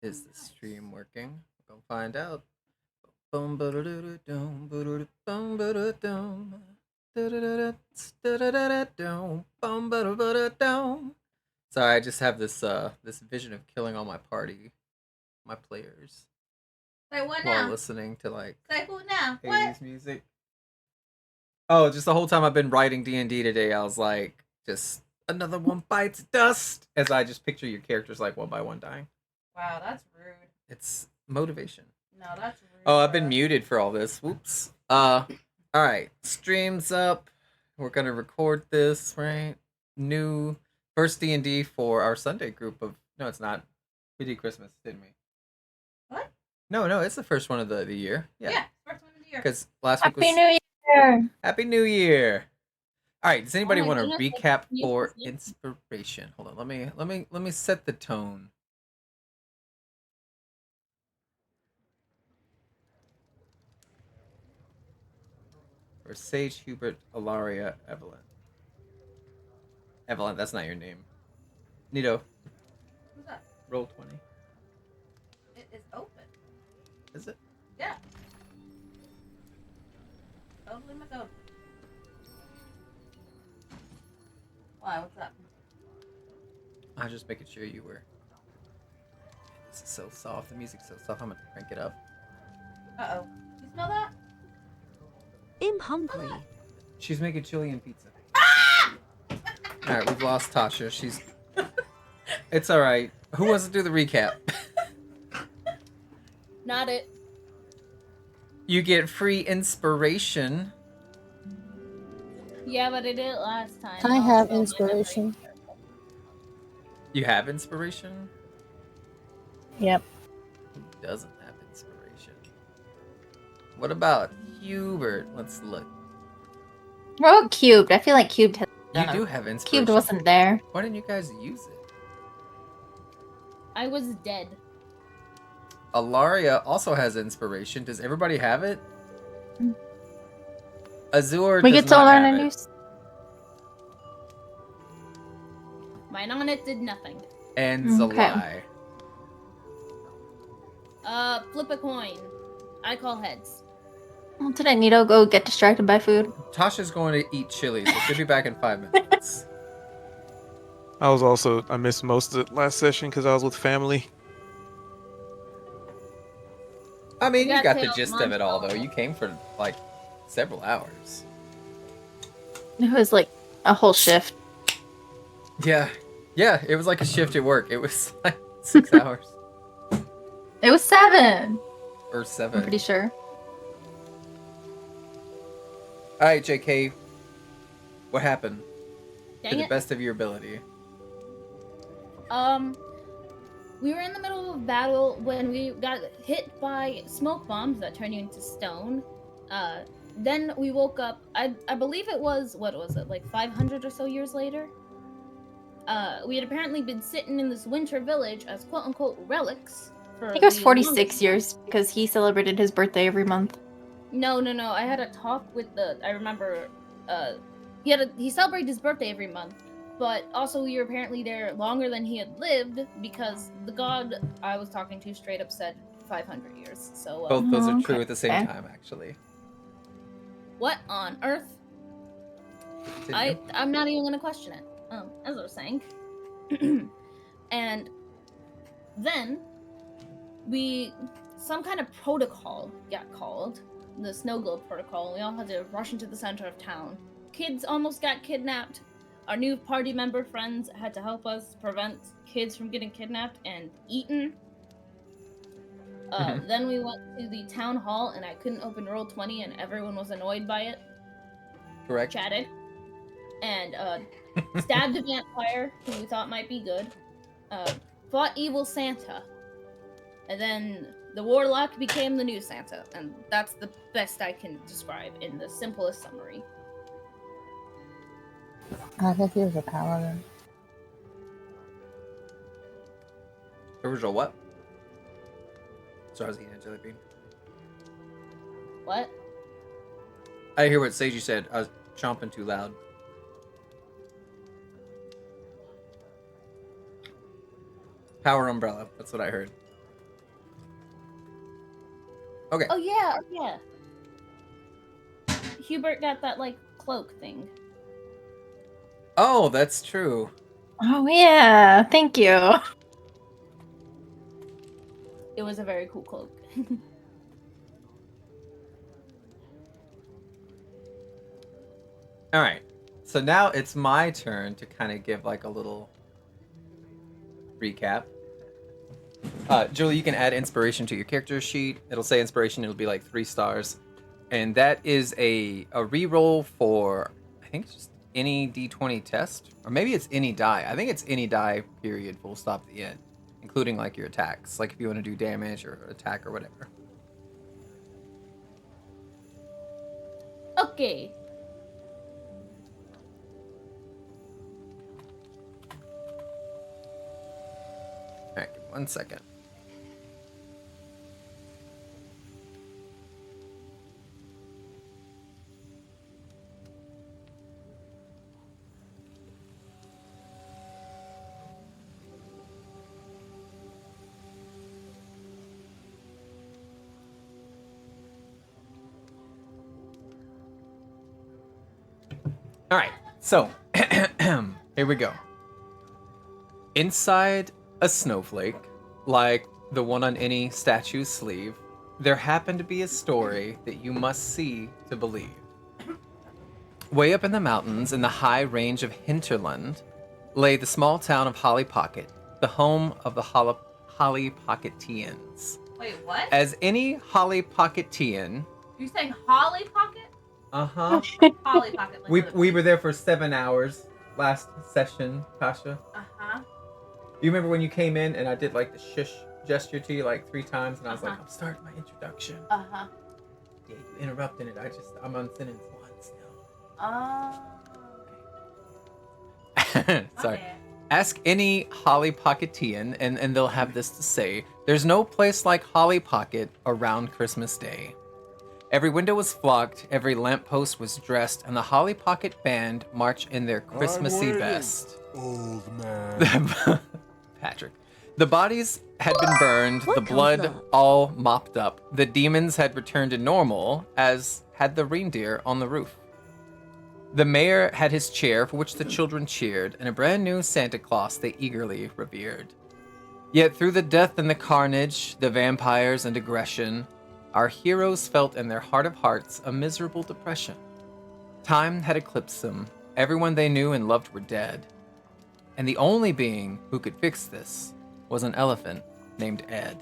Is the stream working? We're gonna find out. Boom, ba-da-da-da-dum, ba-da-da-bum, ba-da-dum. Da-da-da-da, da-da-da-da-dum, bum, ba-da-ba-da-dum. Sorry, I just have this vision of killing all my players, Say what while now? listening to like Say who now? 80s What? music. Oh, just the whole time I've been writing D&D today, I was like, just another one bites dust as I just picture your characters like one by one dying. Wow, that's rude. It's motivation. No, that's rude. Oh, I've been bruh. muted for all this. Whoops. All right. Streams up. We're gonna record this, right? New first D&D for our Sunday group of. No, it's not. We did Christmas, didn't we? What? No, it's the first one of the year. Yeah. First one of the year. Because last week Happy was New Year! Happy New Year. All right. Does anybody my want to goodness, recap you for can see. inspiration? Hold on. Let me set the tone. For Sage, Hubert, Alaria, Evelyn. Evelyn, that's not your name. Nito, Who's that? roll 20. It is open. Is it? Yeah. Totally my open. Why? What's up? I'm just making sure you were. This is so soft. The music's so soft. I'm gonna crank it up. Uh oh. You smell that? I'm hungry. She's making chili and pizza. Ah! All right, we've lost Tasha. She's. It's all right. Who wants to do the recap? Not it. You get free inspiration. Yeah, but I did it last time. I have inspiration. You have inspiration? Yep. Who doesn't have inspiration? What about Hubert? Let's look. Rogue Cubed. I feel like Cubed has. You do have inspiration. Cubed wasn't there. Why didn't you guys use it? I was dead. Alaria also has inspiration. Does everybody have it? Mm. Azure We does get to not learn have a it. new. Mine on it did nothing. And Okay. Zalai. Flip a coin. I call heads. Well, did Nito go get distracted by food? Tasha's going to eat chili, so she'll be back in 5 minutes. I missed most of the last session because I was with family. I mean, We you got got the tails, gist of it all, though. Monster. You came for, like, several hours. It was like a whole shift. Yeah, it was like a shift at work. It was like 6 hours. It was 7. Or 7. I'm pretty sure. Alright, JK. What happened? Dang To the it. best of your ability. We were in the middle of a battle when we got hit by smoke bombs that turned you into stone. Then we woke up. I believe it was, what was it, like 500 or so years later? We had apparently been sitting in this winter village as quote unquote relics. For I think it was the 46 longest years because he celebrated his birthday every month. No. I had a talk with I remember, he celebrated his birthday every month, but also we were apparently there longer than he had lived because the god I was talking to straight up said 500 years. So, Both those are true Okay. at the same time, actually. what on earth? Continue. I'm not even gonna question it. As I was saying. And then some kind of protocol got called, the snow globe protocol, and we all had to rush into the center of town. Kids almost got kidnapped. Our new party member friends had to help us prevent kids from getting kidnapped and eaten. Then we went to the town hall and I couldn't open Roll20 and everyone was annoyed by it. Correct. Chatted. And stabbed a vampire who we thought might be good. Fought evil Santa. And then the warlock became the new Santa. And that's the best I can describe in the simplest summary. I think he was a paladin. Original what? So I was eating a jelly bean. What? I hear what Seiji said. I was chomping too loud. Power umbrella. That's what I heard. Okay. Oh yeah, yeah. Hubert got that like cloak thing. Oh, that's true. Oh yeah, thank you. It was a very cool cloak. All right. So now it's my turn to kind of give like a little recap. Julie, you can add inspiration to your character sheet. It'll say inspiration. It'll be like 3 stars, and that is a reroll for I think it's just any D20 test, or maybe it's any die. I think it's any die. Period. Full stop. The end, including like your attacks, like if you want to do damage or attack or whatever. Okay. All right, give me 1 second. All right, so here we go. Inside a snowflake, like the one on any statue's sleeve, there happened to be a story that you must see to believe. Way up in the mountains, in the high range of Hinterland, lay the small town of Holly Pocket, the home of the Holly Pocketians. Wait, what? As any Holly Pocketian, You're saying Holly Pocket? uh-huh. Holly Pocket. Like We were there for 7 hours last session, Tasha. Uh-huh. You remember when you came in and I did like the shush gesture to you like 3 times and I was like, Uh-huh. I'm starting my introduction. Uh-huh. Yeah, you interrupted it. I'm on sentence 1 still. Oh. Sorry. Okay. Ask any Holly Pocketian and they'll have this to say. There's no place like Holly Pocket around Christmas Day. Every window was flocked, every lamppost was dressed, and the Holly Pocket Band marched in their Christmassy best. Old man. Patrick. The bodies had been burned, What the blood comes up? all mopped up. The demons had returned to normal, as had the reindeer on the roof. The mayor had his chair for which the children cheered, and a brand new Santa Claus they eagerly revered. Yet through the death and the carnage, the vampires and aggression, our heroes felt in their heart of hearts a miserable depression. Time had eclipsed them. Everyone they knew and loved were dead. And the only being who could fix this was an elephant named Ed.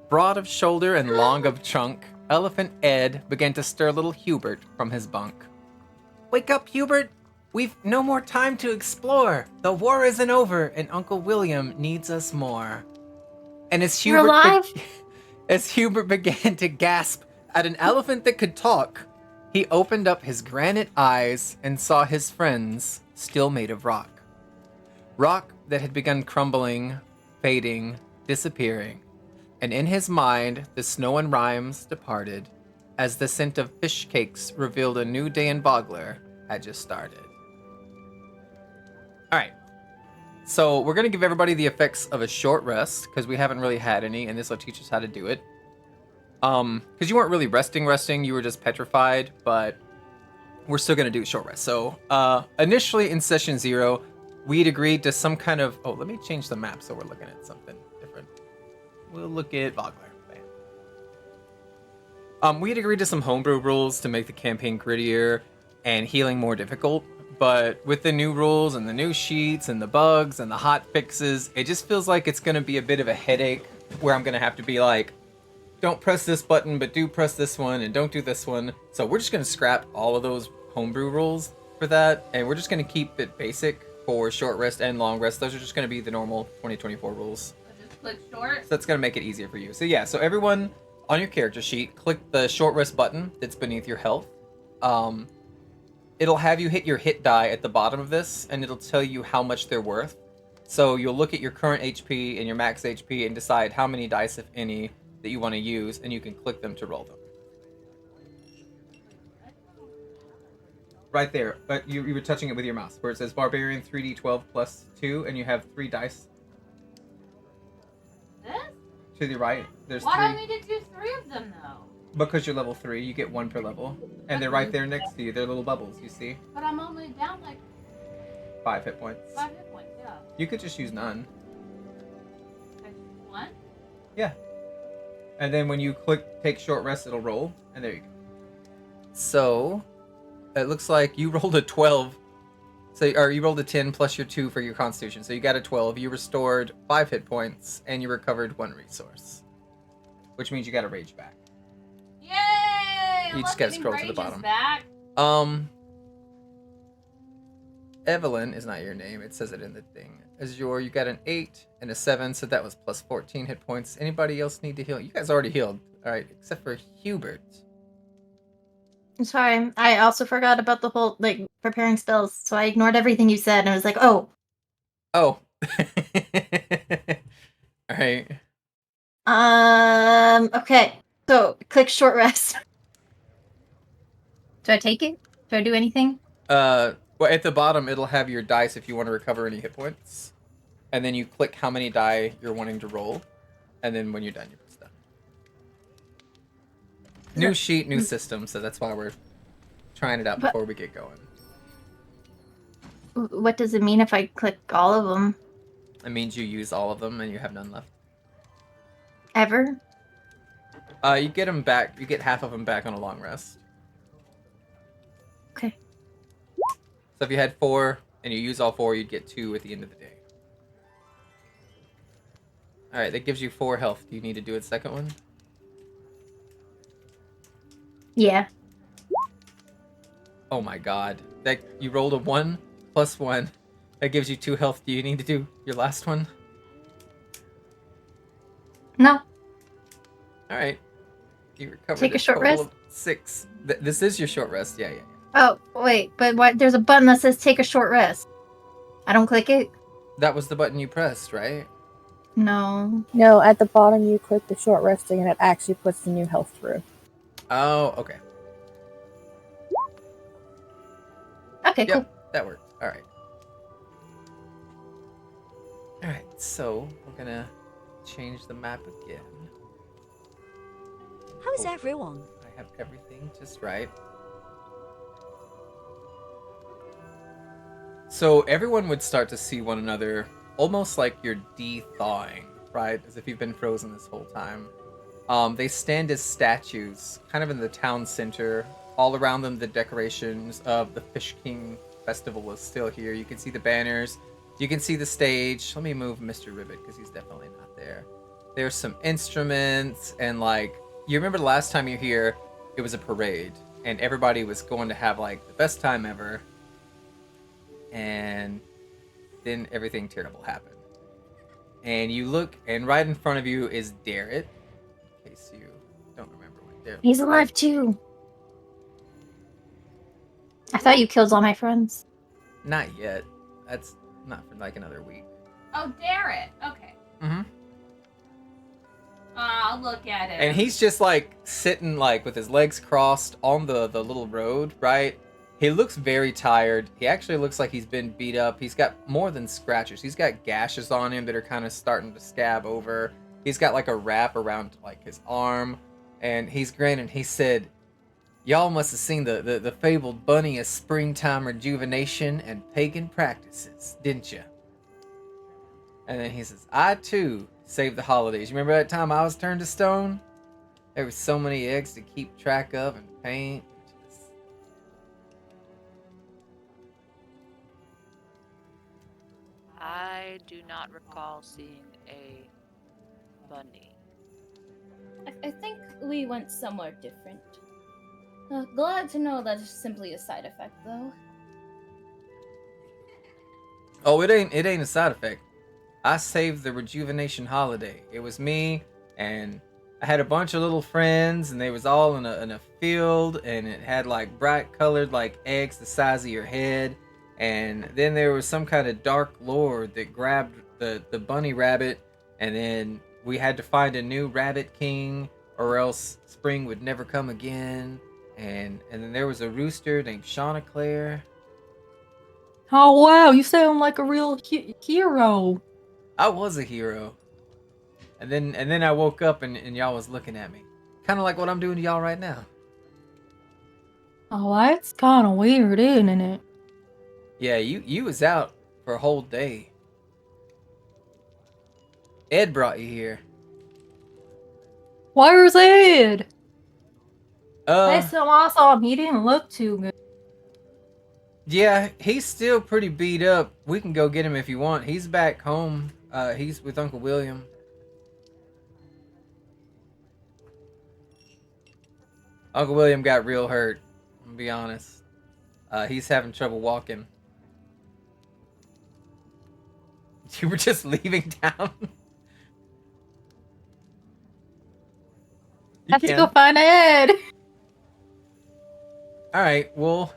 Broad of shoulder and long of trunk, Elephant Ed began to stir little Hubert from his bunk. Wake up, Hubert! We've no more time to explore. The war isn't over, and Uncle William needs us more. And as You're alive? As Hubert began to gasp at an elephant that could talk, he opened up his granite eyes and saw his friends still made of rock. Rock that had begun crumbling, fading, disappearing. And in his mind, the snow and rhymes departed, as the scent of fish cakes revealed a new day in Bogler had just started. Alright, so we're going to give everybody the effects of a short rest, because we haven't really had any, and this will teach us how to do it. Because you weren't really resting, you were just petrified, but we're still going to do a short rest. So, initially in session 0, we'd agreed to some kind of... Oh, let me change the map so we're looking at something different. We'll look at Bogler. We had agreed to some homebrew rules to make the campaign grittier and healing more difficult, but with the new rules and the new sheets and the bugs and the hot fixes, it just feels like it's going to be a bit of a headache where I'm going to have to be like, don't press this button, but do press this one, and don't do this one. So we're just going to scrap all of those homebrew rules for that, and we're just going to keep it basic for short rest and long rest. Those are just going to be the normal 2024 rules. Just click short. So that's going to make it easier for you. So yeah, so everyone on your character sheet, click the short rest button that's beneath your health. It'll have you hit your hit die at the bottom of this, and it'll tell you how much they're worth. So you'll look at your current HP and your max HP and decide how many dice, if any, that you want to use, and you can click them to roll them. Right there, but you were touching it with your mouse, where it says Barbarian 3d12 plus 2, and you have 3 dice. This? To the right, there's Why do 3. I need to do 3 of them though? Because you're level 3, you get 1 per level. And they're right there next to you. They're little bubbles, you see? But I'm only down like 5 hit points. 5 hit points, yeah. You could just use none. Like 1? Yeah. And then when you click take short rest, it'll roll. And there you go. So, it looks like you rolled a 12. Or you rolled a 10 plus your 2 for your constitution. So you got a 12. You restored 5 hit points, and you recovered 1 resource. Which means you got a rage back. Yay! You just gotta scroll to the bottom. Back. Evelyn is not your name. It says it in the thing. Azure, you got an 8 and a 7, so that was plus 14 hit points. Anybody else need to heal? You guys already healed. Alright, except for Hubert. I'm sorry. I also forgot about the whole, like, preparing spells, so I ignored everything you said, and I was like, oh. Oh. Alright. Okay. So, click short rest. Do I take it? Do I do anything? Well, at the bottom, it'll have your dice if you want to recover any hit points. And then you click how many die you're wanting to roll. And then when you're done, you press done. New sheet, new system, so that's why we're trying it out before we get going. What does it mean if I click all of them? It means you use all of them and you have none left. Ever? You get them back. You get half of them back on a long rest. Okay. So if you had 4 and you use all 4, you'd get 2 at the end of the day. Alright, that gives you 4 health. Do you need to do a second one? Yeah. Oh my god. That you rolled a 1 plus 1. That gives you 2 health. Do you need to do your last one? No. Alright. You recovered Take a short rest? 6. This is your short rest. Yeah. Oh, wait, but what? There's a button that says take a short rest. I don't click it? That was the button you pressed, right? No. No, at the bottom you click the short resting and it actually puts the new health through. Oh, okay. Okay, cool. Yep, that worked. Alright. Alright, so we're gonna change the map again. How's everyone? I have everything just right. So everyone would start to see one another almost like you're de-thawing, right? As if you've been frozen this whole time. They stand as statues, kind of in the town center. All around them, the decorations of the Fish King Festival is still here. You can see the banners. You can see the stage. Let me move Mr. Ribbit, because he's definitely not there. There's some instruments, and like, you remember the last time you were here, it was a parade, and everybody was going to have like the best time ever. And then everything terrible happened. And you look, and right in front of you is Darrett. In case you don't remember what Darrett. He's alive too. I thought you killed all my friends. Not yet. That's not for like another week. Oh, Darrett. Okay. Mm-hmm. I'll look at it. And he's just like sitting like with his legs crossed on the little road, right? He looks very tired. He actually looks like he's been beat up. He's got more than scratches. He's got gashes on him that are kind of starting to scab over. He's got like a wrap around like his arm. And he's grinning. He said, "Y'all must have seen the fabled bunny of springtime rejuvenation and pagan practices, didn't you?" And then he says, "I too saved the holidays. You remember that time I was turned to stone? There were so many eggs to keep track of and paint." I do not recall seeing a bunny. I think we went somewhere different. Glad to know that it's simply a side effect, though. Oh, it ain't a side effect. I saved the rejuvenation holiday. It was me, and I had a bunch of little friends, and they was all in a field, and it had like bright colored like eggs the size of your head. And then there was some kind of dark lord that grabbed the bunny rabbit, and then we had to find a new rabbit king, or else spring would never come again. And then there was a rooster named Shauna Claire. Oh wow, you sound like a real hero. I was a hero. And then I woke up and y'all was looking at me. Kind of like what I'm doing to y'all right now. Oh, that's kind of weird, isn't it? Yeah, you was out for a whole day. Ed brought you here. Where's Ed? Uh, Last time I saw him, he didn't look too good. yeah, he's still pretty beat up. We can go get him if you want. He's back home. He's with Uncle William. Uncle William got real hurt. I'm gonna be honest. He's having trouble walking. You were just leaving town. You Have to go can. find Ed. All right. Well,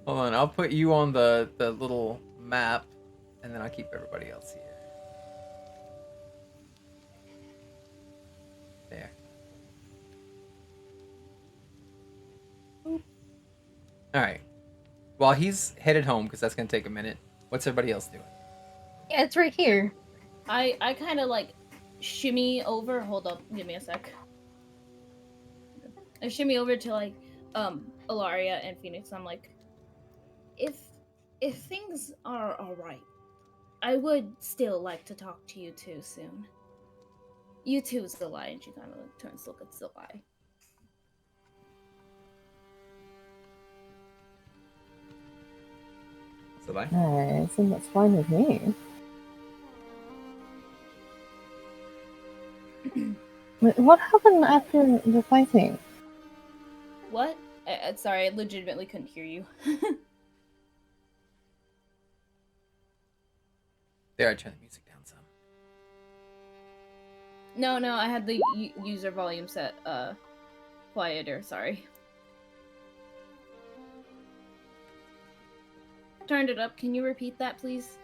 hold on. I'll put you on the little map, and then I'll keep everybody else here. There. All right. While he's headed home, because that's gonna take a minute. What's everybody else doing? Yeah, it's right here. I kind of like shimmy over. Hold up, give me a sec. I shimmy over to like Ilaria and Phoenix. I'm like, if things are all right, I would still like to talk to you two soon. You two, Zilai, and she kind of like, turns to look at Zilai. Zilai? I assume that's fine with me. What happened after the fighting? What? Sorry, I legitimately couldn't hear you. There, I turned the music down some. No, I had the user volume set quieter. Sorry. Turned it up. Can you repeat that, please?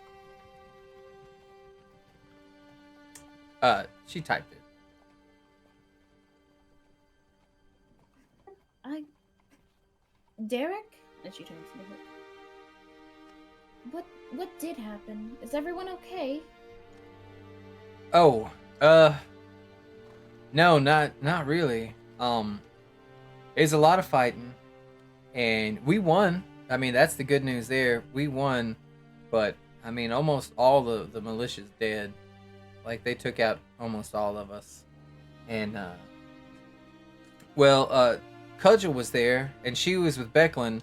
She typed it. Derek? And she turns to me. What did happen? Is everyone okay? Oh, no, not really. There's a lot of fighting, and we won. I mean, that's the good news there. We won, but I mean, almost all the militia's dead. Like, they took out almost all of us. And Cudgel was there, and she was with Becklin,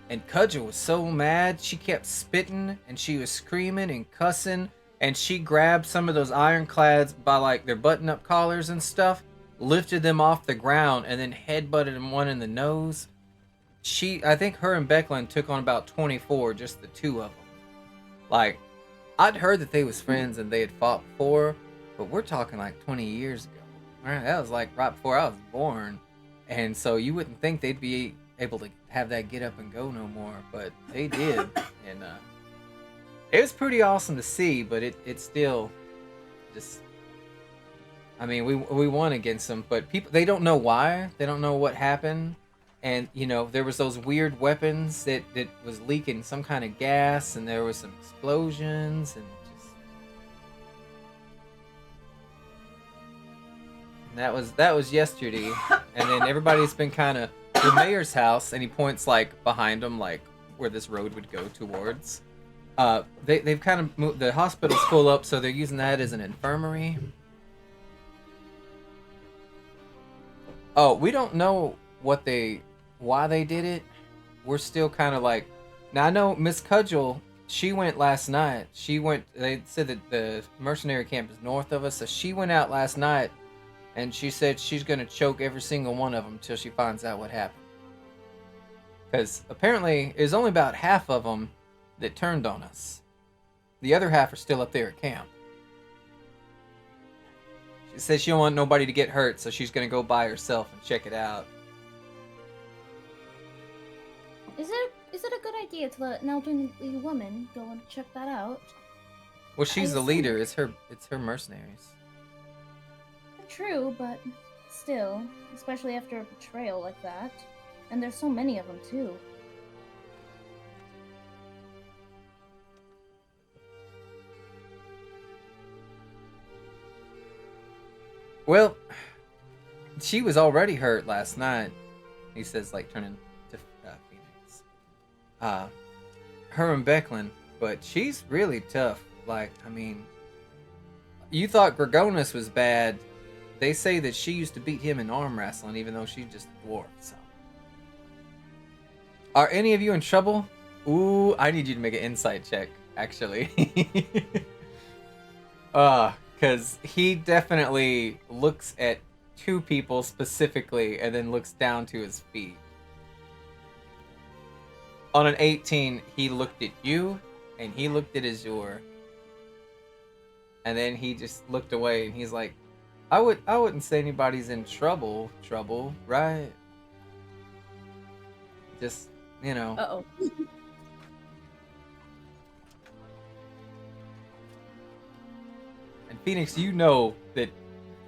and Cudgel was so mad, she kept spitting, and she was screaming and cussing, and she grabbed some of those ironclads by, like, their button-up collars and stuff, lifted them off the ground, and then headbutted him one in the nose. I think her and Becklin took on about 24, just the two of them. Like, I'd heard that they was friends and they had fought before, but we're talking like 20 years ago. All right, that was like right before I was born. And so you wouldn't think they'd be able to have that get up and go no more, but they did. And it was pretty awesome to see, but it still just, I mean, we won against them, but people, they don't know why. They don't know what happened. And, you know, there was those weird weapons that was leaking some kind of gas, and there was some explosions, and just... And that was yesterday. And then everybody's been kind of... The mayor's house, and he points, like, behind him, like, where this road would go towards. They've kind of moved... The hospital's full up, so they're using that as an infirmary. Oh, we don't know why they did it. We're still kind of like, now I know Miss Cudgel, she went last night. They said that the mercenary camp is north of us, so she went out last night, and she said she's gonna choke every single one of them till she finds out what happened. Because apparently it was only about half of them that turned on us. The other half are still up there at camp. She says she don't want nobody to get hurt, so she's gonna go by herself and check it out. Is it a good idea to let an elderly woman go and check that out? Well, she's the leader. It's her mercenaries. True, but still, especially after a betrayal like that. And there's so many of them, too. Well, she was already hurt last night. He says, like, turning to Phoenix. Her and Becklin, but she's really tough. Like, I mean, you thought Dragonlance was bad. They say that she used to beat him in arm wrestling, even though she's just a dwarf. So, are any of you in trouble? Ooh, I need you to make an insight check, actually. Because he definitely looks at two people specifically and then looks down to his feet. On an 18, he looked at you and he looked at Azure. And then he just looked away and he's like, I wouldn't say anybody's in trouble, right? Just, you know. Uh-oh. And Phoenix, you know that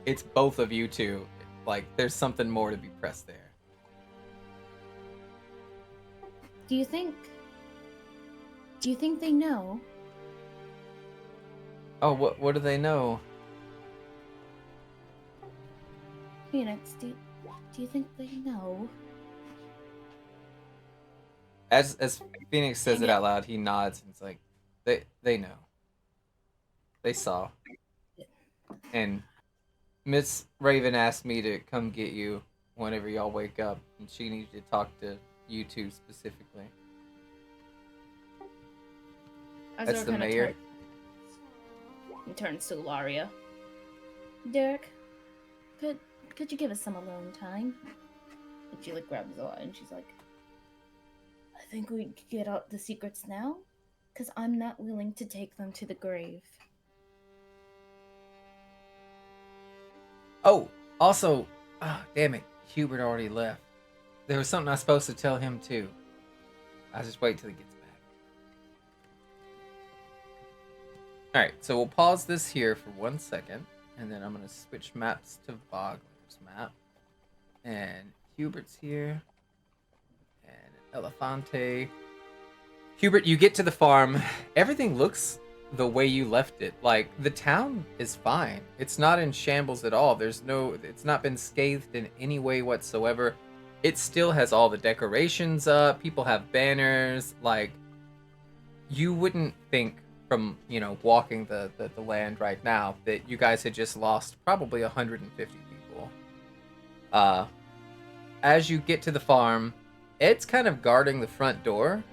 it's both of you two. Like, there's something more to be pressed there. Do you think they know? Oh, what do they know? Phoenix, do you think they know? As Phoenix says it out loud, he nods and it's like, they know. They saw. And Miss Raven asked me to come get you whenever y'all wake up, and she needs to talk to you two specifically. That's Azure the kinda mayor. He turns to Laria. Derek, could you give us some alone time? And she like grabs Zora and she's like, I think we could get out the secrets now, because I'm not willing to take them to the grave. Oh, also, damn it, Hubert already left. There was something I was supposed to tell him too. I'll just wait till he gets back. Alright, so we'll pause this here for 1 second, and then I'm going to switch maps to Vogler's map. And Hubert's here. And Elefante. Hubert, you get to the farm. Everything looks the way you left it. Like, the town is fine. It's not in shambles at all. It's not been scathed in any way whatsoever. It still has all the decorations up. People have banners. Like, you wouldn't think from, walking the land right now that you guys had just lost probably 150 people. As you get to the farm, Ed's kind of guarding the front door.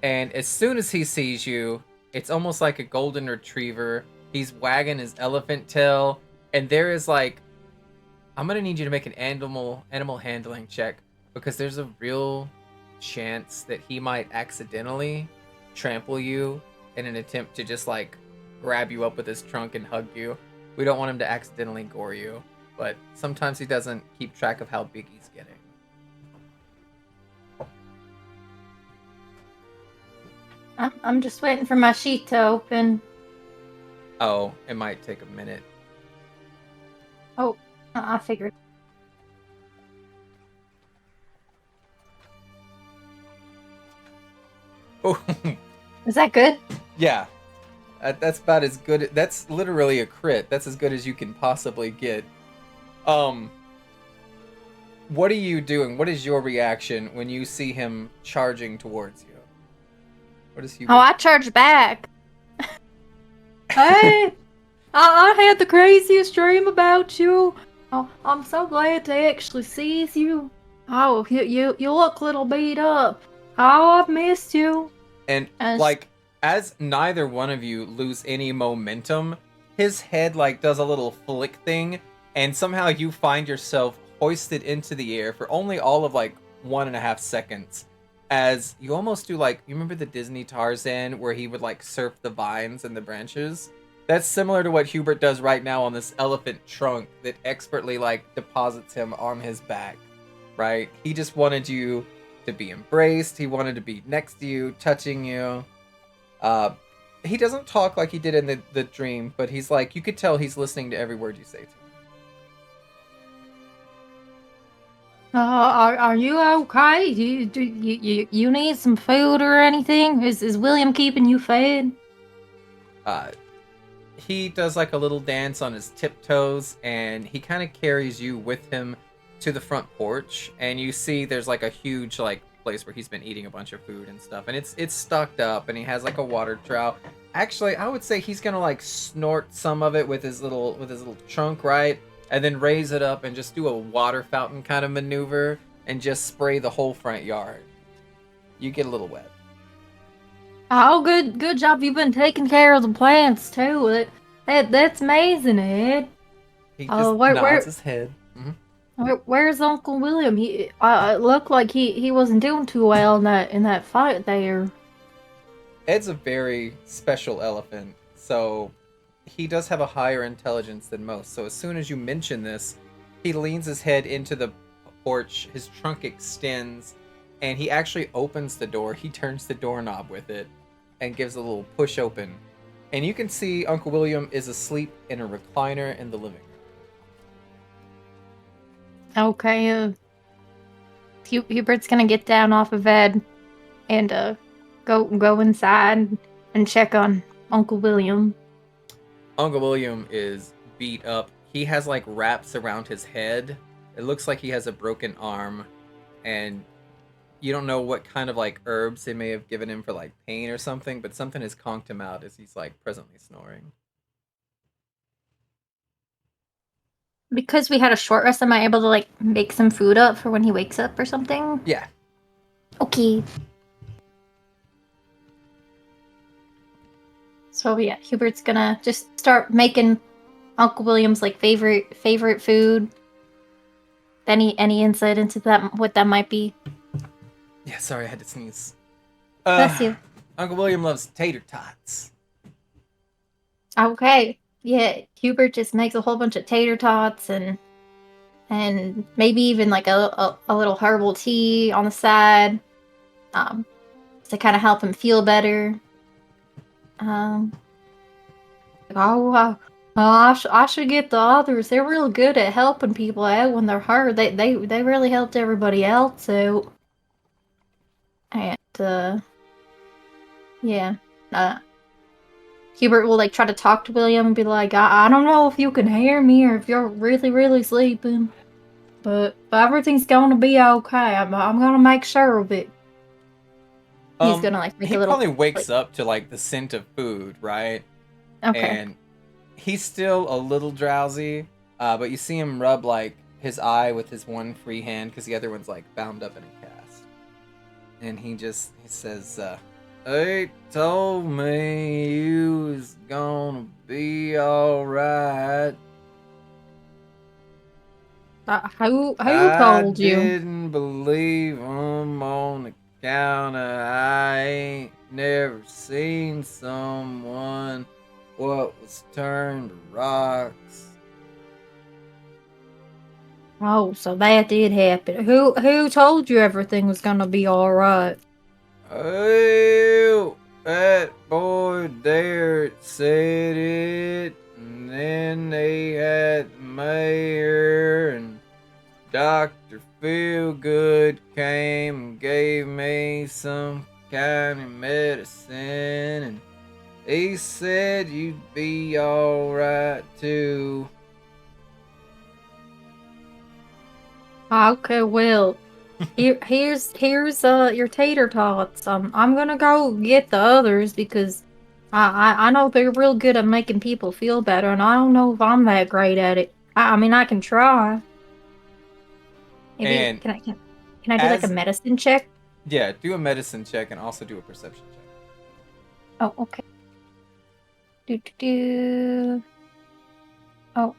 And as soon as he sees you, it's almost like a golden retriever. He's wagging his elephant tail. And there is like, I'm going to need you to make an animal handling check, because there's a real chance that he might accidentally trample you in an attempt to just like grab you up with his trunk and hug you. We don't want him to accidentally gore you, but sometimes he doesn't keep track of how big he's getting. I'm just waiting for my sheet to open. Oh, it might take a minute. Oh, I figured. Oh, Is that good? yeah. That's about as good. That's literally a crit. That's as good as you can possibly get. What are you doing? What is your reaction when you see him charging towards you? What is he? Oh, I charged back. Hey, I had the craziest dream about you. Oh, I'm so glad to actually see you. Oh, you look a little beat up. Oh, I've missed you. And like, as neither one of you lose any momentum, his head like does a little flick thing, and somehow you find yourself hoisted into the air for only all of like 1.5 seconds. As you almost do, like, you remember the Disney Tarzan where he would like surf the vines and the branches? That's similar to what Hubert does right now on this elephant trunk that expertly like deposits him on his back, right? He just wanted you to be embraced. He wanted to be next to you, touching you. He doesn't talk like he did in the dream, but he's like, you could tell he's listening to every word you say to him. Are you okay? Do you need some food or anything? Is William keeping you fed? he does like a little dance on his tiptoes, and he kind of carries you with him to the front porch, and you see there's like a huge like place where he's been eating a bunch of food and stuff, and it's stocked up, and he has like a water trout. Actually, I would say he's gonna like snort some of it with his little trunk, right? And then raise it up and just do a water fountain kind of maneuver and just spray the whole front yard. You get a little wet. Oh, good job. You've been taking care of the plants too. That's amazing, Ed. He Oh, just where- nods his head. Where's Uncle William? He it looked like he wasn't doing too well in that fight there. Ed's a very special elephant, so he does have a higher intelligence than most. So as soon as you mention this, he leans his head into the porch, his trunk extends, and he actually opens the door. He turns the doorknob with it and gives a little push open. And you can see Uncle William is asleep in a recliner in the living room. Okay, Hubert's gonna get down off of Ed and go inside and check on Uncle William. Uncle William is beat up. He has like wraps around his head. It looks like he has a broken arm, and you don't know what kind of like herbs they may have given him for like pain or something, but something has conked him out as he's like presently snoring. Because we had a short rest, am I able to like make some food up for when he wakes up or something? Yeah. Okay. So yeah, Hubert's gonna just start making Uncle William's like favorite food. Any insight into that? What that might be? Yeah, sorry, I had to sneeze. Bless you. Uncle William loves tater tots. Okay. Yeah, Hubert just makes a whole bunch of tater tots and maybe even like a little herbal tea on the side, to kind of help him feel better. I should get the others. They're real good at helping people out when they're hurt. They really helped everybody else out. And yeah. Hubert will like try to talk to William and be like, I don't know if you can hear me or if you're really sleeping, but everything's gonna be okay. I'm gonna make sure of it. He's gonna like make he a little. probably wakes up to like the scent of food, right? Okay. And he's still a little drowsy, but you see him rub like his eye with his one free hand because the other one's like bound up in a cast. And he says, "They told me you was gonna be alright. Who told you? I didn't believe 'em on account of I ain't never seen someone what was turned to rocks." Oh, so that did happen. Who told you everything was gonna be all right? Oh, that boy there said it, and then they had the mayor and Dr. Feelgood came and gave me some kind of medicine, and he said you'd be alright too. Okay, well, here's your tater tots. I'm gonna go get the others because I know they're real good at making people feel better, and I don't know if I'm that great at it. I mean, I can try. Maybe And can I do like a as- medicine check? Yeah, do a medicine check and also do a perception check. Oh, okay. Do. Oh.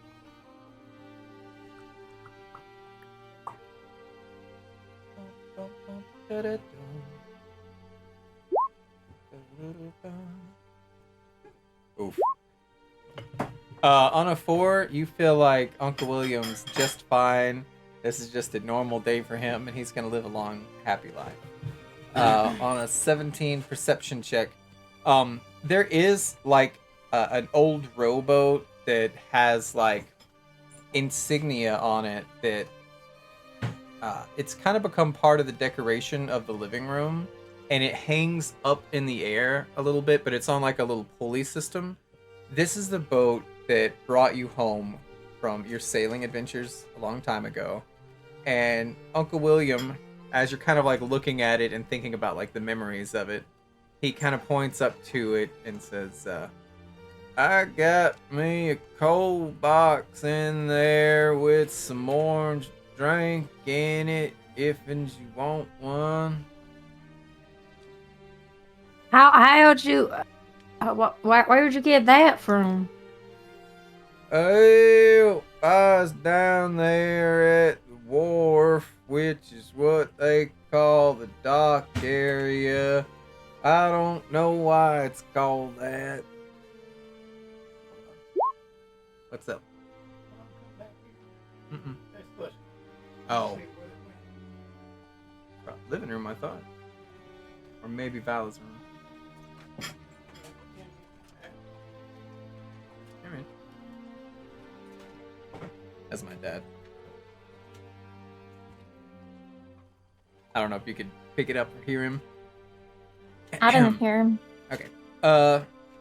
Oof. On a 4, you feel like Uncle William's just fine. This is just a normal day for him, and he's gonna live a long, happy life. On a 17 perception check, there is like an old rowboat that has like insignia on it that it's kind of become part of the decoration of the living room, and it hangs up in the air a little bit, but it's on like a little pulley system. This is the boat that brought you home from your sailing adventures a long time ago. And Uncle William, as you're kind of like looking at it and thinking about like the memories of it, he kind of points up to it and says, I got me a cold box in there with some orange drink in it, if and you want one. How'd you? Where'd you get that from? Oh, I was down there at the wharf, which is what they call the dock area. I don't know why it's called that. What's up? Mm-mm. Oh. Living room, I thought. Or maybe Vala's room. Alright. That's my dad. I don't know if you could pick it up or hear him. I didn't hear him. Okay.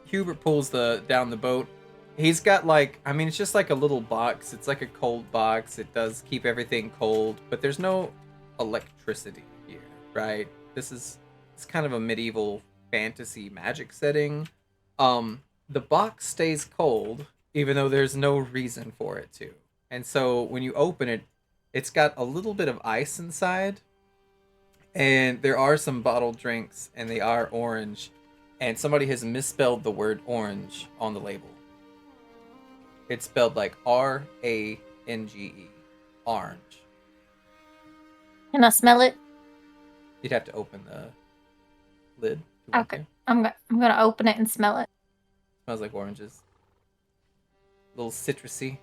Hubert pulls down the boat. He's got like, I mean, it's just like a little box. It's like a cold box. It does keep everything cold, but there's no electricity here, right? It's kind of a medieval fantasy magic setting. The box stays cold, even though there's no reason for it to. And so when you open it, it's got a little bit of ice inside, and there are some bottled drinks, and they are orange, and somebody has misspelled the word orange on the label. It's spelled like Range. Orange. Can I smell it? You'd have to open the lid. if you want Okay. to. I'm gonna open it and smell it. Smells like oranges. A little citrusy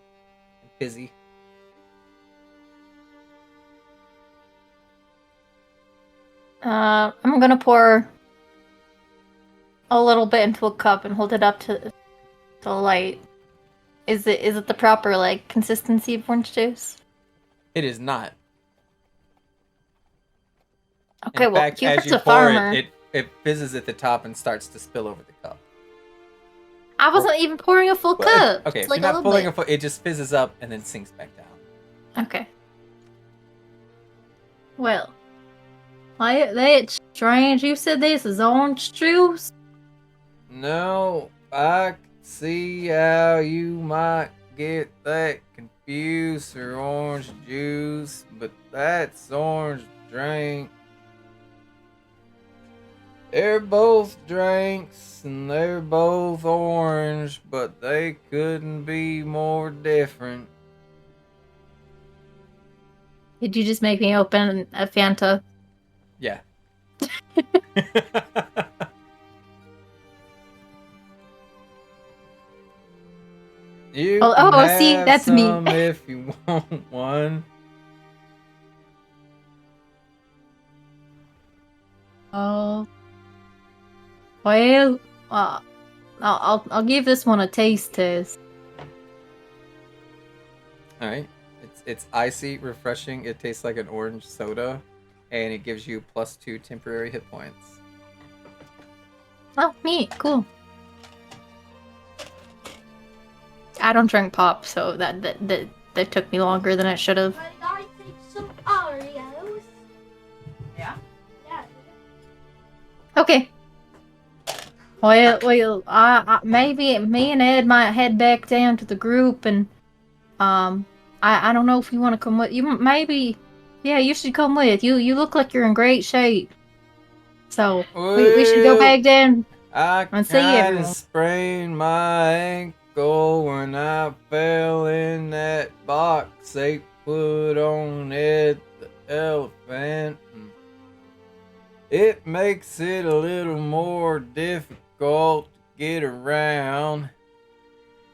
and fizzy. I'm gonna pour a little bit into a cup and hold it up to the light. Is it the proper like consistency of orange juice? It is not. Okay, In well, fact, as Hubert's you a pour farmer. it fizzes at the top and starts to spill over the cup. I wasn't even pouring a full Well, cup. okay, It's if like you're a not little pulling bit. it just fizzes up and then sinks back down. Okay. Well, that's strange. You said this is orange juice? No, I can see how you might get that confused for orange juice, but that's orange drink. They're both drinks and they're both orange, but they couldn't be more different. Did you just make me open a Fanta? Yeah. You can See, have that's me. some if you want one. Oh. Well, I'll give this one a taste test. All right. It's icy, refreshing. It tastes like an orange soda, and it gives you +2 temporary hit points. Oh, neat, cool. I don't drink pop, so that took me longer than it should have. But I take some Oreos. Yeah. Yeah. Okay. Well, I maybe me and Ed might head back down to the group, and I don't know if you want to come with. You maybe, yeah, you should come with. You look like you're in great shape. So we should go back down I and see kinda everyone. sprained my ankle when I fell in that box they put on it, the elephant. It makes it a little more difficult to get around.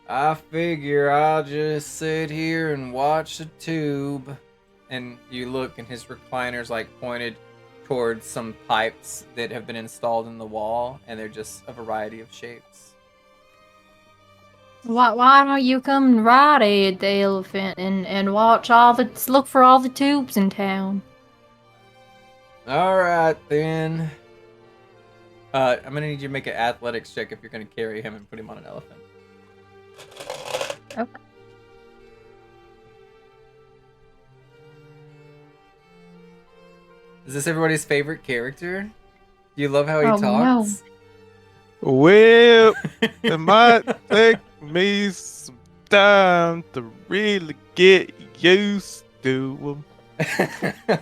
I figure I'll just sit here and watch the tube. And you look, and his recliner's like pointed towards some pipes that have been installed in the wall, and they're just a variety of shapes. Why don't you come and ride Ed the elephant and watch look for all the tubes in town? Alright then. I'm gonna need you to make an athletics check if you're gonna carry him and put him on an elephant. Okay. Is this everybody's favorite character? Do you love how he Oh, no. talks? Well, it might take me some time to really get used to him.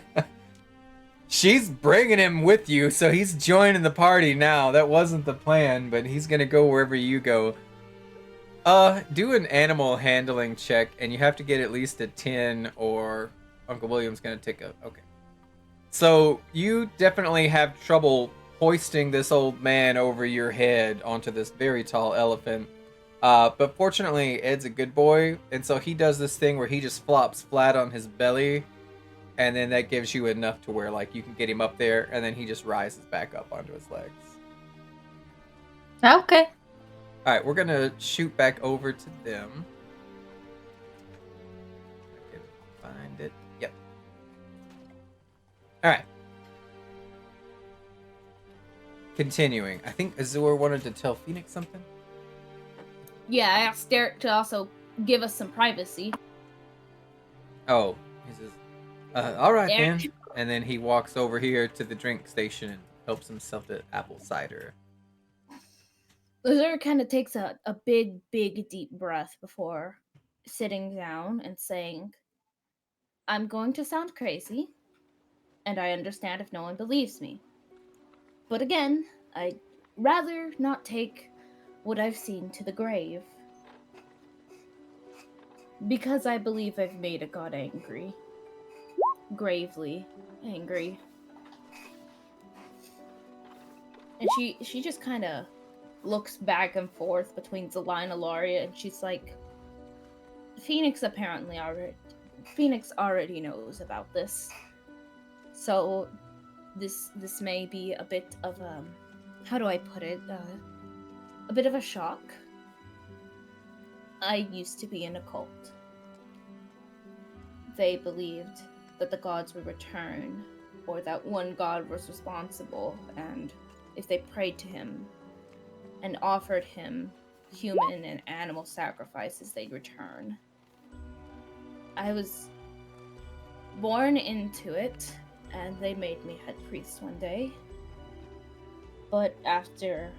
She's bringing him with you, so he's joining the party now. That wasn't the plan, but he's gonna go wherever you go. Do an animal handling check, and you have to get at least a 10, or Uncle William's gonna take a... Okay. So, you definitely have trouble hoisting this old man over your head onto this very tall elephant. But fortunately, Ed's a good boy, and so he does this thing where he just flops flat on his belly, and then that gives you enough to where, like, you can get him up there, and then he just rises back up onto his legs. Okay. Alright, we're gonna shoot back over to them. I can find it. Yep. Alright. Continuing. I think Azur wanted to tell Phoenix something. Yeah, I asked Derek to also give us some privacy. Oh, he says, alright Derek. then. And then he walks over here to the drink station and helps himself to apple cider. Azur kind of takes a big, deep breath before sitting down and saying, I'm going to sound crazy, and I understand if no one believes me. But again, I'd rather not take what I've seen to the grave. Because I believe I've made a god angry. Gravely angry. And she just kind of looks back and forth between Zala and Ilaria, and she's like, Phoenix already knows about this. So this may be a bit of how do I put it? A bit of a shock. I used to be in a cult. They believed that the gods would return, or that one god was responsible, and if they prayed to him and offered him human and animal sacrifices, they'd return. I was born into it, and they made me head priest one day. But after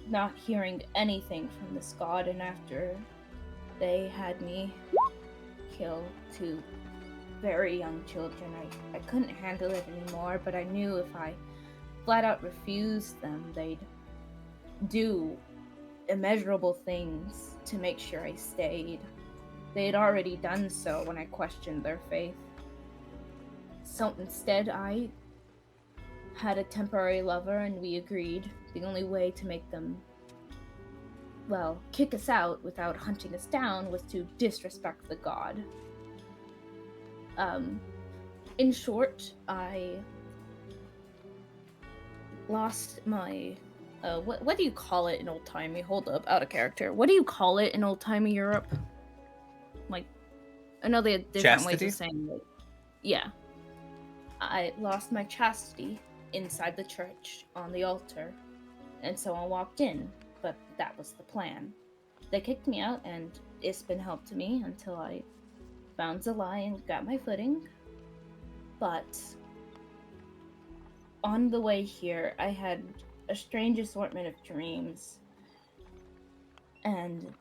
not hearing anything from this god, and after they had me kill 2 very young children, I couldn't handle it anymore, but I knew if I flat out refused them, they'd do immeasurable things to make sure I stayed. They had already done so when I questioned their faith. So instead, I had a temporary lover, and we agreed the only way to make them, well, kick us out without hunting us down was to disrespect the god. In short, I lost my what do you call it in old-timey? Hold up, out of character. What do you call it in old-timey Europe? Like, I know they had different Chastity? ways of saying it. Yeah. I lost my chastity inside the church on the altar, and someone walked in, but that was the plan. They kicked me out, and Ispen helped me until I found Zalai and got my footing. But on the way here, I had a strange assortment of dreams, and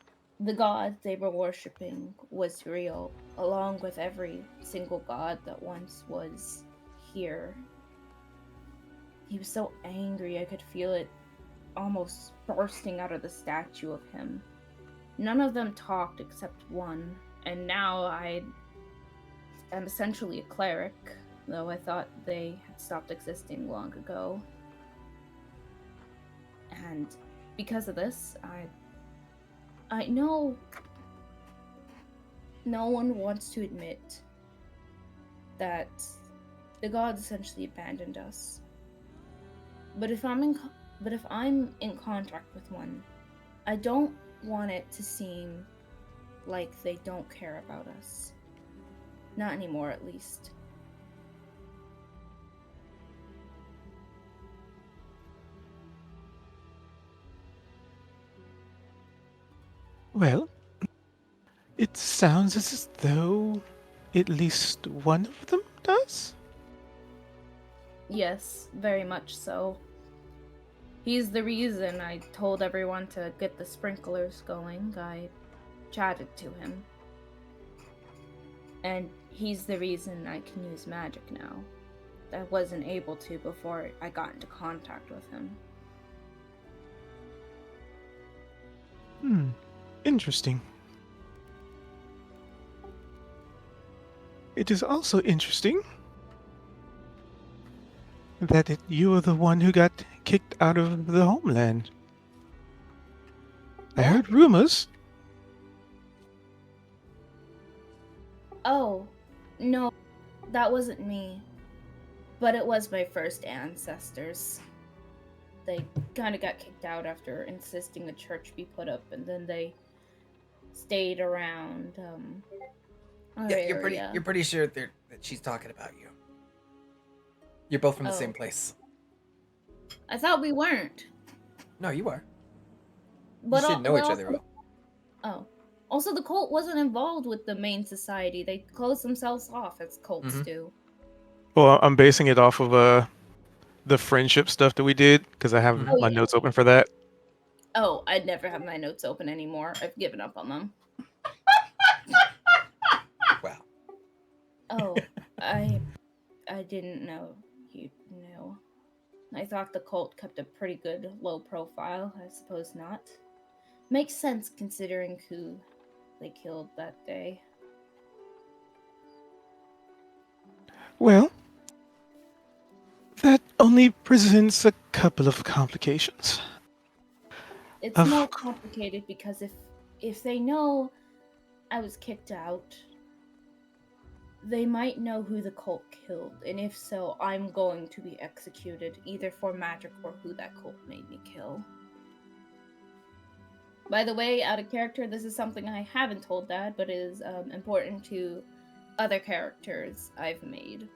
the god they were worshipping was real, along with every single god that once was here. He was so angry, I could feel it almost bursting out of the statue of him. None of them talked except one, and now I am essentially a cleric, though I thought they had stopped existing long ago. And because of this, I know no one wants to admit that the gods essentially abandoned us. But if I'm in contract with one, I don't want it to seem like they don't care about us. Not anymore, at least. Well, it sounds as though at least one of them does? Yes, very much so. He's the reason I told everyone to get the sprinklers going. I chatted to him. And he's the reason I can use magic now. I wasn't able to before I got into contact with him. Interesting. It is also interesting that you are the one who got kicked out of the homeland. I heard rumors. Oh, no, that wasn't me. But it was my first ancestors. They kind of got kicked out after insisting a church be put up, and then they stayed around our Yeah, area. you're pretty sure that she's talking about you. You're both from the Oh. same place. I thought we weren't. No, you are. But you should know each other also- well. Oh. Also, the cult wasn't involved with the main society. They closed themselves off, as cults do. Well, I'm basing it off of the friendship stuff that we did because I have my notes open for that. Oh, I'd never have my notes open anymore. I've given up on them. Wow. Oh, I didn't know you knew. I thought the cult kept a pretty good low profile. I suppose not. Makes sense considering who they killed that day. Well, that only presents a couple of complications. It's Of more complicated because if they know I was kicked out, they might know who the cult killed, and if so, I'm going to be executed, either for magic or who that cult made me kill. By the way, out of character, this is something I haven't told Dad, but is important to other characters I've made.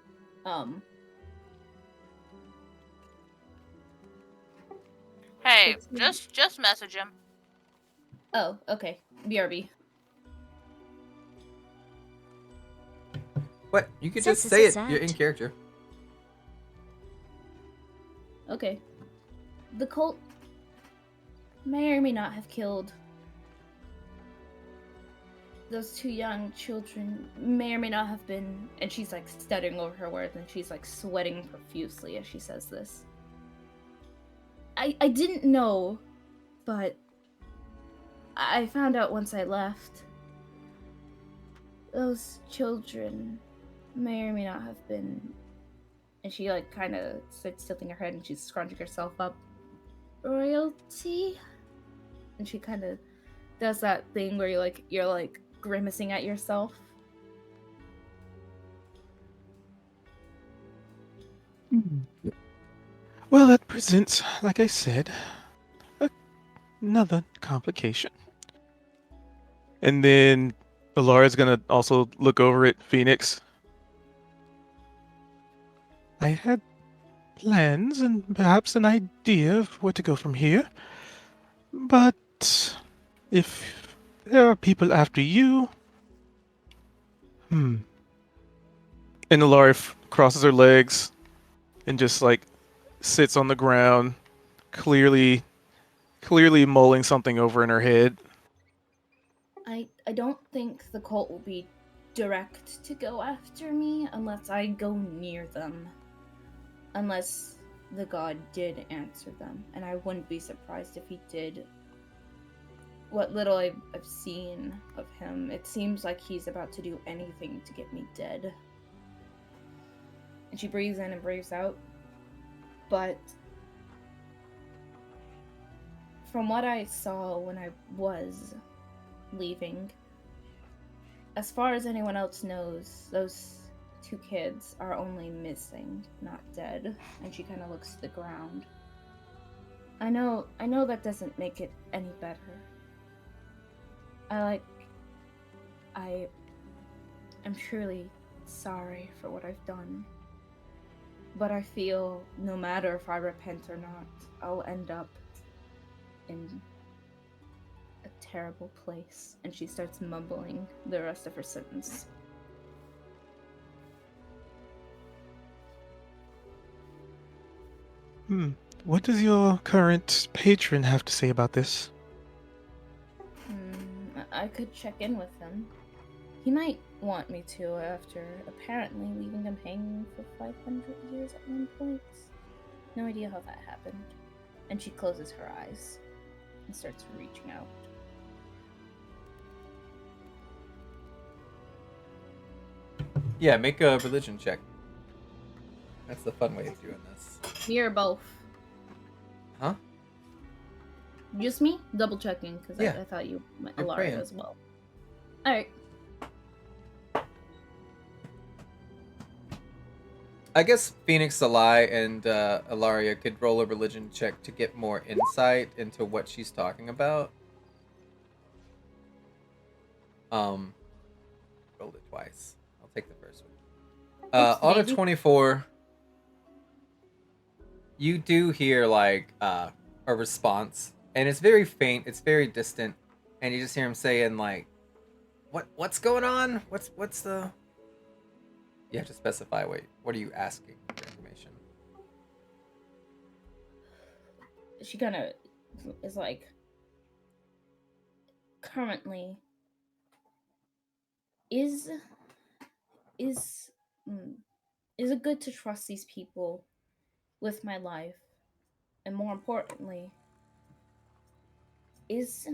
Hey, just message him. Oh, okay. BRB. What? You could just say it. You're in character. Okay. The cult may or may not have killed those two young children, may or may not have been, and she's like stuttering over her words and she's like sweating profusely as she says this. I didn't know, but I found out once I left. Those children may or may not have been, and she like kind of sits tilting her head and she's scrunching herself up, royalty? And she kind of does that thing where you're like grimacing at yourself. Well, that presents, like I said, another complication. And then Alara's gonna also look over at Phoenix. I had plans and perhaps an idea of where to go from here. But if there are people after you... And Alara crosses her legs and just like sits on the ground, clearly mulling something over in her head. I don't think the cult will be direct to go after me unless I go near them. Unless the god did answer them, and I wouldn't be surprised if he did. What little I've seen of him, it seems like he's about to do anything to get me dead. And she breathes in and breathes out. But from what I saw when I was leaving, as far as anyone else knows, those two kids are only missing, not dead. And she kind of looks to the ground. I know that doesn't make it any better. I'm truly sorry for what I've done. But I feel no matter if I repent or not, I'll end up in a terrible place. And she starts mumbling the rest of her sentence. What does your current patron have to say about this? I could check in with him. He might want me to after apparently leaving him hanging for 500 years at one point. No idea how that happened. And she closes her eyes and starts reaching out. Yeah, make a religion check. That's the fun way of doing this. Me or both? Huh? Just me? Double checking, because Yeah. I thought you meant You're Alaria praying. as well. Alright. I guess Phoenix, Alai, and Ilaria could roll a religion check to get more insight into what she's talking about. Rolled it twice. I'll take the first one. Oops, On a daisy. 24, you do hear like a response, and it's very faint. It's very distant, and you just hear him saying like, "What's going on? What's the?" You have to specify what are you asking for information? She kind of is like, currently, is it good to trust these people with my life? And more importantly, is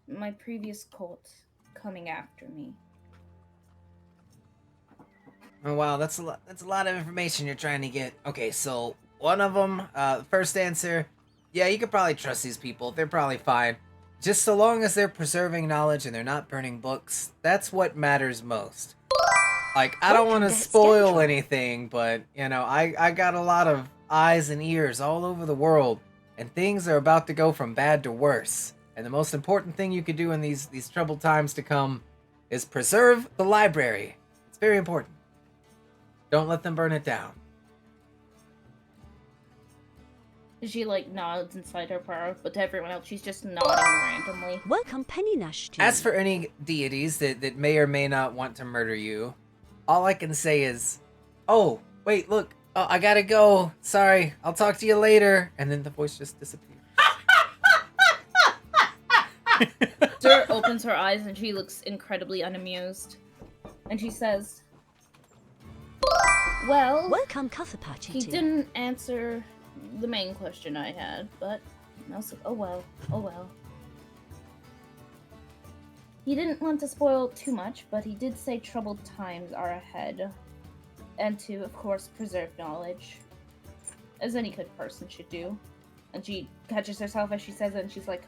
my previous cult coming after me? Oh wow, that's a lot. That's a lot of information you're trying to get. Okay, so one of them, first answer, yeah, you could probably trust these people. They're probably fine, just so long as they're preserving knowledge and they're not burning books. That's what matters most. Like, I don't want to spoil anything, but you know, I got a lot of eyes and ears all over the world, and things are about to go from bad to worse. And the most important thing you could do in these troubled times to come is preserve the library. It's very important. Don't let them burn it down. She like nods inside her prayer, but to everyone else, she's just nodding randomly. Welcome, Penny Nash. As for any deities that may or may not want to murder you, all I can say is, oh, wait, look, I gotta go. Sorry, I'll talk to you later. And then the voice just disappears. Dur opens her eyes and she looks incredibly unamused. And she says, well, Welcome, Cuthapachi. he didn't answer the main question I had, but also, oh well. He didn't want to spoil too much, but he did say troubled times are ahead. And to, of course, preserve knowledge. As any good person should do. And she catches herself as she says it, and she's like,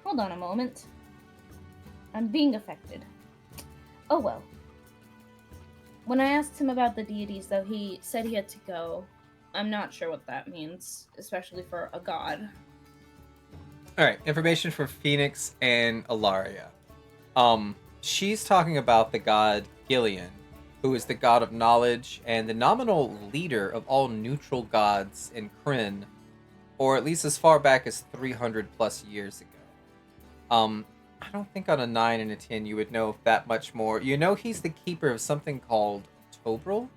hold on a moment. I'm being affected. Oh well. When I asked him about the deities, though, he said he had to go. I'm not sure what that means, especially for a god. Alright, information for Phoenix and Ilaria. She's talking about the god Gillian, who is the god of knowledge and the nominal leader of all neutral gods in Kryn, or at least as far back as 300 plus years ago. I don't think on a 9 and a 10 you would know that much more. You know he's the keeper of something called Tobril?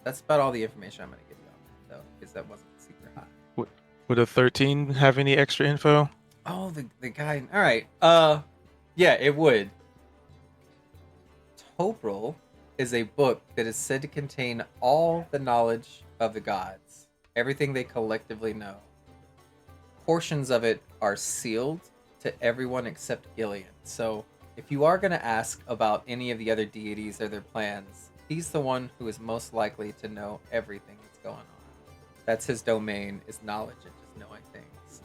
That's about all the information I'm going to give you on that, though, because that wasn't super high. Would a 13 have any extra info? Oh, the guy. All right. Yeah, it would. Tobril is a book that is said to contain all the knowledge of the gods, everything they collectively know. Portions of it are sealed to everyone except Gillian. So, if you are going to ask about any of the other deities or their plans, he's the one who is most likely to know everything that's going on. That's his domain, is knowledge and just knowing things.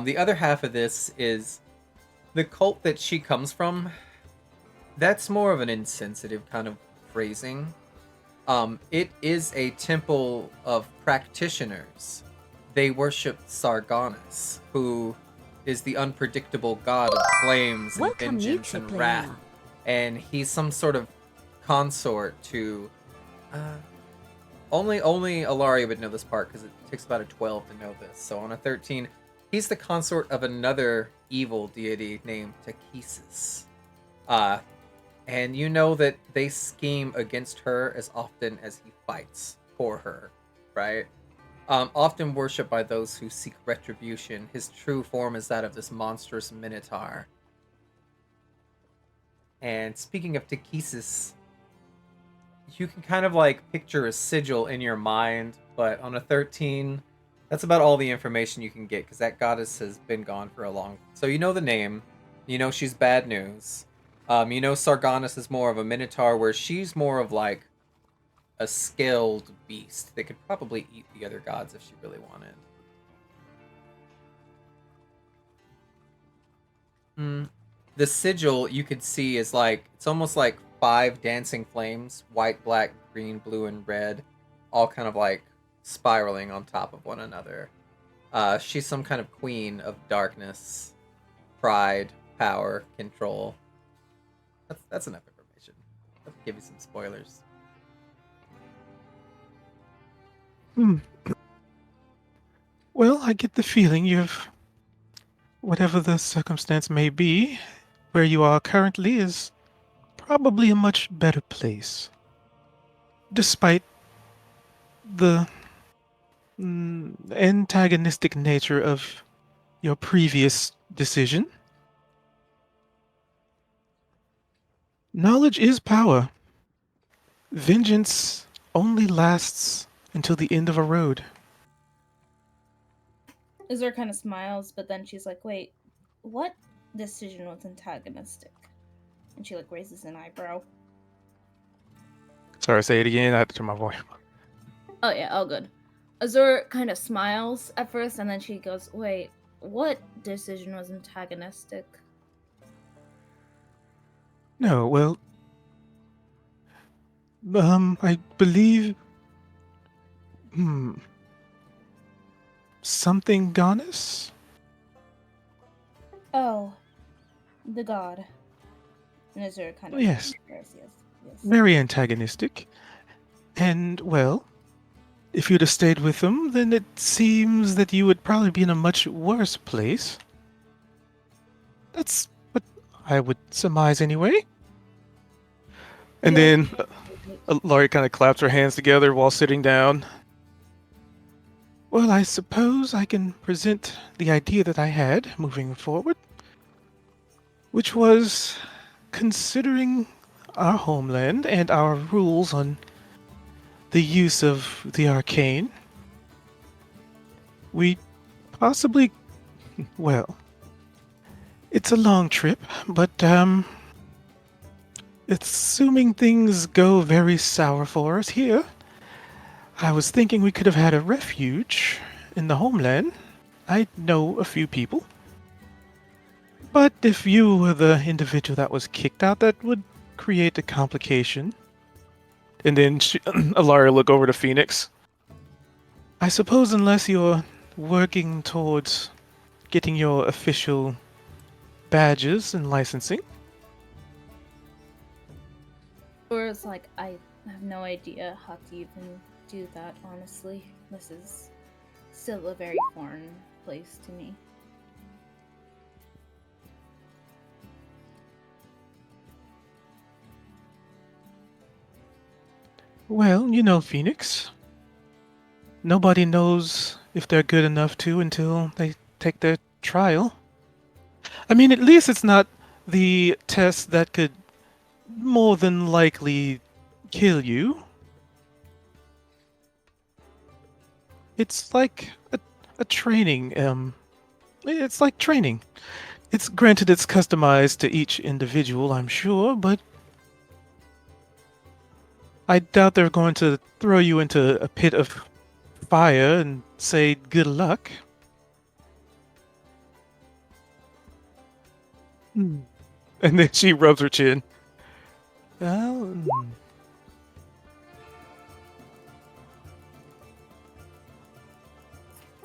The other half of this is the cult that she comes from. That's more of an insensitive kind of phrasing. It is a temple of practitioners. They worship Sargonus, who is the unpredictable god of flames and Welcome, vengeance neutral and wrath. player. And he's some sort of consort to... Only Ilaria would know this part, because it takes about a 12 to know this. So on a 13, he's the consort of another evil deity named Takesis. And you know that they scheme against her as often as he fights for her, right? Often worshipped by those who seek retribution. His true form is that of this monstrous minotaur. And speaking of Takesis, you can kind of like picture a sigil in your mind, but on a 13, that's about all the information you can get because that goddess has been gone for a long. So you know the name, you know she's bad news. You know Sargonis is more of a minotaur, where she's more of like a scaled beast that could probably eat the other gods if she really wanted. The sigil you could see is like, it's almost like 5 dancing flames, white, black, green, blue, and red, all kind of like spiraling on top of one another. She's some kind of queen of darkness, pride, power, control. That's enough information. I'll give you some spoilers. Well, I get the feeling you've, whatever the circumstance may be, where you are currently is probably a much better place. Despite the antagonistic nature of your previous decision. Knowledge is power. Vengeance only lasts until the end of a road. Azura kind of smiles, but then she's like, wait, what decision was antagonistic? And she like raises an eyebrow. Sorry, say it again. I had to turn my volume up. Oh yeah, all good. Azura kind of smiles at first, and then she goes, wait, what decision was antagonistic? No, well, I believe, something goddess? Oh, the god. And Azura kind of Yes. yes. Very antagonistic. And, well, if you'd have stayed with them, then it seems that you would probably be in a much worse place. That's what I would surmise anyway. And Yeah. then Laurie kind of claps her hands together while sitting down. Well, I suppose I can present the idea that I had moving forward, which was considering our homeland and our rules on the use of the arcane. We possibly, well, it's a long trip, but assuming things go very sour for us here, I was thinking we could have had a refuge in the homeland. I know a few people. But if you were the individual that was kicked out, that would create a complication. And then Alaria look over to Phoenix. I suppose unless you're working towards getting your official badges and licensing. Azura's like, I have no idea how to even do that, honestly. This is still a very foreign place to me. Well, you know, Phoenix. Nobody knows if they're good enough to until they take their trial. I mean, at least it's not the test that could more than likely kill you. It's like a training, it's like training. It's granted it's customized to each individual, I'm sure, but I doubt they're going to throw you into a pit of fire and say good luck. And then she rubs her chin. Well,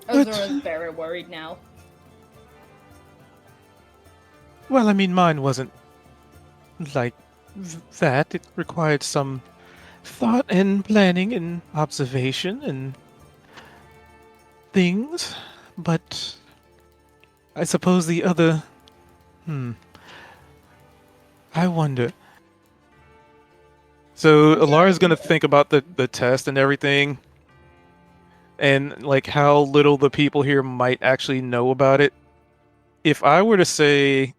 Azura's very worried now. well, I mean, mine wasn't like that. It required some thought and planning and observation and things. But I suppose the other I wonder. So Alara's gonna think about the test and everything, and like how little the people here might actually know about it. If I were to say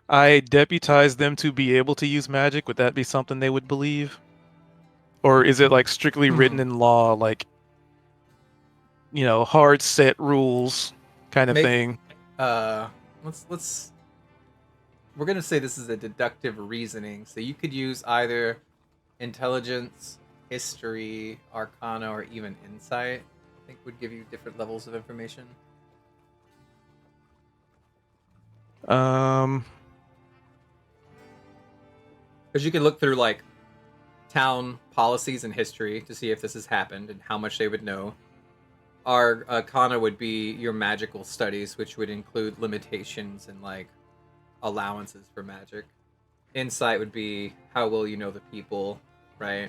I deputize them to be able to use magic, would that be something they would believe? Or is it like strictly written in law, like, hard set rules kind of Make thing? let's we're gonna say this is a deductive reasoning, so you could use either intelligence, history, arcana, or even insight. I think would give you different levels of information. Um, Because you could look through like town policies and history to see if this has happened and how much they would know. Our arcana would be your magical studies, which would include limitations and like allowances for magic. Insight would be how well you know the people, right?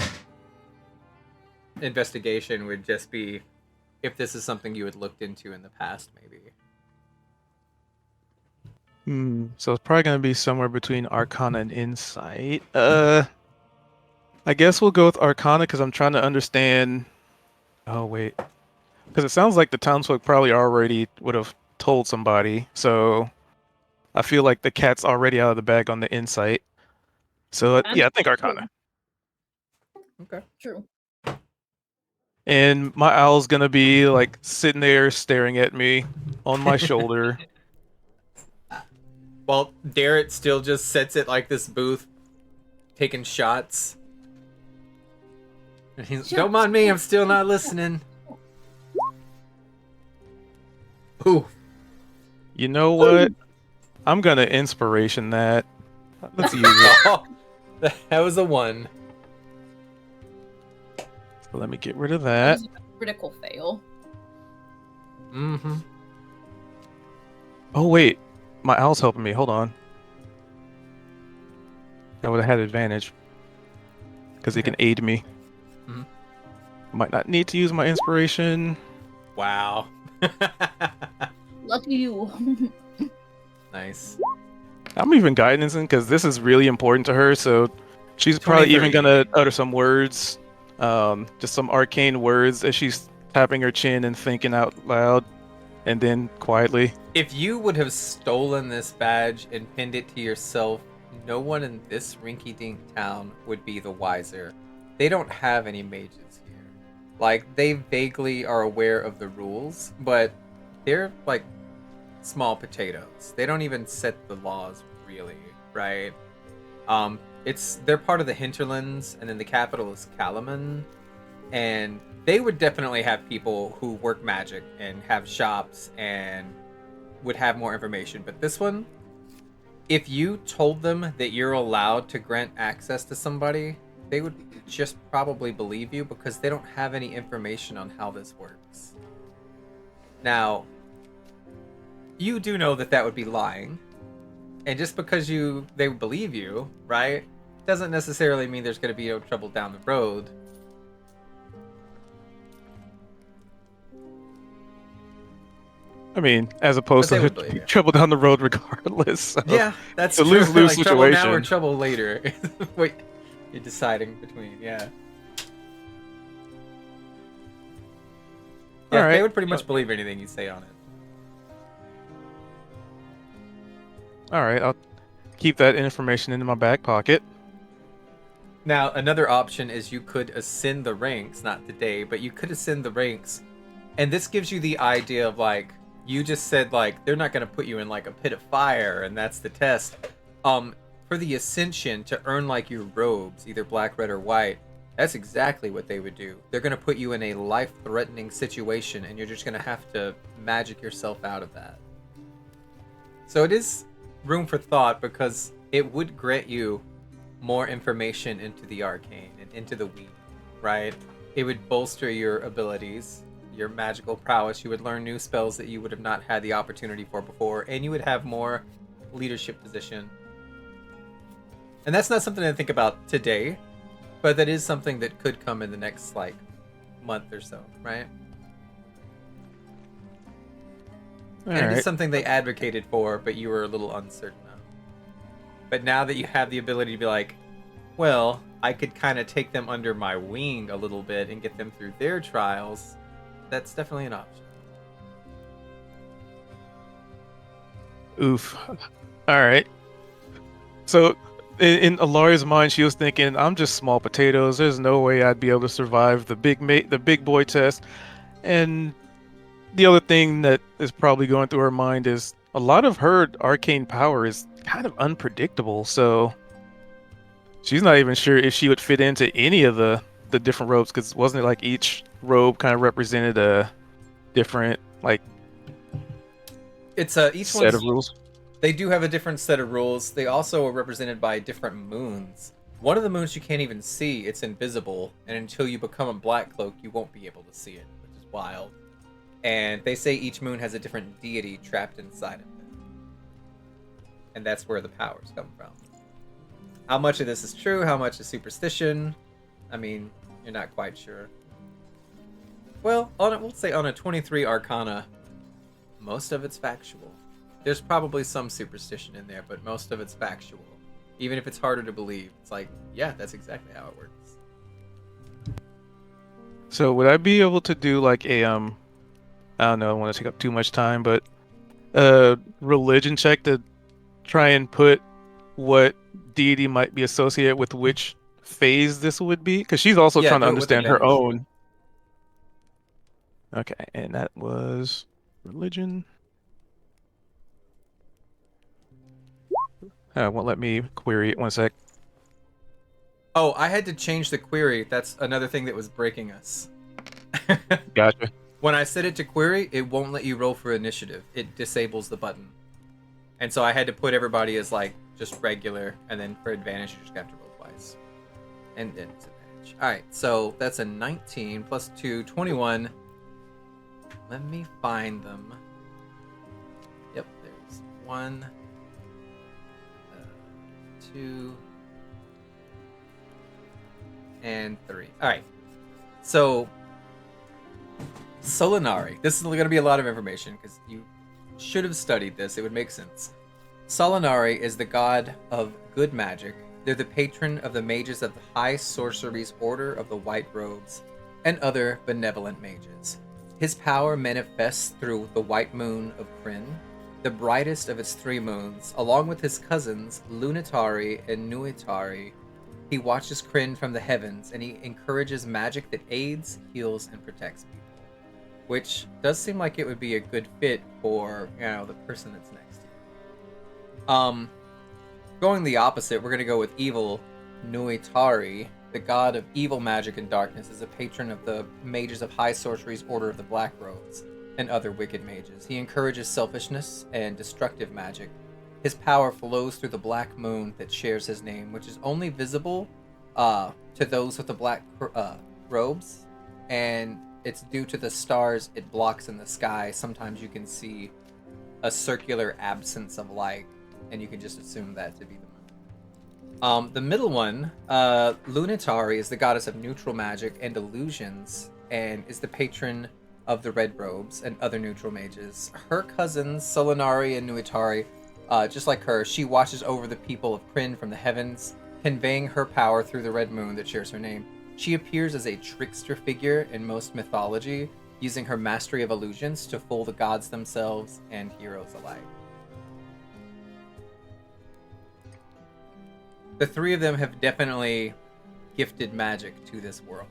Investigation would just be if this is something you had looked into in the past, maybe. so it's probably gonna be somewhere between arcana and insight. I guess we'll go with arcana because I'm trying to understand. Oh wait, because it sounds like the townsfolk probably already would have told somebody. So I feel like the cat's already out of the bag on the insight. So yeah, I think arcana. Okay. True. And my owl's gonna be like sitting there staring at me on my shoulder. Well, Darrett still just sits at like this booth, taking shots. And he's, don't mind me, I'm still not listening. Ooh. You know what? I'm gonna inspiration that. Let's use it. That was a 1. So let me get rid of that. Critical fail. Mm-hmm. Oh wait, my owl's helping me. Hold on. I would have had advantage because it can aid me. Mhm. Might not need to use my inspiration. Wow. Lucky you. Nice. I'm even guiding because this is really important to her. So she's probably even 23. gonna utter some words, just some arcane words as she's tapping her chin and thinking out loud, and then quietly. If you would have stolen this badge and pinned it to yourself, no one in this rinky-dink town would be the wiser. They don't have any mages here. Like, they vaguely are aware of the rules, but they're, like, small potatoes. They don't even set the laws, really, right? They're part of the hinterlands, and then the capital is Kalaman, and they would definitely have people who work magic and have shops and would have more information. But this one, if you told them that you're allowed to grant access to somebody, they would just probably believe you because they don't have any information on how this works. Now, you do know that would be lying. And just because they believe you, right, doesn't necessarily mean there's going to be no trouble down the road. I mean, as opposed But they to would believe you. trouble down the road regardless. So Yeah, that's it's a true. lose-lose Like, trouble now or situation. trouble later. Wait, you're deciding between, yeah. Yeah, All right. they would pretty much believe anything you say on it. All right, I'll keep that information in my back pocket. Now, another option is you could ascend the ranks, not today, but you could ascend the ranks. And this gives you the idea of, like, you just said, like, they're not going to put you in, like, a pit of fire, and that's the test. For the ascension, to earn, like, your robes, either black, red, or white, that's exactly what they would do. They're going to put you in a life-threatening situation, and you're just going to have to magic yourself out of that. So it is room for thought, because it would grant you more information into the arcane and into the weed, right? It would bolster your abilities, your magical prowess. You would learn new spells that you would have not had the opportunity for before, and you would have more leadership position. And that's not something to think about today, but that is something that could come in the next, like, month or so, right? All And it right. is something they advocated for, but you were a little uncertain of. But now that you have the ability to be like, well, I could kind of take them under my wing a little bit and get them through their trials, that's definitely an option. Oof. All right. So, in Alaria's mind, she was thinking, "I'm just small potatoes. There's no way I'd be able to survive the big boy test." And the other thing that is probably going through her mind is a lot of her arcane power is kind of unpredictable. So she's not even sure if she would fit into any of the different robes, because wasn't it like each robe kind of represented a different like It's each set one's of rules? They do have a different set of rules. They also are represented by different moons. One of the moons you can't even see, it's invisible, and until you become a black cloak, you won't be able to see it, which is wild. And they say each moon has a different deity trapped inside of it. And that's where the powers come from. How much of this is true, how much is superstition? I mean, you're not quite sure. Well, we'll say on a 23 Arcana, most of it's factual. There's probably some superstition in there, but most of it's factual. Even if it's harder to believe, it's like, yeah, that's exactly how it works. So would I be able to do like a I don't know, I don't want to take up too much time, but a religion check to try and put what deity might be associated with which phase this would be? Because she's also Yeah, trying to do it with understand her advantage. own. Okay, and that was religion. Won't let me query it. 1 sec. Oh, I had to change the query. That's another thing that was breaking us. Gotcha. When I set it to query, it won't let you roll for initiative. It disables the button. And so I had to put everybody as like just regular, and then for advantage you just have to roll twice. And then it's advantage. Alright, so that's a 19 plus 2, 21. Let me find them. Yep, there's 1, 2, and 3. Alright. So Solinari. This is going to be a lot of information because you should have studied this. It would make sense. Solinari is the god of good magic. They're the patron of the mages of the High Sorcery's Order of the White Robes and other benevolent mages. His power manifests through the white moon of Kryn, the brightest of its 3 moons, along with his cousins Lunitari and Nuitari. He watches Kryn from the heavens, and he encourages magic that aids, heals, and protects people. Which does seem like it would be a good fit for, the person that's next to you. Going the opposite, we're going to go with evil Nuitari. The god of evil magic and darkness is a patron of the mages of High Sorcery's Order of the Black Robes and other wicked mages. He encourages selfishness and destructive magic. His power flows through the black moon that shares his name, which is only visible to those with the black robes, and it's due to the stars it blocks in the sky. Sometimes you can see a circular absence of light, and you can just assume that to be the moon. The middle one, Lunitari, is the goddess of neutral magic and illusions, and is the patron of the Red Robes and other neutral mages. Her cousins, Solinari and Nuitari, just like her, she watches over the people of Kryn from the heavens, conveying her power through the red moon that shares her name. She appears as a trickster figure in most mythology, using her mastery of illusions to fool the gods themselves and heroes alike. The 3 of them have definitely gifted magic to this world.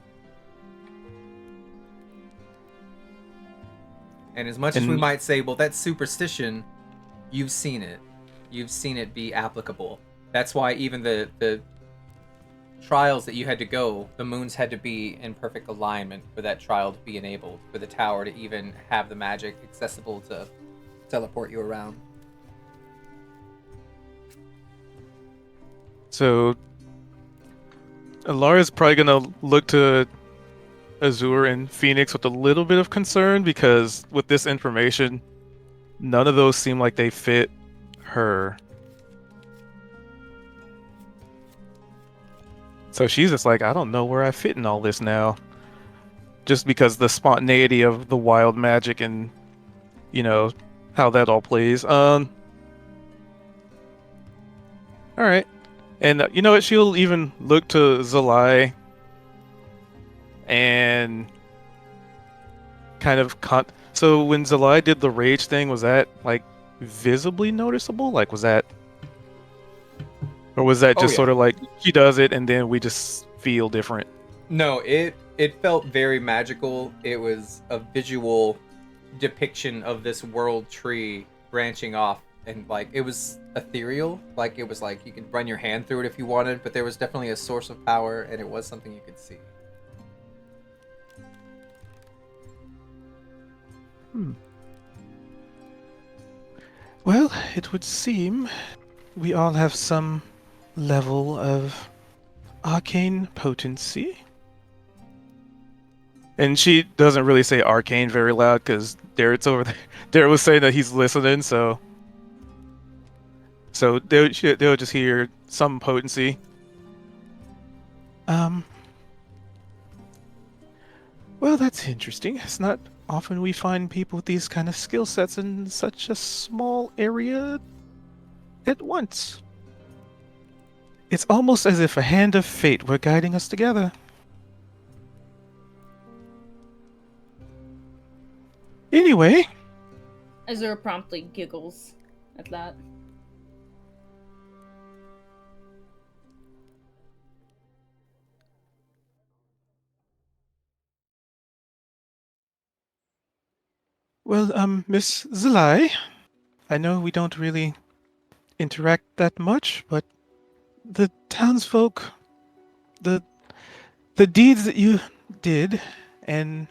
And as much as we might say, well, that's superstition, you've seen it. You've seen it be applicable. That's why even the trials that you had to go, the moons had to be in perfect alignment for that trial to be enabled, for the tower to even have the magic accessible to teleport you around. So Alara's probably gonna look to Azure and Phoenix with a little bit of concern, because with this information, none of those seem like they fit her. So she's just like, I don't know where I fit in all this now. Just because the spontaneity of the wild magic and, how that all plays. All right. And you know what? She'll even look to Zalai and kind of so when Zalai did the rage thing, was that like visibly noticeable? Like was that, or was that Oh, just yeah. sort of like she does it and then we just feel different? No, it felt very magical. It was a visual depiction of this world tree branching off, and like it was ethereal. Like it was like you could run your hand through it if you wanted, but there was definitely a source of power, and it was something you could see. Well, it would seem we all have some level of arcane potency. And she doesn't really say arcane very loud because Darrett's over there. Darrett was saying that he's listening, so they'll just hear some potency. Well, that's interesting. It's not often we find people with these kind of skill sets in such a small area at once. It's almost as if a hand of fate were guiding us together. Anyway, Azura promptly giggles at that. well, Miss Zalai, I know we don't really interact that much, but the townsfolk, the the deeds that you did, and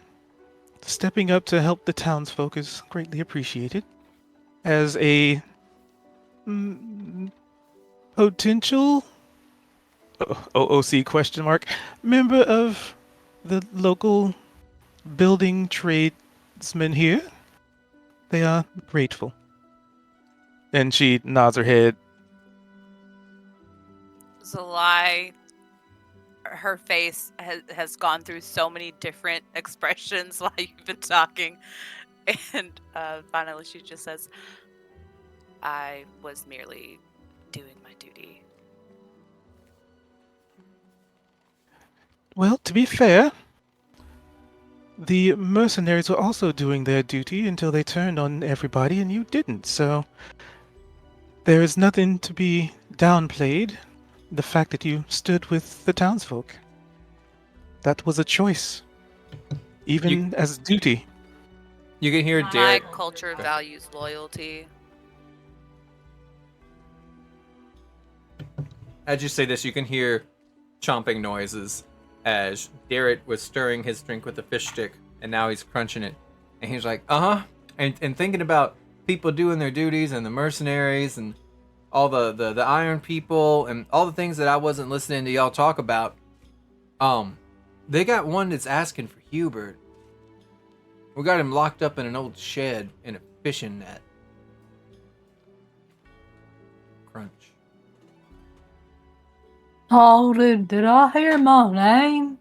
stepping up to help the townsfolk is greatly appreciated. As a mm, potential OOC question mark member of the local building tradesmen here, they are grateful. And she nods her head. Zalai, her face has gone through so many different expressions while you've been talking. And finally she just says, I was merely doing my duty. Well, to be fair, the mercenaries were also doing their duty until they turned on everybody and you didn't, so there is nothing to be downplayed. The fact that you stood with the townsfolk. That was a choice. Even as duty. You can hear My Derek. culture values loyalty. As you say this, you can hear chomping noises as Derek was stirring his drink with a fish stick, and now he's crunching it. And he's like, and thinking about people doing their duties and the mercenaries and all the iron people and all the things that I wasn't listening to y'all talk about. They got one that's asking for Hubert. We got him locked up in an old shed in a fishing net. Crunch. Oh, did I hear my name?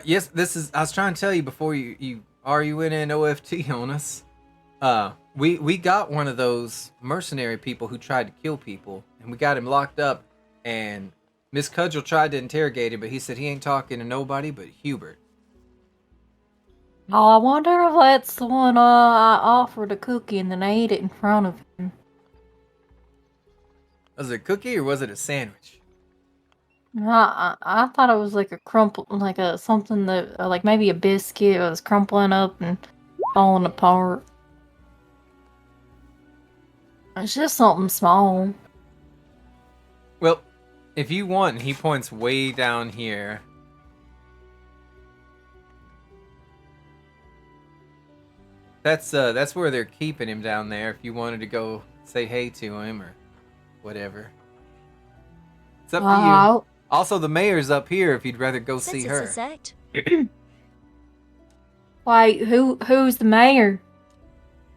Yes, this is. I was trying to tell you before you RUN OFT on us. We got one of those mercenary people who tried to kill people, and we got him locked up. And Miss Cudgel tried to interrogate him, but he said he ain't talking to nobody but Hubert. Oh, I wonder if that's the one I offered a cookie and then I ate it in front of him. Was it a cookie or was it a sandwich? I thought it was like a crumple, like a something that, like maybe a biscuit was crumpling up and falling apart. It's just something small. Well, if you want, he points way down here. That's where they're keeping him down there. If you wanted to go say hey to him or whatever, it's up to you. Also, the mayor's up here. If you'd rather go see her. Wait, who's the mayor?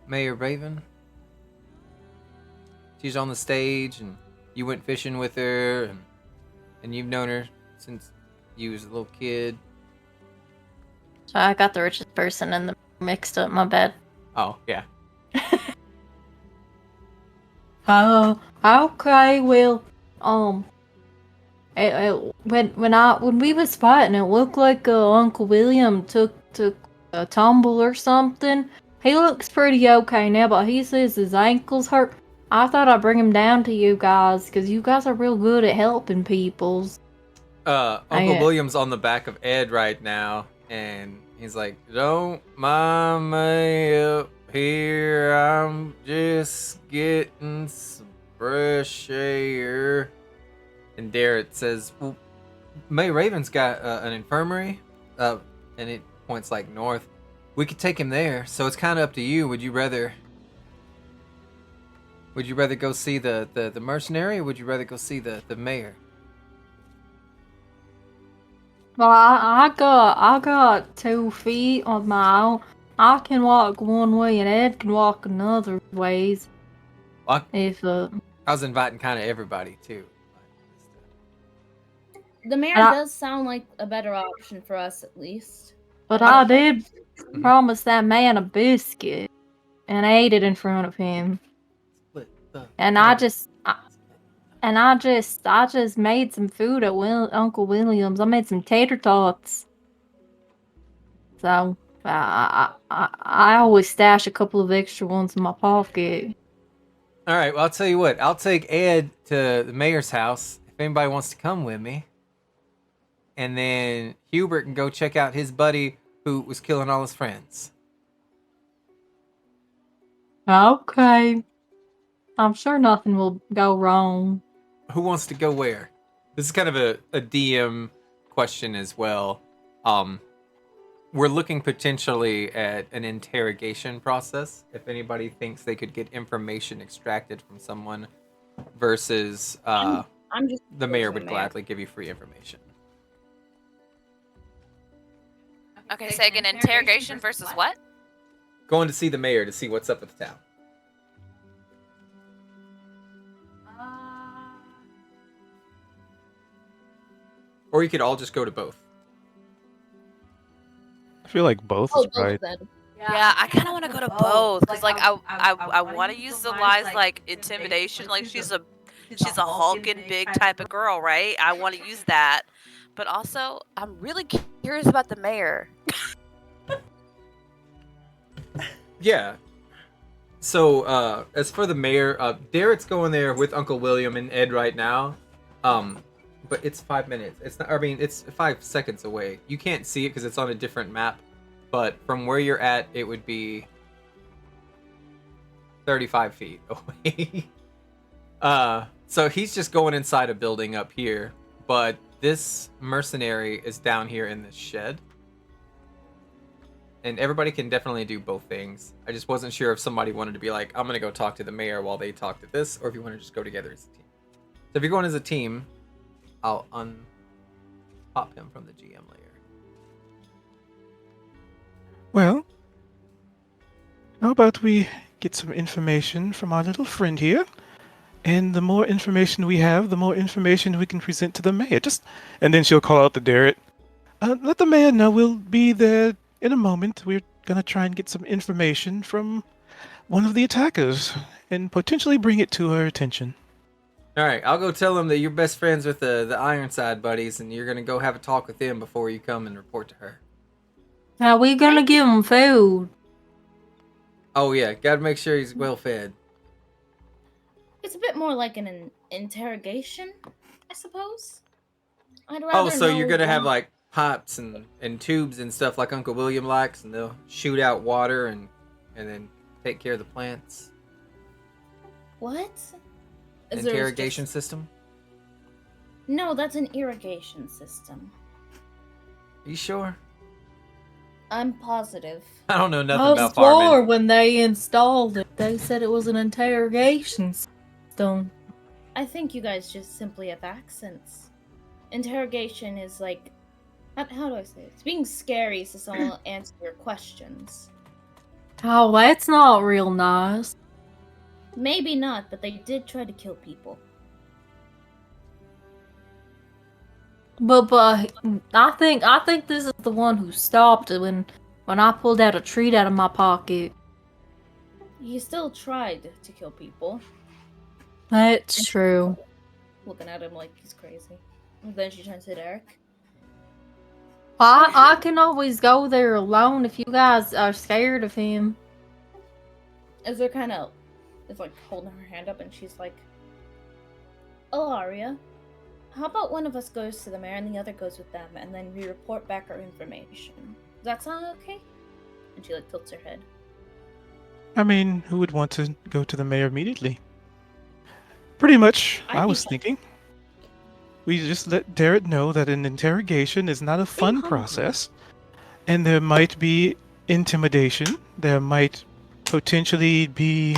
Mayor Raven. She's on the stage, and you went fishing with her, and you've known her since you was a little kid. So I got the richest person in the mixed up. My bad. Oh yeah. Okay, well, when we was fighting, it looked like Uncle William took a tumble or something. He looks pretty okay now, but he says his ankles hurt. I thought I'd bring him down to you guys, because you guys are real good at helping peoples. Uncle William's on the back of Ed right now, and he's like, "Don't mind me up here. I'm just getting some fresh air." And Darrett says, "Well, May Raven's got an infirmary, and it points like north. We could take him there. So it's kind of up to you. Would you rather go see the mercenary, or would you rather go see the mayor?" Well, I got 2 feet on my own. I can walk one way and Ed can walk another ways. Well, If I was inviting kind of everybody too. The mayor And I- does sound like a better option for us, at least. But I did promise that man a biscuit and ate it in front of him. And I just made some food at Uncle William's. I made some tater tots. So I always stash a couple of extra ones in my pocket. All right, well, I'll tell you what. I'll take Ed to the mayor's house if anybody wants to come with me. And then Hubert can go check out his buddy who was killing all his friends. Okay. I'm sure nothing will go wrong. Who wants to go where? This is kind of a DM question as well. We're looking potentially at an interrogation process. If anybody thinks they could get information extracted from someone versus I'm just the mayor would mayor. gladly give you free information. Okay, say again, interrogation versus what? Going to see the mayor to see what's up with the town. Or you could all just go to both. I feel like both is right. Yeah, I kind of want to go to both because, like, I want to use the lies like intimidation. Like she's a hulking big type of girl, right? I want to use that, but also I'm really curious about the mayor. Yeah. So, as for the mayor, Darrett's going there with Uncle William and Ed right now. But it's 5 minutes. It's not. I mean, it's 5 seconds away. You can't see it because it's on a different map. But from where you're at, it would be 35 feet away. So he's just going inside a building up here. But this mercenary is down here in this shed. And everybody can definitely do both things. I just wasn't sure if somebody wanted to be like, I'm going to go talk to the mayor while they talk to this, or if you want to just go together as a team. So if you're going as a team, I'll unpop him from the GM layer. Well, how about we get some information from our little friend here? And the more information we have, the more information we can present to the mayor. And then she'll call out to Darrett. Let the mayor know we'll be there in a moment. We're gonna try and get some information from one of the attackers and potentially bring it to her attention. All right, I'll go tell them that you're best friends with the Ironside buddies, and you're gonna go have a talk with them before you come and report to her. Are we gonna give him food? Oh yeah, gotta make sure he's well fed. It's a bit more like an interrogation, I suppose. I'd rather Oh, so know you're gonna have what- like pipes and tubes and stuff like Uncle William likes, and they'll shoot out water and then take care of the plants. What? Is there Interrogation just- system? No, that's an irrigation system. You sure? I'm positive. I don't know nothing I about was floor farming. when they installed it. They said it was an interrogation system. I think you guys just simply have accents. Interrogation is like, how do I say it? It's being scary so someone will answer your questions. Oh, that's not real nice. Maybe not, but they did try to kill people. But I think this is the one who stopped it when I pulled out a treat out of my pocket. He still tried to kill people. That's true. Looking at him like he's crazy. And then she turns to Derek. I can always go there alone if you guys are scared of him. As they're kind of, is like holding her hand up, and she's like, Ilaria, how about one of us goes to the mayor and the other goes with them, and then we report back our information? Does that sound okay? And she like tilts her head. I mean, who would want to go to the mayor immediately? Pretty much, I was think- thinking. We just let Derek know that an interrogation is not a fun hungry. process, and there might be intimidation. There might potentially be,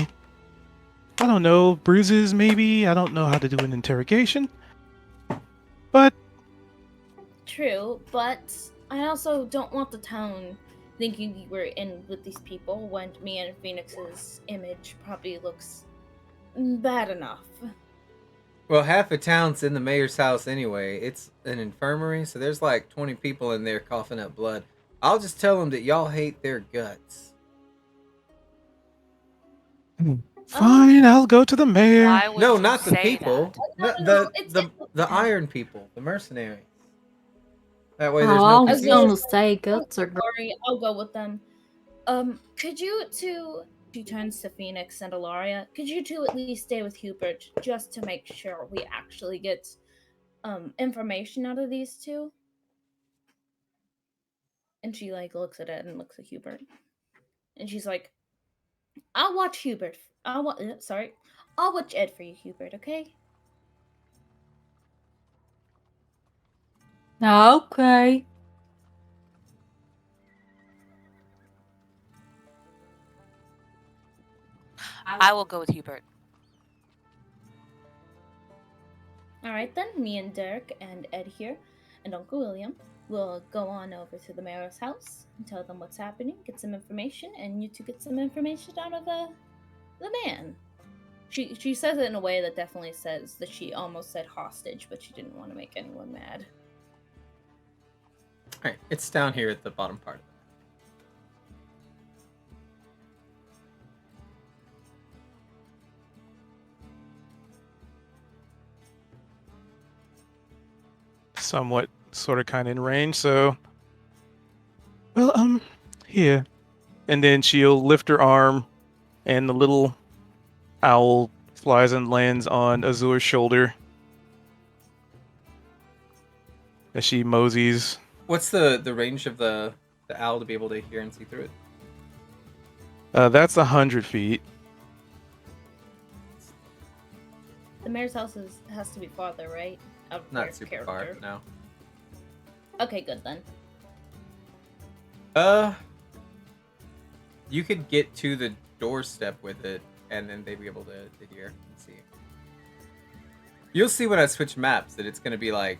I don't know, bruises maybe. I don't know how to do an interrogation. But True, but I also don't want the town thinking we were in with these people when me and Phoenix's image probably looks bad enough. Well, half the town's in the mayor's house anyway. It's an infirmary, so there's like 20 people in there coughing up blood. I'll just tell them that y'all hate their guts. fine, I'll go to the mayor. Why would No, you not the say people. that? No, The iron people, the mercenaries. That way Oh, there's I no was confusion. gonna say guts are good. Sorry, I'll go with them. Could you two... She turns to Phoenix and Ilaria. Could you two at least stay with Hubert just to make sure we actually get information out of these two? And she like looks at Ed and looks at Hubert. And she's like, I'll watch Hubert. I'll watch Ed for you, Hubert, okay? Okay. I will go with Hubert. Alright then, me and Derek and Ed here and Uncle William will go on over to the mayor's house and tell them what's happening, get some information, and you two get some information out of the man. She says it in a way that definitely says that she almost said hostage, but she didn't want to make anyone mad. Alright, it's down here at the bottom part of it. Somewhat, sort of, kind of in range, so... Well, here. And then she'll lift her arm, and the little owl flies and lands on Azur's shoulder as she moseys. What's the range of the owl to be able to hear and see through it? That's 100 feet. The mayor's house has to be farther, right? Out of Not your super far, but no. Okay, good then. You could get to the doorstep with it, and then they'd be able to hear and see. You'll see when I switch maps that it's going to be like,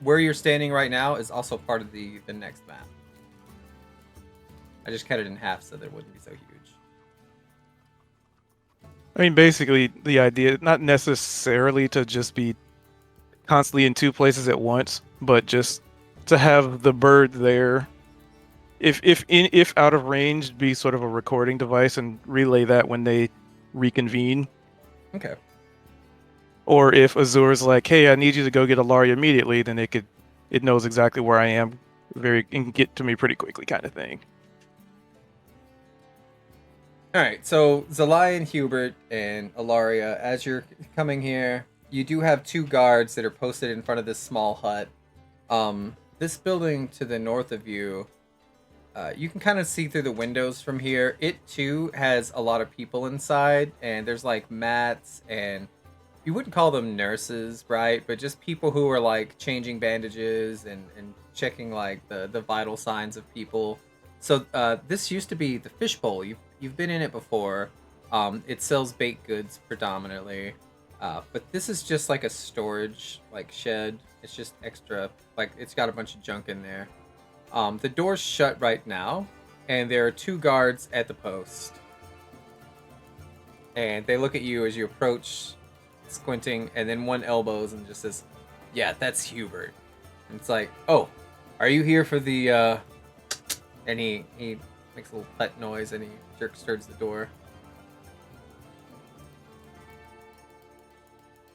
where you're standing right now is also part of the next map. I just cut it in half so that it wouldn't be so huge. I mean, basically, the idea, not necessarily to just be constantly in two places at once, but just to have the bird there, if out of range, be sort of a recording device and relay that when they reconvene. Okay. Or if Azur's like, hey, I need you to go get Ilaria immediately, then it knows exactly where I am, and can get to me pretty quickly, kind of thing. Alright, so Zalai and Hubert and Ilaria, as you're coming here, you do have two guards that are posted in front of this small hut. This building to the north of you, you can kind of see through the windows from here. It too has a lot of people inside, and there's like mats, and you wouldn't call them nurses, right? But just people who are like changing bandages and checking like the vital signs of people. So this used to be the fishbowl. You've been in it before. It sells baked goods predominantly. But this is just like a storage like shed. It's just extra, like it's got a bunch of junk in there. The door's shut right now, and there are two guards at the post. And they look at you as you approach, squinting, and then one elbows and just says, "Yeah, that's Hubert." And it's like, "Oh, are you here for the?" And he makes a little pet noise and he jerks towards the door.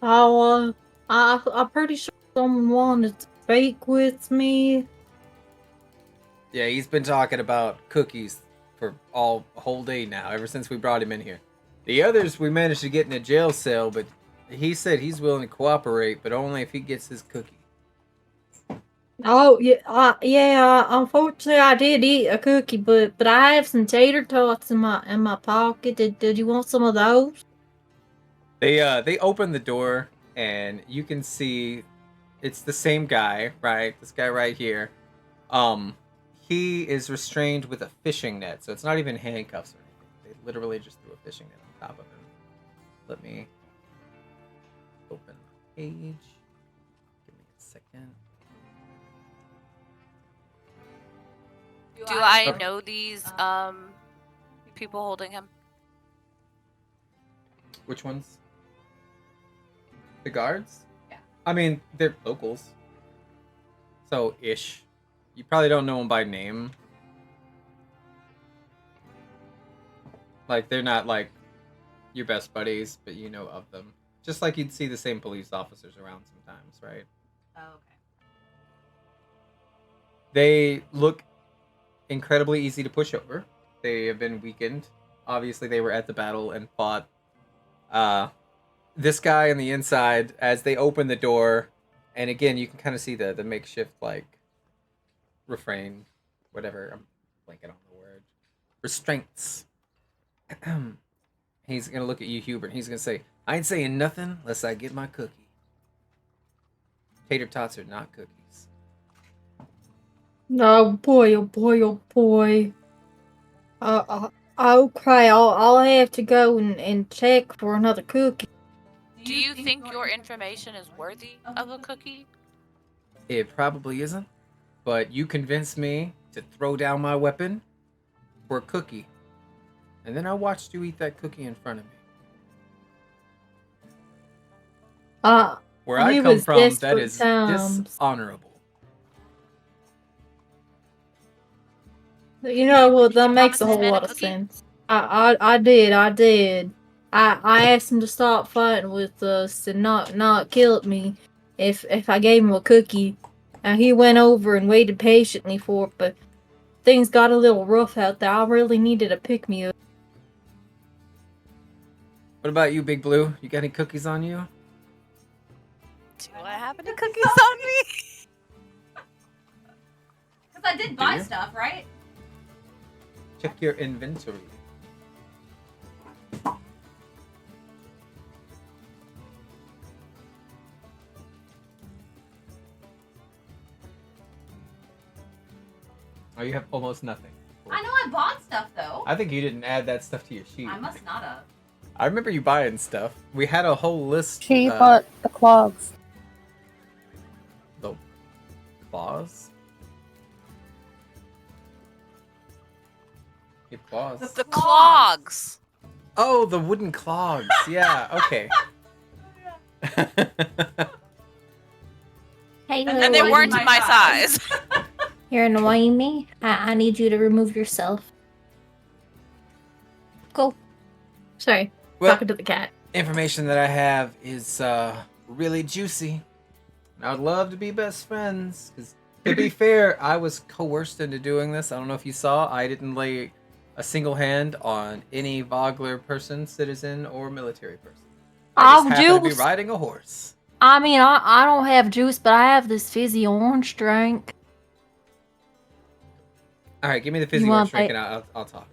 Oh, I'm pretty sure someone wanted to speak with me. Yeah, he's been talking about cookies for a whole day now, ever since we brought him in here. The others we managed to get in a jail cell, but he said he's willing to cooperate, but only if he gets his cookie. Oh yeah, yeah. Unfortunately, I did eat a cookie, but I have some tater tots in my pocket. Did you want some of those? They open the door and you can see it's the same guy, right? This guy right here. Um, he is restrained with a fishing net, so it's not even handcuffs or anything. They literally just threw a fishing net on top of him. Let me open the page. Give me a second. Do I know these people holding him? Which ones? The guards? Yeah. I mean, they're locals. So, ish. You probably don't know them by name. Like, they're not, like, your best buddies, but you know of them. Just like you'd see the same police officers around sometimes, right? Oh, okay. They look incredibly easy to push over. They have been weakened. Obviously, they were at the battle and fought. This guy on the inside, as they open the door, and again, you can kind of see the makeshift, like, refrain, whatever. I'm blanking on the word. Restraints. He's going to look at you, Hubert. He's going to say, I ain't saying nothing unless I get my cookie. Tater tots are not cookies. Oh boy, oh boy, oh boy. Okay, I'll have to go and check for another cookie. Do you think your information is worthy of a cookie? It probably isn't, but you convinced me to throw down my weapon for a cookie. And then I watched you eat that cookie in front of me. Where I It come was from, that desperate is times. dishonorable. You know what? That you makes promise a this whole man a lot of cookie? sense. I did. I asked him to stop fighting with us and not kill me if I gave him a cookie. And he went over and waited patiently for it, but things got a little rough out there. I really needed a pick-me-up. What about you, Big Blue? You got any cookies on you? Do I have any cookies on me? Because I did Do buy you? stuff, right? Check your inventory. Oh, you have almost nothing. I know I bought stuff though. I think you didn't add that stuff to your sheet. I must not have. I remember you buying stuff. We had a whole list. She bought the clogs. The claws? Your claws. The clogs. Oh, the wooden clogs. Yeah, okay. Hey, And they weren't my size. You're annoying me. I need you to remove yourself. Go. Sorry, Well, talking to the cat. information that I have is really juicy. And I'd love to be best friends. Because to be fair, I was coerced into doing this. I don't know if you saw. I didn't lay a single hand on any Vogler person, citizen, or military person. I just happened to be riding a horse. I mean, I don't have juice, but I have this fizzy orange drink. All right, give me the fizzy You orange want drink and I'll talk.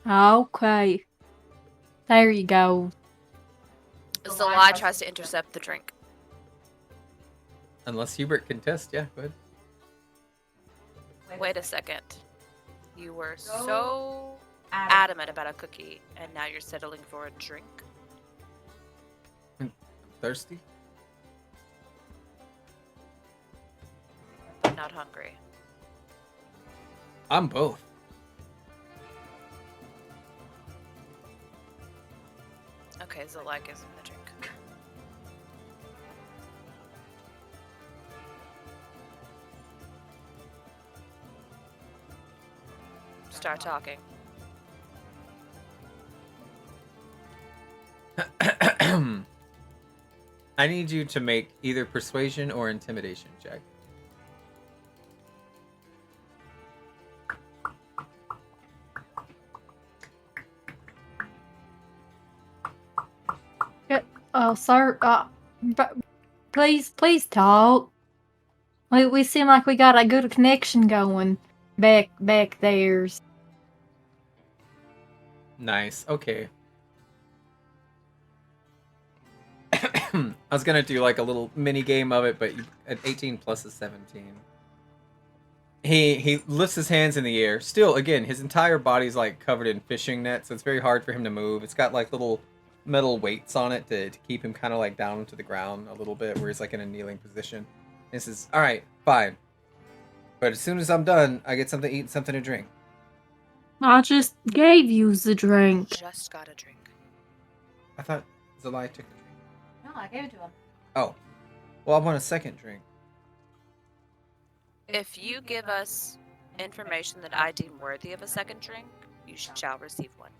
Okay. There you go. Zalai tries to intercept the drink. Unless Hubert can test, yeah, go ahead. Wait a second. You were so adamant about a cookie, and now you're settling for a drink? Thirsty? Not hungry. I'm both. Okay, Zalai gives him the drink. Start talking. I need you to make either persuasion or intimidation check. Sir, please talk. We seem like we got a good connection going back there. Nice. Okay. I was gonna do like a little mini game of it, but at 18 plus is 17. He lifts his hands in the air. Still, again, his entire body's like covered in fishing nets, so it's very hard for him to move. It's got like little metal weights on it to keep him kind of like down to the ground a little bit, where he's like in a kneeling position. This is all right, fine. But as soon as I'm done, I get something to eat and something to drink. I just gave you the drink. Just got a drink. I thought Zelai took the drink. No, I gave it to him. Oh, well, I want a second drink. If you give us information that I deem worthy of a second drink, you shall receive one.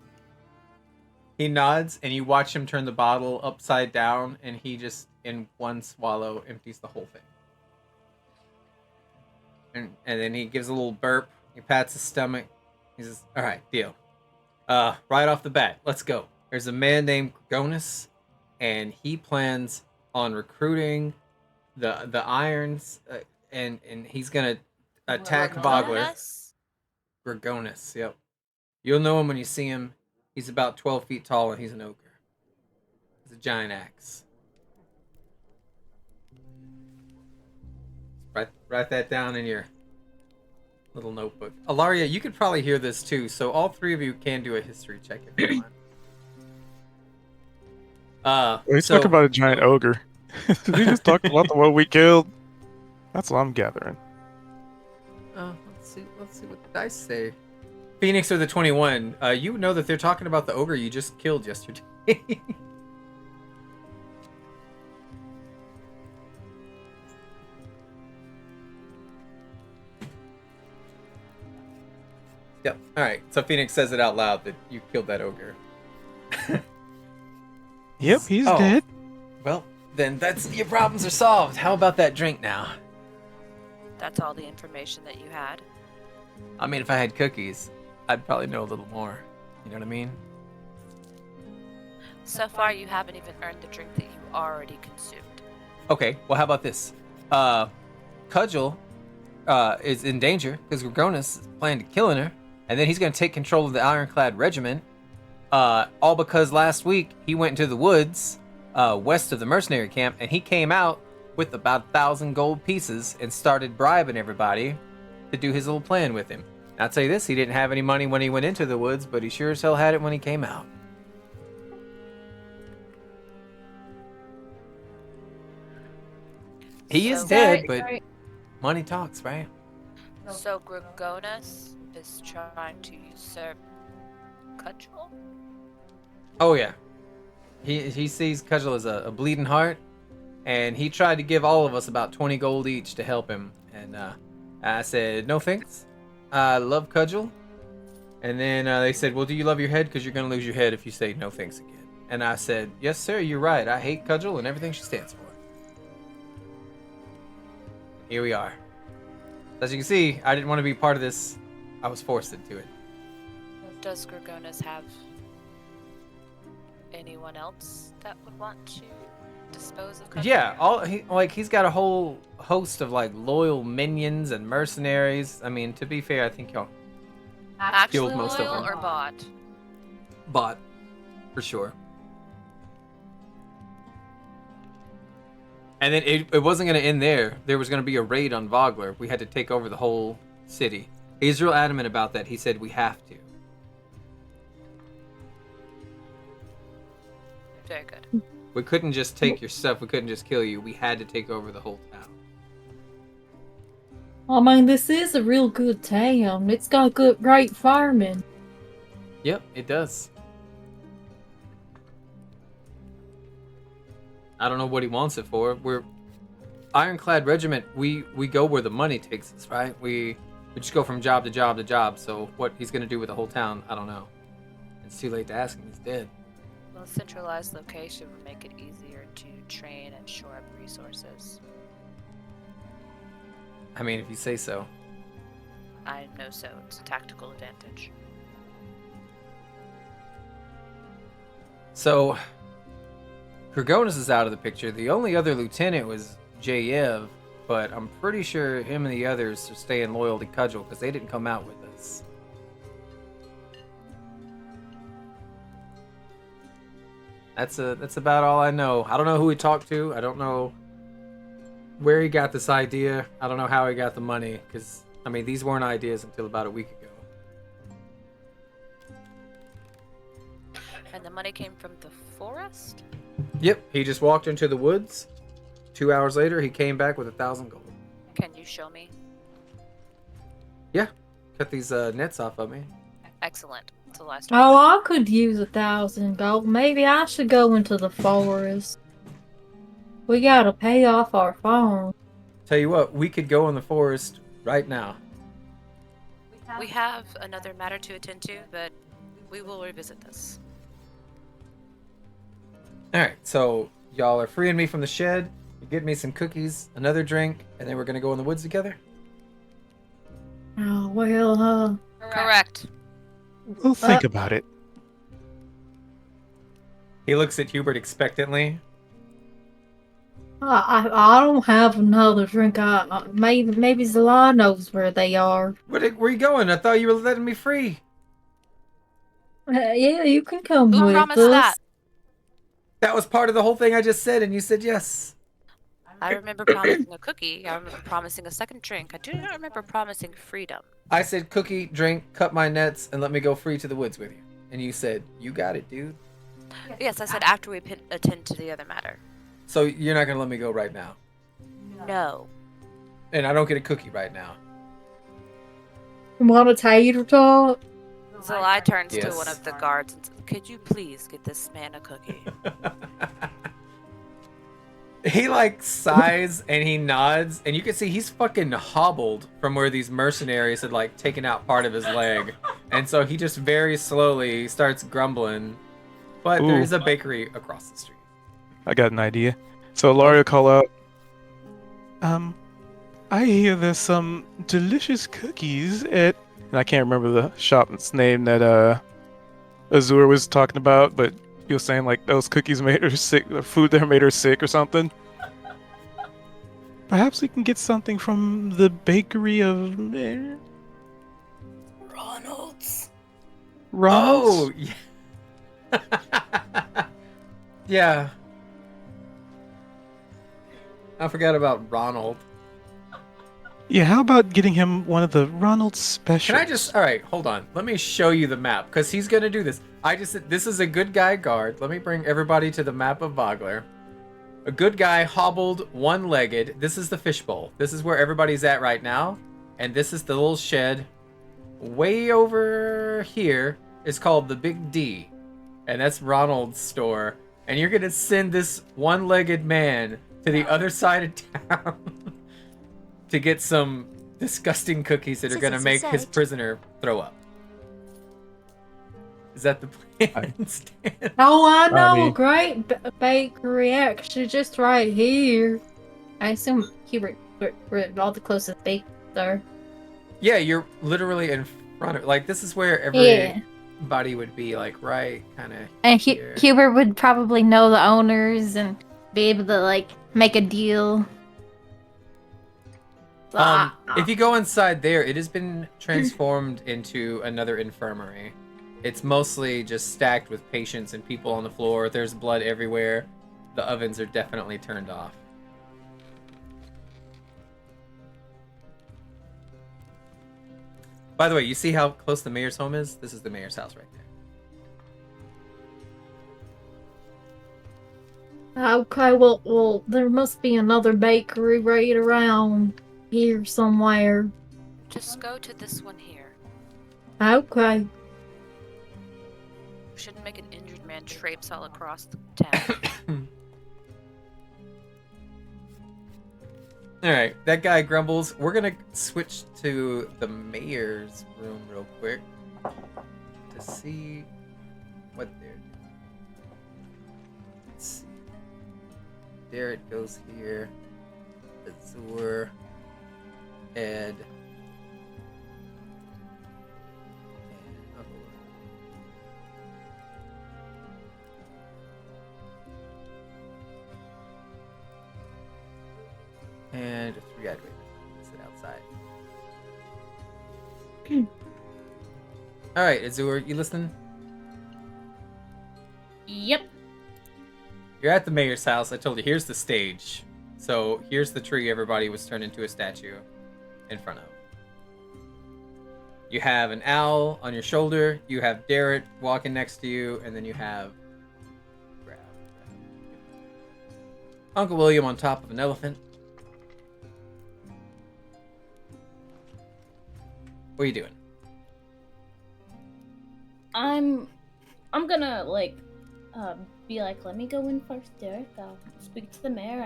He nods, and you watch him turn the bottle upside down, and he just, in one swallow, empties the whole thing. And then he gives a little burp. He pats his stomach. He says, all right, deal. Right off the bat, let's go. There's a man named Dragonlance, and he plans on recruiting the Irons, and he's going to attack Vogler. Dragonlance, yep. You'll know him when you see him. He's about 12 feet tall, and he's an ogre. He's a giant axe. Write that down in your little notebook. Alaria, you could probably hear this too, so all three of you can do a history check if you want. We talk about a giant ogre. We just talked about the one we killed. That's what I'm gathering. Let's see what the dice say. Phoenix or the 21. You know that they're talking about the ogre you just killed yesterday. Yep. All right. So Phoenix says it out loud that you killed that ogre. Yep, he's dead. Well, then that's your problems are solved. How about that drink now? That's all the information that you had? I mean, if I had cookies, I'd probably know a little more. You know what I mean? So far, you haven't even earned the drink that you already consumed. Okay. Well, how about this? Cudgel is in danger because Dragonlance is planning to killing her. And then he's going to take control of the Ironclad Regiment. All because last week he went into the woods west of the mercenary camp, and he came out with about 1,000 gold pieces and started bribing everybody to do his little plan with him. I'll tell you this, he didn't have any money when he went into the woods, but he sure as hell had it when he came out. He is dead, but money talks, right? So Dragonlance is trying to usurp Cudgel? Oh yeah. He sees Cudgel as a bleeding heart, and he tried to give all of us about 20 gold each to help him. And I said, no thanks. I love Cudgel. And then they said, well, do you love your head? Because you're going to lose your head if you say no thanks again. And I said, yes, sir, you're right. I hate Cudgel and everything she stands for. Here we are. As you can see, I didn't want to be part of this. I was forced into it. Does Dragonlance have anyone else that would want to dispose of Cudgel? Yeah, he's got a whole host of like loyal minions and mercenaries. I mean, to be fair, I think y'all Actually killed most of loyal them. or bought? Bought, for sure. And then it wasn't going to end there. There was going to be a raid on Vogler. We had to take over the whole city. He's real adamant about that. He said we have to. Very good. We couldn't just take your stuff. We couldn't just kill you. We had to take over the whole town. I mean, this is a real good town. It's got great farming. Yep, it does. I don't know what he wants it for. We're Ironclad Regiment. We go where the money takes us, right? We just go from job to job to job. So what he's gonna do with the whole town, I don't know. It's too late to ask him. He's dead. Well, a centralized location would make it easier to train and shore up resources. I mean, if you say so. I know so. It's a tactical advantage. So, Kurgonis is out of the picture. The only other lieutenant was Jayev, but I'm pretty sure him and the others are staying loyal to Cudgel because they didn't come out with us. That's about all I know. I don't know who he talked to. I don't know where he got this idea. I don't know how he got the money because, I mean, these weren't ideas until about a week ago. And the money came from the forest? Yep, he just walked into the woods. 2 hours later, he came back with 1,000 gold. Can you show me? Yeah, cut these nets off of me. Excellent. Until I start. Oh, I could use 1,000 gold. Maybe I should go into the forest. We gotta pay off our farm. Tell you what, we could go in the forest right now. We have another matter to attend to, but we will revisit this. Alright, so y'all are freeing me from the shed. You get me some cookies, another drink, and then we're gonna go in the woods together? Oh, well, Correct. We'll think about it. He looks at Hubert expectantly. I don't have another drink. Maybe Zala knows where they are. Where you going? I thought you were letting me free. Yeah, you can come Who with promised us. that? That was part of the whole thing I just said, and you said yes. I remember promising a cookie. I remember promising a second drink. I do not remember promising freedom. I said cookie, drink, cut my nets, and let me go free to the woods with you. And you said, you got it, dude. Yes, I said after we attend to the other matter. So you're not gonna let me go right now. No. And I don't get a cookie right now. Want a tater tot? Zalai turns to Yes. one of the guards and says, "Could you please get this man a cookie?" He like sighs and he nods, and you can see he's fucking hobbled from where these mercenaries had like taken out part of his leg. And so he just very slowly starts grumbling. But there Ooh. is a bakery across the street. I got an idea. So Laurie will call out, I hear there's some delicious cookies at, and I can't remember the shop's name that Azur was talking about, but he was saying like those cookies made her sick, the food there made her sick or something. Perhaps we can get something from the bakery of Ronald's. Oh, Ronald's. yeah. Yeah. I forgot about Ronald. Yeah, how about getting him one of the Ronald specials? Can I just... Alright, hold on. Let me show you the map, because he's going to do this. This is a good guy guard. Let me bring everybody to the map of Vogler. A good guy, hobbled, one-legged. This is the fishbowl. This is where everybody's at right now. And this is the little shed. Way over here is called the Big D. And that's Ronald's store. And you're going to send this one-legged man to the other side of town to get some disgusting cookies that are going to make his prisoner throw up. Is that the plan, Stan? Oh, I know I mean- a great bakery actually just right here. I assume Hubert, we're all the closest bakers are. Yeah, you're literally in front of... Like, this is where Yeah. everybody would be, like, right kind of And here. Hubert would probably know the owners and be able to, like, make a deal. If you go inside there, it has been transformed into another infirmary. It's mostly just stacked with patients and people on the floor. There's blood everywhere. The ovens are definitely turned off. By the way, you see how close the mayor's home is? This is the mayor's house right there. Okay, well, there must be another bakery right around here somewhere. Just go to this one here. Okay. We shouldn't make an injured man traipse all across the town. Alright, that guy grumbles. We're gonna switch to the mayor's room real quick to see what they're doing. Let's see. Derek goes here. Azur. Ed. And Uncle Will. And a three-eyed raven. Sit outside. All right, Azur, you listening? Yep. You're at the mayor's house. I told you, here's the stage. So here's the tree everybody was turned into a statue in front of. You have an owl on your shoulder. You have Derek walking next to you, and then you have Uncle William on top of an elephant. What are you doing? I'm gonna be like, let me go in first, Derek. I'll speak to the mayor.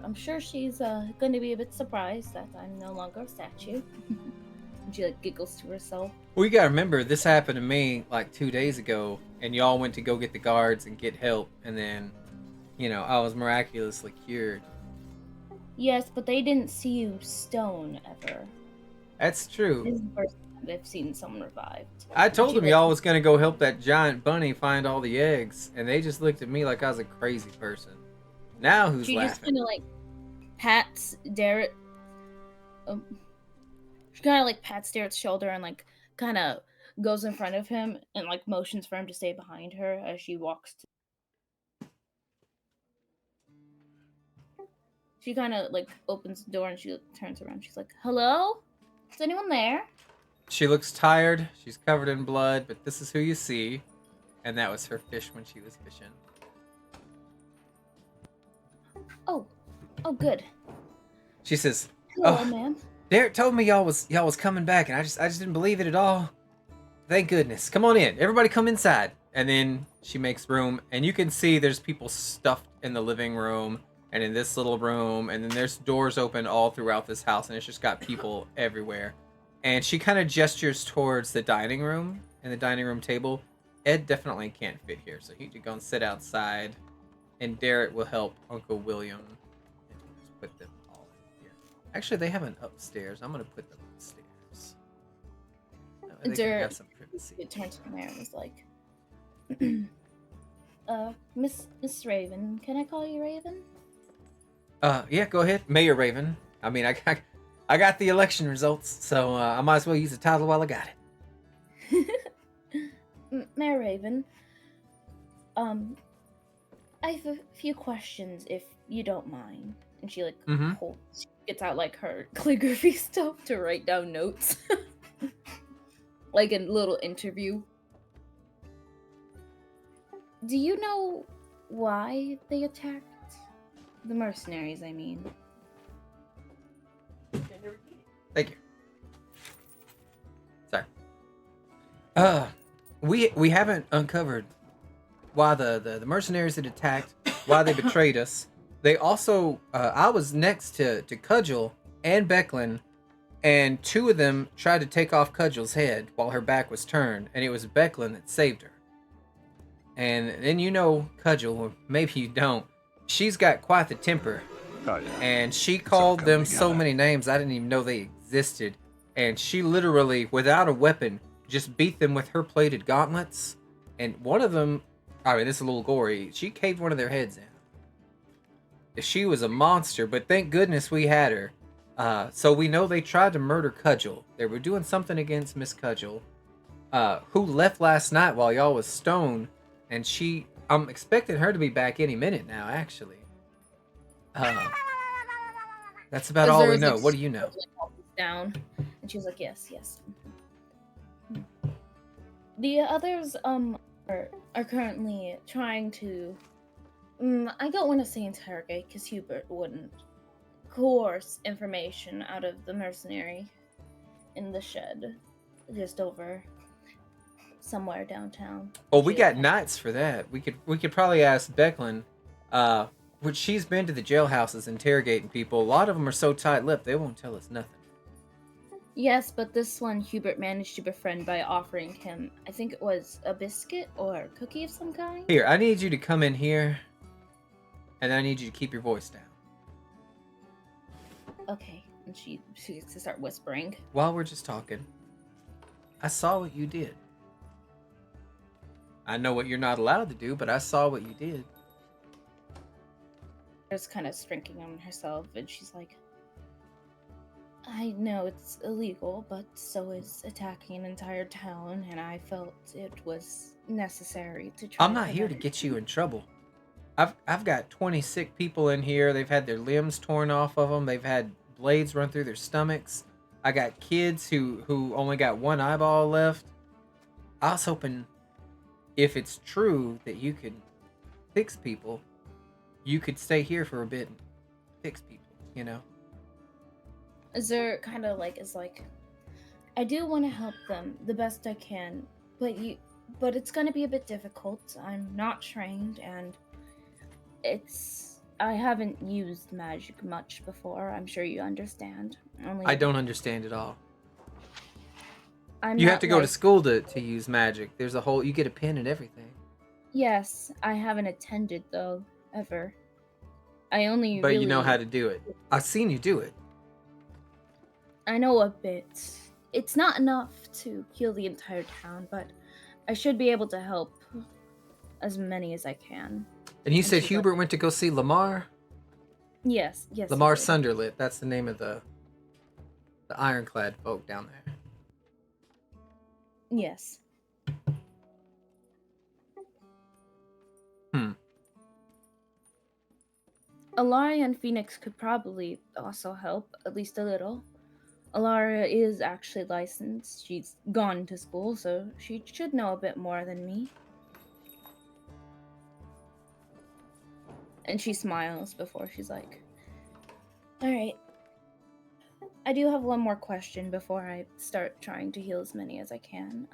I'm sure she's gonna be a bit surprised that I'm no longer a statue. And she giggles to herself. Well, you gotta remember, this happened to me 2 days ago, and y'all went to go get the guards and get help, and then, I was miraculously cured. Yes, but they didn't see you stone ever. That's true. This is the first time they've seen someone revived. I told them y'all was gonna go help that giant bunny find all the eggs, and they just looked at me like I was a crazy person. Now who's She just laughing? kind of pats Derek. She kind of pats Derek's shoulder and kind of goes in front of him and motions for him to stay behind her as she walks. She kind of opens the door and she turns around. She's like, "Hello? Is anyone there?" She looks tired. She's covered in blood, but this is who you see, and that was her fish when she was fishing. Oh, good. She says, Hello, "Oh, ma'am." Derek told me y'all was coming back, and I just didn't believe it at all. Thank goodness. Come on in. Everybody come inside." And then she makes room, and you can see there's people stuffed in the living room and in this little room, and then there's doors open all throughout this house, and it's just got people everywhere. And she kind of gestures towards the dining room and the dining room table. Ed definitely can't fit here, so he could go and sit outside, and Derek will help Uncle William. And just put them all in here. Actually, they have an upstairs. I'm gonna put them upstairs. That way they can have some privacy. It turned to the mayor and was like, Miss Raven, can I call you Raven? Yeah, go ahead, Mayor Raven. I mean, I got the election results, so I might as well use the title while I got it. Mayor Raven, I have a few questions if you don't mind. And she she gets out her calligraphy stuff to write down notes. Like a little interview. Do you know why they attacked? The mercenaries, I mean. Thank you. Sorry. We haven't uncovered why the mercenaries had attacked, why they betrayed us. They also, I was next to Cudgel and Becklin, and two of them tried to take off Cudgel's head while her back was turned, and it was Becklin that saved her. And then Cudgel, or maybe you don't, she's got quite the temper. Oh, yeah. And she called them so many names I didn't even know they existed. And she literally, without a weapon, just beat them with her plated gauntlets. And one of them, I mean, this is a little gory, she caved one of their heads in. She was a monster, but thank goodness we had her. So we know they tried to murder Cudgel. They were doing something against Miss Cudgel, who left last night while y'all was stoned. And I'm expecting her to be back any minute now, actually. That's about all we know. What do you know? Down, and she was like, yes. The others are currently trying to I don't want to say interrogate because Hubert wouldn't coerce information out of the mercenary in the shed just over somewhere downtown. Oh, we got knights for that. We could probably ask Becklin, which she's been to the jailhouses interrogating people. A lot of them are so tight-lipped they won't tell us nothing. Yes, but this one Hubert managed to befriend by offering him, I think it was a biscuit or a cookie of some kind. Here, I need you to come in here And I need you to keep your voice down. Okay. And she gets to start whispering. While we're just talking, I saw what you did. I know what you're not allowed to do, but I saw what you did. Just kind of shrinking on herself, and she's like, I know it's illegal, but so is attacking an entire town, and I felt it was necessary to try. I'm not here to get you in trouble. I've got 20 sick people in here. They've had their limbs torn off of them. They've had blades run through their stomachs. I got kids who only got one eyeball left. I was hoping, if it's true that you could fix people, you could stay here for a bit and fix people, you know? Zer kind of like is like, I do want to help them the best I can, but it's going to be a bit difficult. I'm not trained, and I haven't used magic much before. I'm sure you understand. I don't understand at all. I'm You not have to go to like- school to use magic. There's a whole, you get a pin and everything. Yes, I haven't attended though, ever. I only But really... you know how to do it. I've seen you do it. I know a bit. It's not enough to heal the entire town, but I should be able to help as many as I can. And you said she's Hubert like- went to go see Lamar? Yes, he Lamar did. Sunderlit. That's the name of the ironclad folk down there. Yes. Alaria and Phoenix could probably also help, at least a little. Alaria is actually licensed. She's gone to school, so she should know a bit more than me. And she smiles before she's like, Alright. I do have one more question before I start trying to heal as many as I can.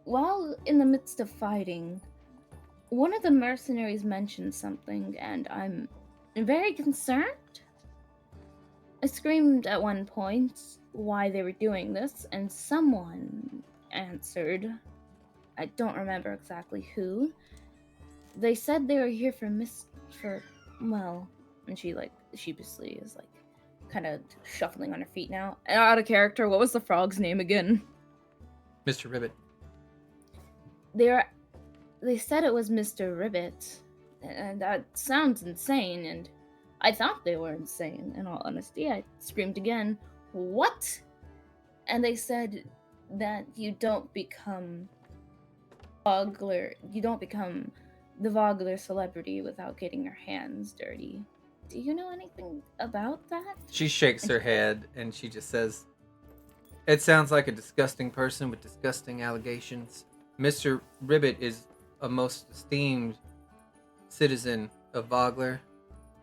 While in the midst of fighting, one of the mercenaries mentioned something, and I'm very concerned. I screamed at one point why they were doing this, and someone answered. I don't remember exactly who. They said they were here and she like sheepishly is like kind of shuffling on her feet now. Out of character, what was the frog's name again? Mr. Ribbit. They said it was Mr. Ribbit, and that sounds insane, and I thought they were insane, in all honesty. I screamed again, what? And they said that you don't become the Vogler celebrity without getting your hands dirty. Do you know anything about that? She shakes her head and she just says, it sounds like a disgusting person with disgusting allegations. Mr. Ribbit is a most esteemed citizen of Vogler.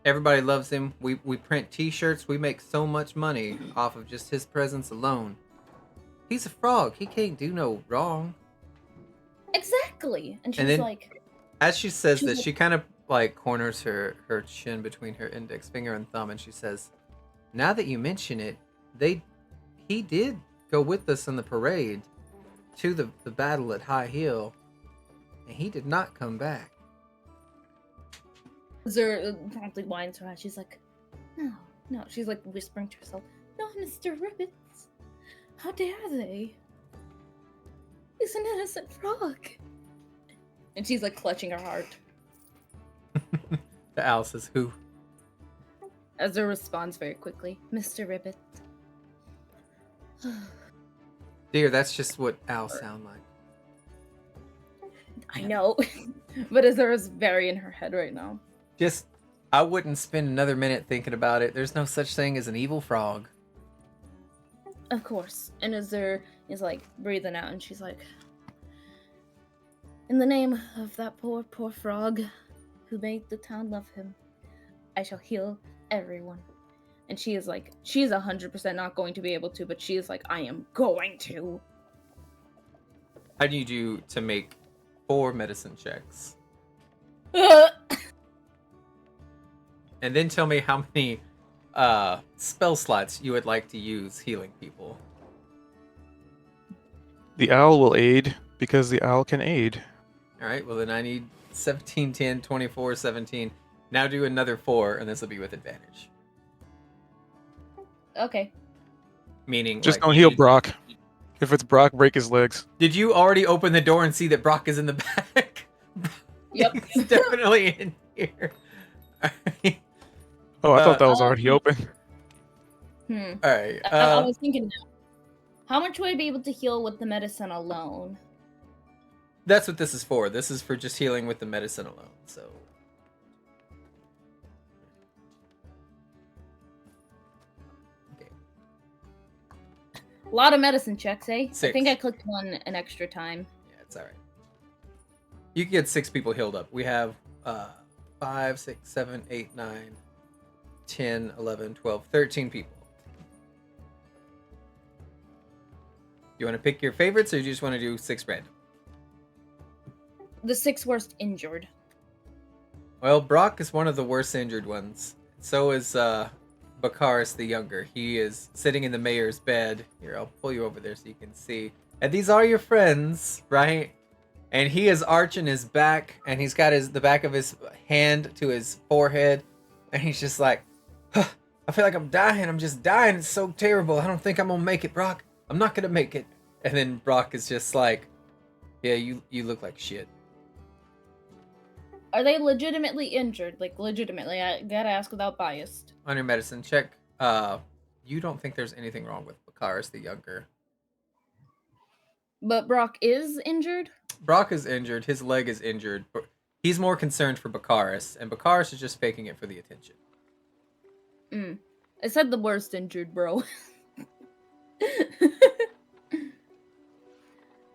Everybody loves him. We print t-shirts. We make so much money off of just his presence alone. He's a frog. He can't do no wrong. Exactly. And she's then, like... As she says this, she kind of like corners her chin between her index finger and thumb, and she says, now that you mention it, he did go with us in the parade to the battle at High Hill, and he did not come back. Zer promptly winds her out. She's like, no. She's like whispering to herself, no, Mr. Ribbits. How dare they? He's an innocent frog. And she's like clutching her heart. The owl says, who? Ezra responds very quickly, Mr. Ribbit. Dear, that's just what owls sound like. I know. But Ezra's very in her head right now. Just, I wouldn't spend another minute thinking about it. There's no such thing as an evil frog. Of course. And Ezra is like breathing out and she's like, in the name of that poor frog who made the town love him, I shall heal everyone. And she is like, she's 100% not going to be able to, but she is like, I am going to. I need you to make 4 medicine checks. And then tell me how many spell slots you would like to use healing people. The owl will aid because the owl can aid. Alright, well then I need 17, 10, 24, 17. Now do another 4, and this will be with advantage. Okay. Meaning, Just like, don't heal Brock. If it's Brock, break his legs. did you already open the door and see that Brock is in the back? Yep. He's definitely in here. Oh, I thought that was already open. Hmm. All right. I was thinking now. How much would I be able to heal with the medicine alone? That's what this is for. This is for just healing with the medicine alone. So. Okay. A lot of medicine checks, eh? 6. I think I clicked one an extra time. Yeah, it's all right. You can get 6 people healed up. We have 5, 6, 7, 8, 9, 10, 11, 12, 13 people. You want to pick your favorites, or you just want to do 6 random? The 6 worst injured. Well, Brock is one of the worst injured ones. So is Bakaris the Younger. He is sitting in the mayor's bed. Here, I'll pull you over there so you can see. And these are your friends, right? And he is arching his back, and he's got the back of his hand to his forehead, and he's just like, huh, I feel like I'm dying. I'm just dying. It's so terrible. I don't think I'm gonna make it, Brock. I'm not gonna make it. And then Brock is just like, yeah, you look like shit. Are they legitimately injured? Like, legitimately. I gotta ask without bias. On your medicine check, you don't think there's anything wrong with Bakaris the Younger. But Brock is injured? Brock is injured. His leg is injured. But he's more concerned for Bakaris, and Bakaris is just faking it for the attention. I said the worst injured, bro.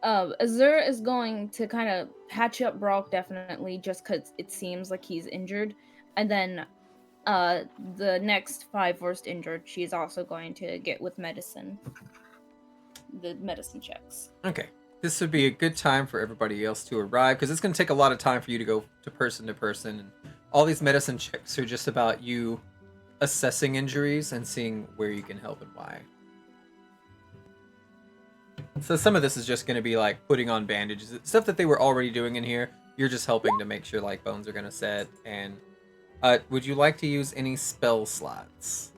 Azur is going to kind of patch up Brock, definitely, just because it seems like he's injured. And then the next 5 worst injured, she's also going to get with medicine. The medicine checks. Okay. This would be a good time for everybody else to arrive, because it's going to take a lot of time for you to go to person. And all these medicine checks are just about you assessing injuries and seeing where you can help and why. So some of this is just going to be like putting on bandages, stuff that they were already doing in here. You're just helping to make sure like bones are going to set. And would you like to use any spell slots?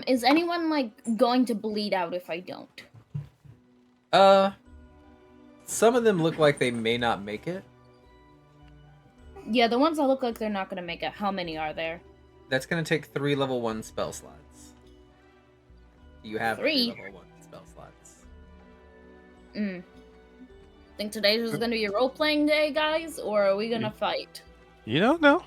Is anyone like going to bleed out if I don't? Some of them look like they may not make it. Yeah, the ones that look like they're not going to make it. How many are there? That's going to take 3 level 1 spell slots. You have 3 level 1 spell slots. Think today's just going to be a role-playing day, guys? Or are we going to fight? You don't know.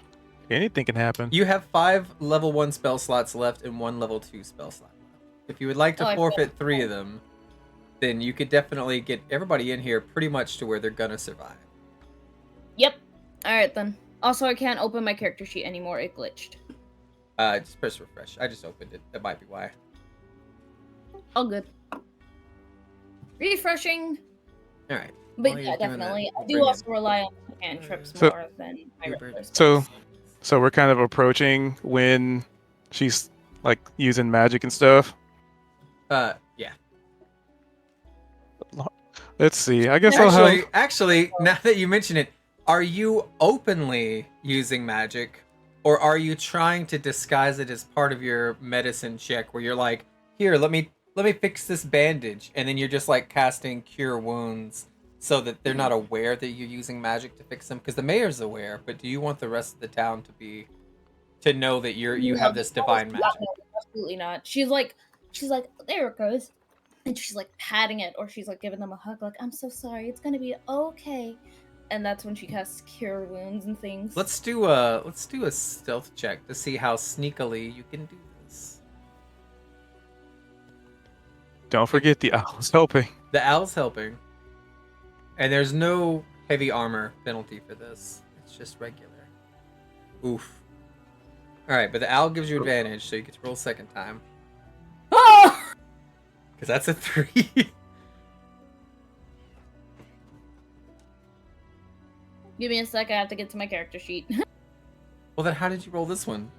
Anything can happen. You have 5 level 1 spell slots left and 1 level 2 spell slot left. If you would like to forfeit 3 of them, then you could definitely get everybody in here pretty much to where they're going to survive. Yep. Alright then. Also, I can't open my character sheet anymore. It glitched. Just press refresh. I just opened it. That might be why. All good. Refreshing. Alright. But yeah, definitely. I do also rely on cantrips more than my regular spells. So we're kind of approaching when she's like using magic and stuff. Yeah. Let's see. I guess Actually, now that you mention it, are you openly using magic, or are you trying to disguise it as part of your medicine check, where you're like, "Here, let me fix this bandage," and then you're just like casting cure wounds so that they're not aware that you're using magic to fix them? Because the mayor's aware, but do you want the rest of the town to know that you have this divine magic? No, absolutely not. She's like, there it goes. And she's like patting it, or she's like giving them a hug, like, I'm so sorry, it's gonna be okay. And that's when she casts cure wounds and things. Let's do a stealth check to see how sneakily you can do this. Don't forget the owl's helping. The owl's helping. And there's no heavy armor penalty for this. It's just regular. Oof. Alright, but the owl gives you advantage, so you get to roll second time. Oh! Because that's a 3. Give me a sec, I have to get to my character sheet. Well, then how did you roll this one?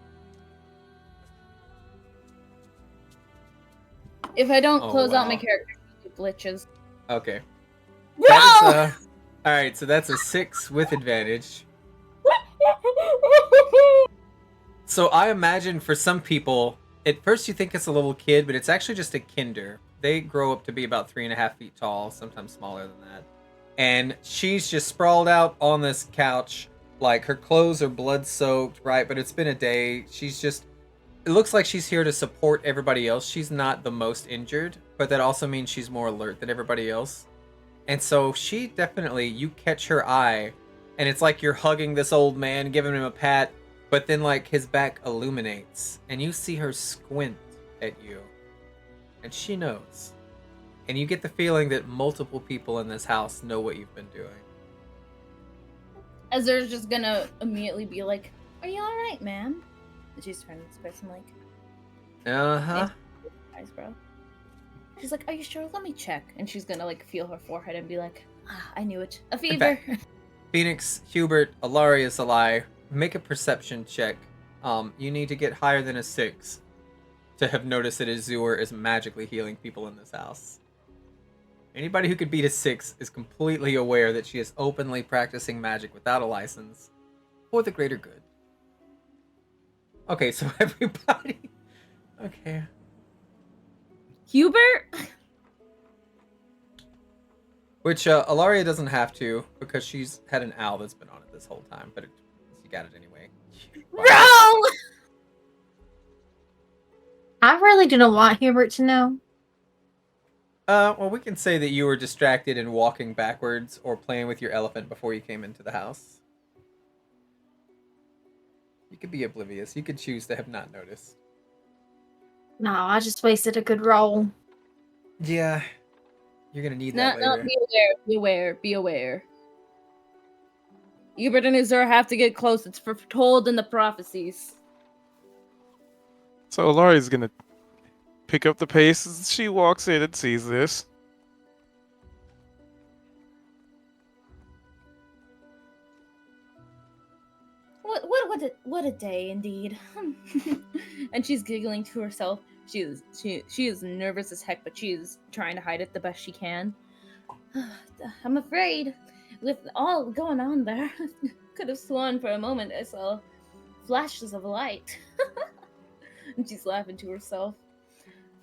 If I don't close out my character sheet, it glitches. Okay. Bro! All right, so that's a 6 with advantage. So I imagine for some people, at first you think it's a little kid, but it's actually just a kinder. They grow up to be about 3.5 feet tall, sometimes smaller than that. And she's just sprawled out on this couch, like her clothes are blood soaked, right? But it's been a day. She's just, it looks like she's here to support everybody else. She's not the most injured, but that also means she's more alert than everybody else. And so she definitely, you catch her eye, and it's like you're hugging this old man, giving him a pat, but then like his back illuminates, and you see her squint at you, and she knows. And you get the feeling that multiple people in this house know what you've been doing. Ezra's just gonna immediately be like, "Are you alright, ma'am?" And she's turning to this person like, Uh-huh. "Eyes, bro." She's like, "Are you sure? Let me check." And she's gonna like feel her forehead and be like, "Ah, I knew it. A fever." Phoenix, Hubert, Alaria, Salai, make a perception check. You need to get higher than a 6 to have noticed that Azure is magically healing people in this house. Anybody who could beat a 6 is completely aware that she is openly practicing magic without a license for the greater good. Okay, so everybody... Okay. Hubert? Which Alaria doesn't have to, because she's had an owl that's been on it this whole time, but she got it anyway. Bro! I really didn't want Hubert to know. Well, we can say that you were distracted and walking backwards or playing with your elephant before you came into the house. You could be oblivious. You could choose to have not noticed. No, I just wasted a good roll. Yeah. You're gonna need that later. Be aware. Hubert and Azure have to get close. It's foretold in the prophecies. So Alari's gonna pick up the pace as she walks in and sees this. What a day indeed. And she's giggling to herself. She is nervous as heck, but she is trying to hide it the best she can. I'm afraid, with all going on there, could have sworn for a moment I saw flashes of light. And she's laughing to herself.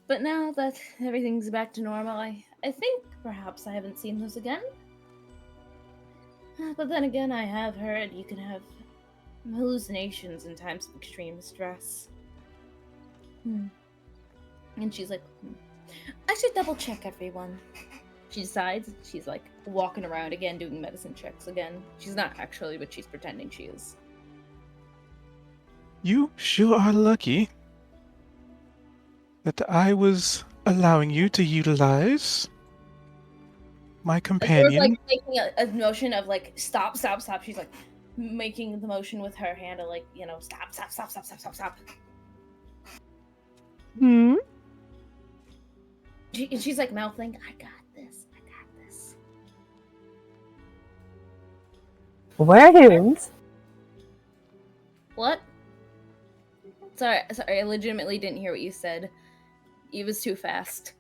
But now that everything's back to normal, I think perhaps I haven't seen those again. But then again, I have heard you can have hallucinations in times of extreme stress. And she's like, I should double check everyone. She decides. She's like walking around again, doing medicine checks again. She's not actually, but she's pretending she is. You sure are lucky that I was allowing you to utilize my companion. She was like making a motion of like stop. She's like making the motion with her hand of like, stop. She's like mouthing, I got this. Words? What? Sorry, I legitimately didn't hear what you said. It was too fast.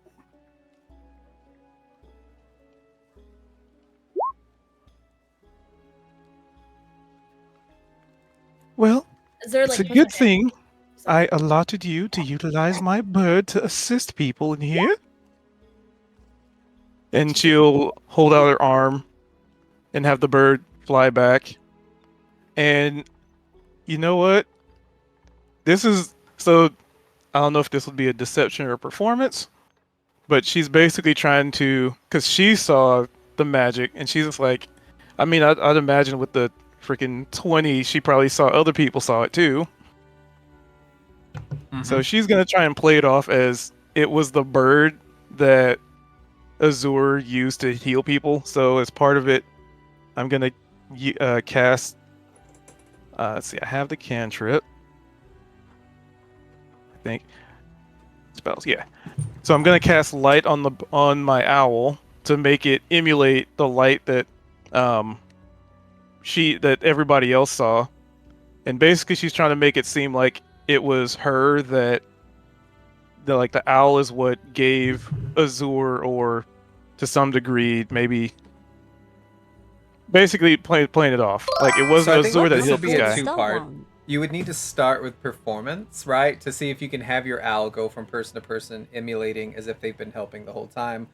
Well, There, it's like, a good thing I allotted you to utilize my bird to assist people in here. And she'll hold out her arm and have the bird fly back. And you know what? This is so I don't know if this would be a deception or a performance, but she's basically trying to, because she saw the magic and she's just like, I mean, I'd imagine with the freaking 20, she probably saw other people saw it too. So she's gonna try and play it off as it was the bird that Azure used to heal people. So as part of it, I'm gonna cast. Let's see, I have the cantrip. I think spells, yeah. So I'm gonna cast light on my owl to make it emulate the light that that everybody else saw, and basically she's trying to make it seem like it was her that the owl is what gave Azure, or to some degree maybe basically playing it off. Like, it wasn't So I think Azure that this hit would this be a guy. two-part. Stone. You would need to start with performance, right? To see if you can have your owl go from person to person, emulating as if they've been helping the whole time.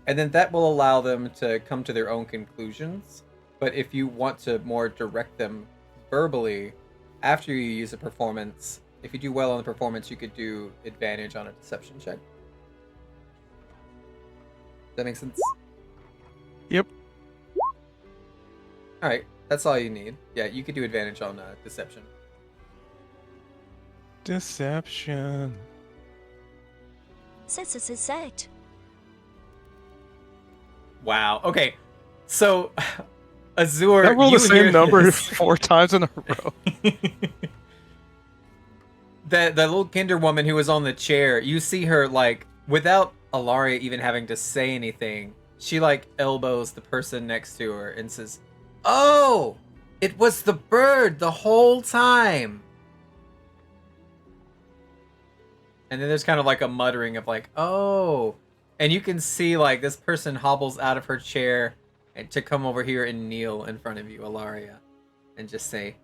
And then that will allow them to come to their own conclusions. But if you want to more direct them verbally, after you use a performance, if you do well on the performance, you could do advantage on a deception check. Does that make sense? Yep. Alright, that's all you need. Yeah, you could do advantage on deception. Deception. Set. Wow. Okay. So, Azure, I rolled you the same hear number this. 4 times in a row. The little kinder woman who was on the chair, you see her, like, without Alaria even having to say anything, she, like, elbows the person next to her and says, "Oh! It was the bird the whole time!" And then there's kind of like a muttering of like, "Oh." And you can see like this person hobbles out of her chair and to come over here and kneel in front of you, Alaria, and just say,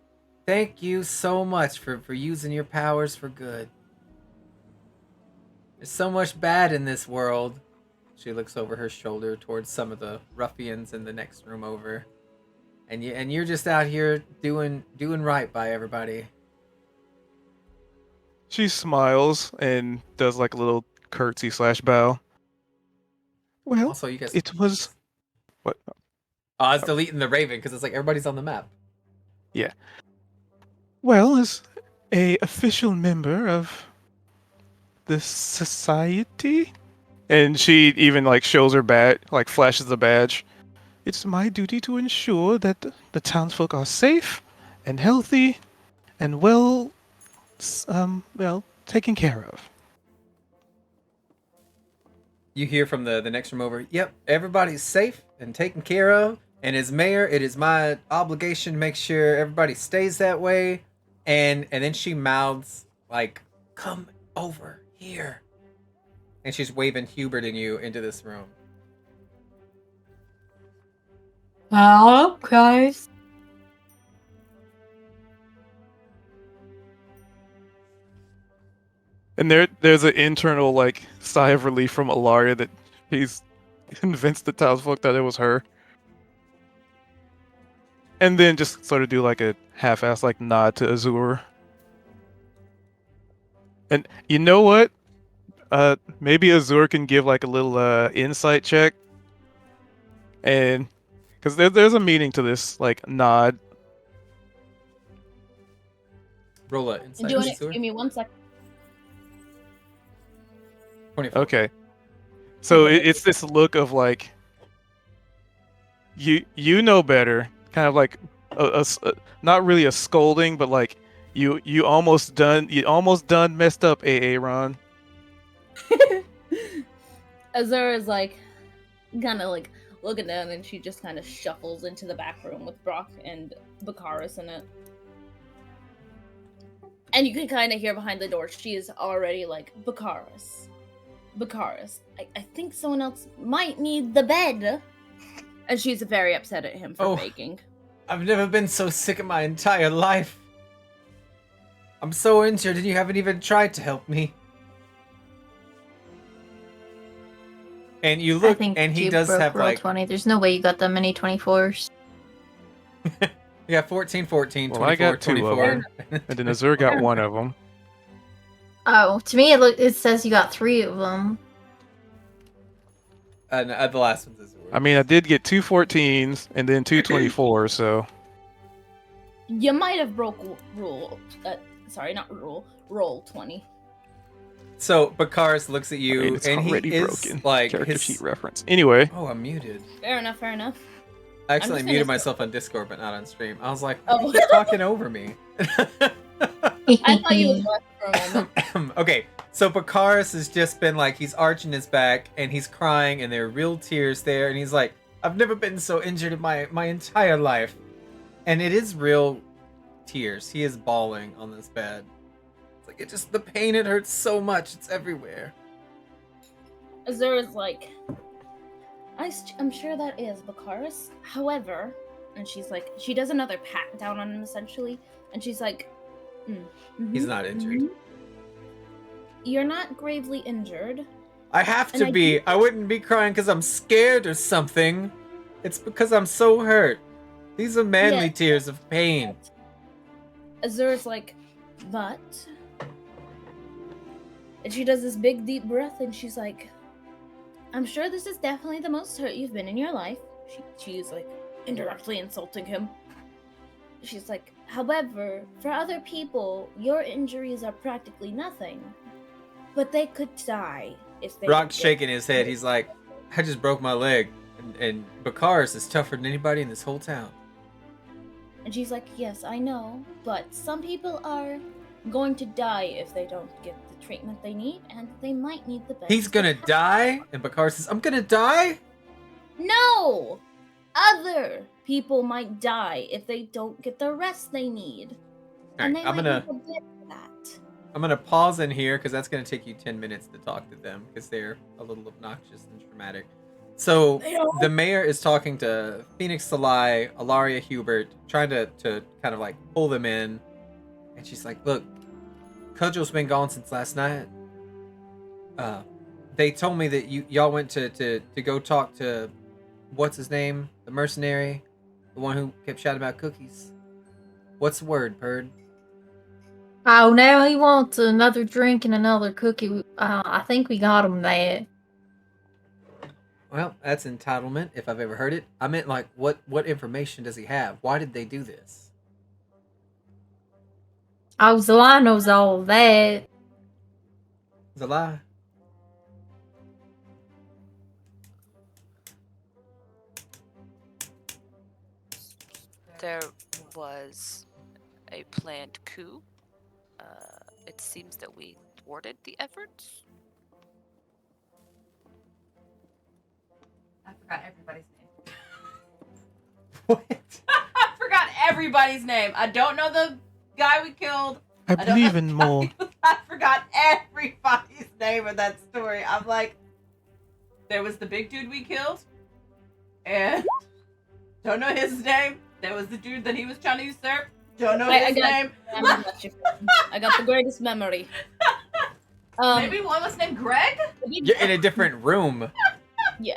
"Thank you so much for using your powers for good. There's so much bad in this world." She looks over her shoulder towards some of the ruffians in the next room over. And you're just out here doing right by everybody. She smiles and does like a little curtsy / bow. Well, Also, you guys, it was... What? I was deleting the Raven because it's like everybody's on the map. Yeah. Well, as a official member of the society, and she even like shows her badge, like flashes the badge. It's my duty to ensure that the townsfolk are safe and healthy and well taken care of. You hear from the next room over, "Yep, everybody's safe and taken care of. And as mayor, it is my obligation to make sure everybody stays that way." And then she mouths like, "Come over here." And she's waving Hubert and you into this room. Hello, guys. And there's an internal like sigh of relief from Alaria that he's convinced the townsfolk that it was her. And then just sort of do like a half-ass like nod to Azure. And you know what? Maybe Azure can give like a little insight check. And because there's a meaning to this like nod. Roll a insight. Doing it. Azure. Give me 1 second. 24. Okay. So it's this look of like you know better, kind of like a not really a scolding, but like you almost done messed up, Ron. Azura is like, kind of like looking down, and she just kind of shuffles into the back room with Brock and Bakaris in it. And you can kind of hear behind the door, she is already like, Bakaris, I think someone else might need the bed. And she's very upset at him for begging. I've never been so sick in my entire life. I'm so injured and you haven't even tried to help me. And you look, and he does have roll like 20. There's no way you got that many 24s. Yeah, 14, 14, Well, 24, I got 2 of 24. them, and then Azure got 1 of them. Oh, to me it says you got 3 of them. And the last one's Azure. I mean, I did get 2 14s and then 2 24s, so You might have broke roll 20. So Bakaris looks at you, I mean, it's and he already is broken. like Character his. sheet reference. Anyway, Oh, I'm muted. Fair enough. I I'm accidentally just muted gonna- myself on Discord, but not on stream. I was like, Oh. "You're talking over me." I thought you was left for a moment. Okay, so Bakaris has just been like, he's arching his back and he's crying, and there are real tears there, and he's like, "I've never been so injured in my entire life," and it is real tears. He is bawling on this bed. It's like the pain. It hurts so much. It's everywhere. Azura's like, I'm sure that is Bakaris. However, And she's like, she does another pat down on him essentially, and she's like, He's not injured. You're not gravely injured. I have And to be. I wouldn't be crying because I'm scared or something. It's because I'm so hurt. These are manly Yeah. tears of pain. Azura's like, but... And she does this big deep breath and she's like, I'm sure this is definitely the most hurt you've been in your life. She's like indirectly insulting him. She's like, however, for other people, your injuries are practically nothing. But they could die if they... Rock's shaking his head. He's like, I just broke my leg. And Bakaris is tougher than anybody in this whole town. And she's like, yes, I know, but some people are going to die if they don't get the treatment they need, and they might need the best. He's gonna die? And Bakaris says, I'm gonna die? No! Other people might die if they don't get the rest they need. And they I'm might gonna need the best of that. I'm gonna pause in here because that's gonna take you 10 minutes to talk to them because they're a little obnoxious and dramatic. So the mayor is talking to Phoenix Salai, Alaria Hubert, trying to kind of like pull them in, and she's like, "Look, Cudgel's been gone since last night. They told me that y'all went to go talk to what's his name, the mercenary, the one who kept shouting about cookies. What's the word, Perd?" Oh, now he wants another drink and another cookie. I think we got him that. Well, that's entitlement, if I've ever heard it. I meant, like, what information does he have? Why did they do this? Oh, Zalai knows all of that. It's a lie. There was a planned coup. It seems that we thwarted the efforts. I forgot everybody's name. What? I forgot everybody's name. I don't know the guy we killed. I don't know believe the in guy more. I forgot everybody's name of that story. I'm like, there was the big dude we killed, and don't know his name. There was the dude that he was trying to usurp. Don't know his name. I got the greatest memory. Maybe one was named Greg? You're in a different room. Yeah.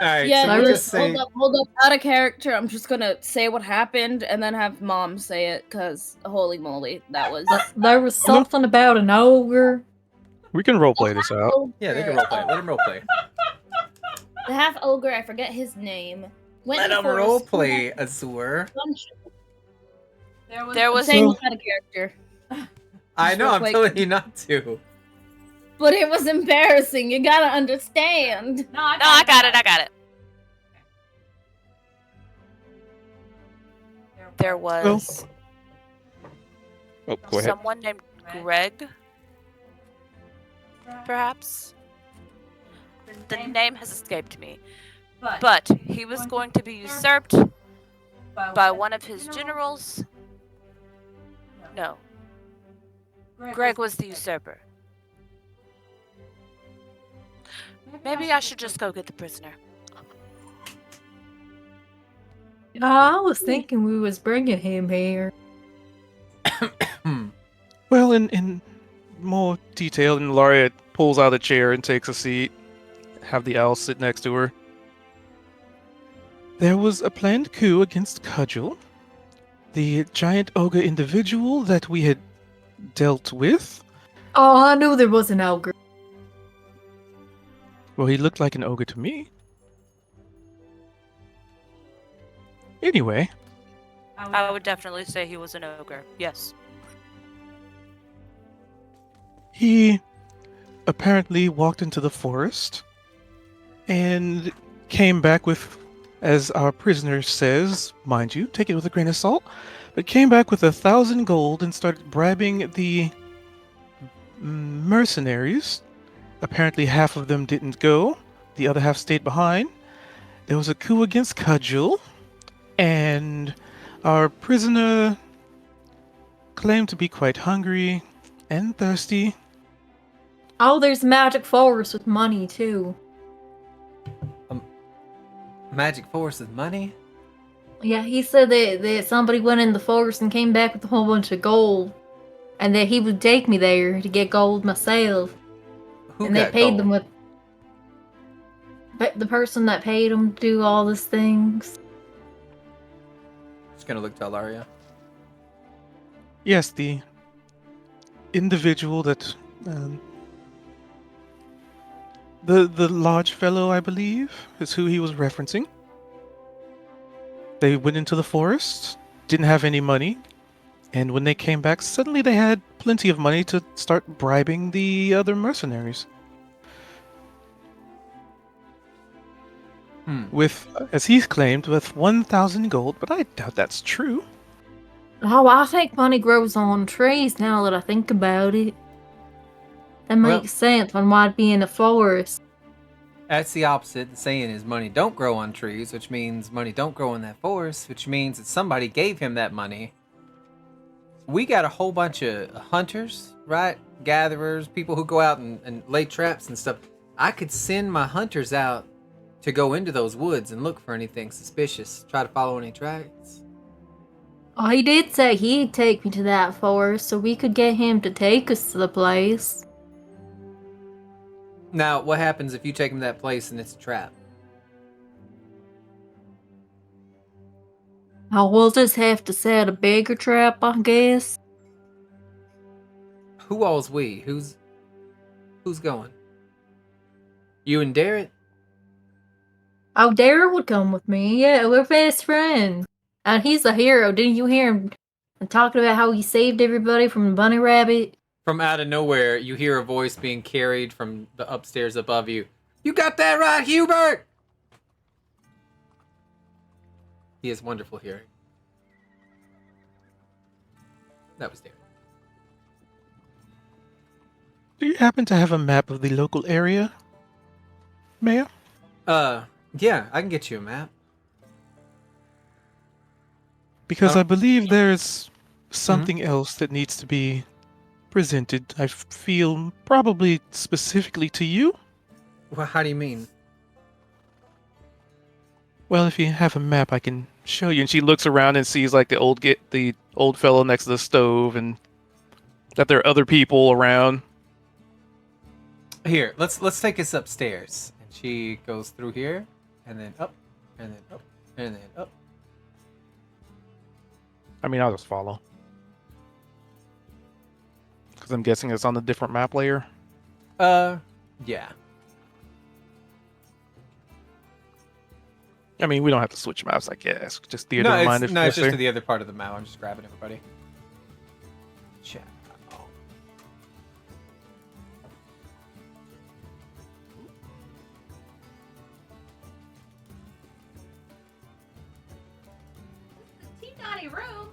Alright, Yeah, so we'll just say... hold up, out of character. I'm just gonna say what happened and then have Mom say it, because holy moly, that was... There was something about an ogre. We can roleplay this out. Yeah, they can roleplay. Let him roleplay. The half ogre, I forget his name. Let him roleplay, Azur. There was saying out of character. I know, I'm quick. telling you not to. But it was embarrassing. You gotta understand. No, I got it. There was Oh, go ahead. someone named Greg, perhaps. The name has escaped me. But he was going to be usurped by one of his generals. No. Greg was the usurper. Maybe I should just go get the prisoner. I was thinking we was bringing him here. Well, in more detail, and Laria pulls out a chair and takes a seat. Have the owl sit next to her. There was a planned coup against Cudgel, the giant ogre individual that we had dealt with. Oh, I knew there was an ogre. Well, he looked like an ogre to me. Anyway, I would definitely say he was an ogre. Yes. he apparently walked into the forest and came back with, as our prisoner says, mind you, take it with a grain of salt, but came back with 1,000 gold and started bribing the mercenaries. Apparently half of them didn't go, the other half stayed behind. There was a coup against Cudgel, and our prisoner claimed to be quite hungry and thirsty. Oh, there's magic forest with money too. Magic force with money? Yeah, he said that somebody went in the forest and came back with a whole bunch of gold, and that he would take me there to get gold myself. Who And they got paid them gold? with the person that paid him to do all these things. Just gonna look to Alaria. Yes, the individual that the large fellow, I believe, is who he was referencing. They went into the forest, didn't have any money, and when they came back, suddenly they had plenty of money to start bribing the other mercenaries. With, as he claimed, with 1,000 gold, but I doubt that's true. Oh, I think money grows on trees now that I think about it. That Well- makes sense when why'd be in the forest. That's the opposite. The saying is money don't grow on trees, which means money don't grow in that forest, which means that somebody gave him that money. We got a whole bunch of hunters, right? Gatherers, people who go out and lay traps and stuff. I could send my hunters out to go into those woods and look for anything suspicious, try to follow any tracks. Oh, he did say he'd take me to that forest so we could get him to take us to the place. Now, what happens if you take him to that place and it's a trap? Oh, we'll just have to set a bigger trap, I guess. Who all's we? Who's going? You and Darrett? Oh, Daryl would come with me. Yeah, we're best friends. And he's a hero. Didn't you hear him talking about how he saved everybody from the bunny rabbit? From out of nowhere, you hear a voice being carried from the upstairs above you. You got that right, Hubert! He has wonderful hearing. That was Darren. Do you happen to have a map of the local area, Maya? Yeah, I can get you a map. Because Oh. I believe there's something else that needs to be presented. I feel probably specifically to you. Well, how do you mean? Well, if you have a map, I can show you. And she looks around and sees like the old fellow next to the stove, and that there are other people around. Here, let's take us upstairs. And she goes through here, and then up, and then up, and then up. I mean, I'll just follow. Because I'm guessing it's on a different map layer. Yeah. I mean, we don't have to switch maps, I guess. Just theater No, of mind it's if just necessary. to the other part of the map. I'm just grabbing everybody. Ciao. Team Naughty room.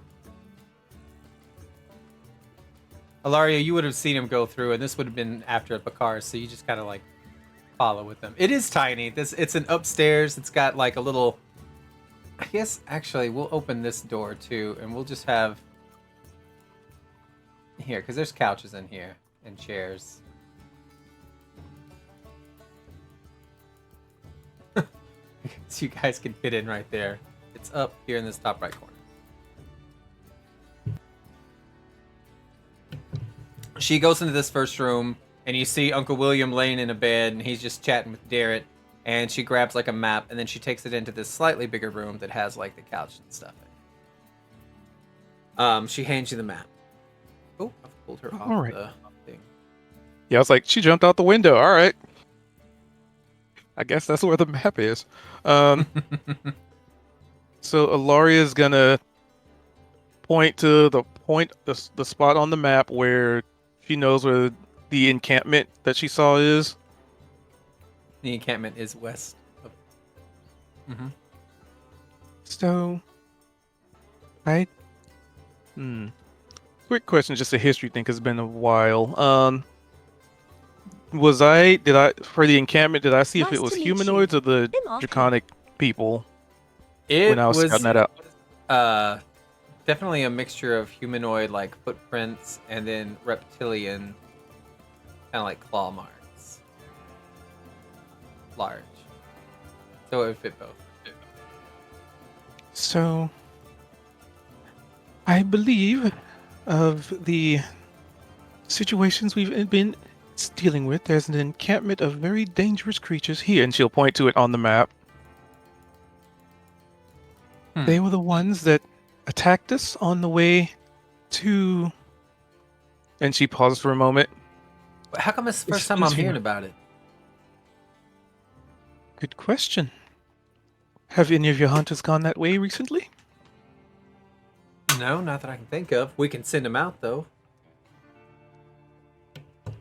Alaria, you would have seen him go through, and this would have been after Bakar, so you just kind of like follow with them. It is tiny. It's an upstairs. It's got like a little. I guess actually we'll open this door too, and we'll just have here because there's couches in here and chairs. So you guys can fit in right there. It's up here in this top right corner. She goes into this first room, and you see Uncle William laying in a bed, and he's just chatting with Darrett. And she grabs like a map, and then she takes it into this slightly bigger room that has like the couch and stuff in it. She hands you the map. Oh, I've pulled her off All right. the thing. Yeah, I was like, she jumped out the window. All right. I guess that's where the map is. So Alaria's gonna point to the spot on the map where she knows where the encampment that she saw is. The encampment is west of... Mm-hmm. So, quick question, just a history thing, 'cause it's been a while. For the encampment, did I see if Nice it was to meet humanoids you. or the I'm Arthur. draconic people It when I was scouting that out? Definitely a mixture of humanoid like footprints and then reptilian kind of like claw marks. Large. So it would fit both. So, I believe of the situations we've been dealing with, there's an encampment of very dangerous creatures here, and she'll point to it on the map. They were the ones that attacked us on the way to. And she paused for a moment. How come it's the first time I'm hearing about it? Good question. Have any of your hunters gone that way recently? No, not that I can think of. We can send them out, though.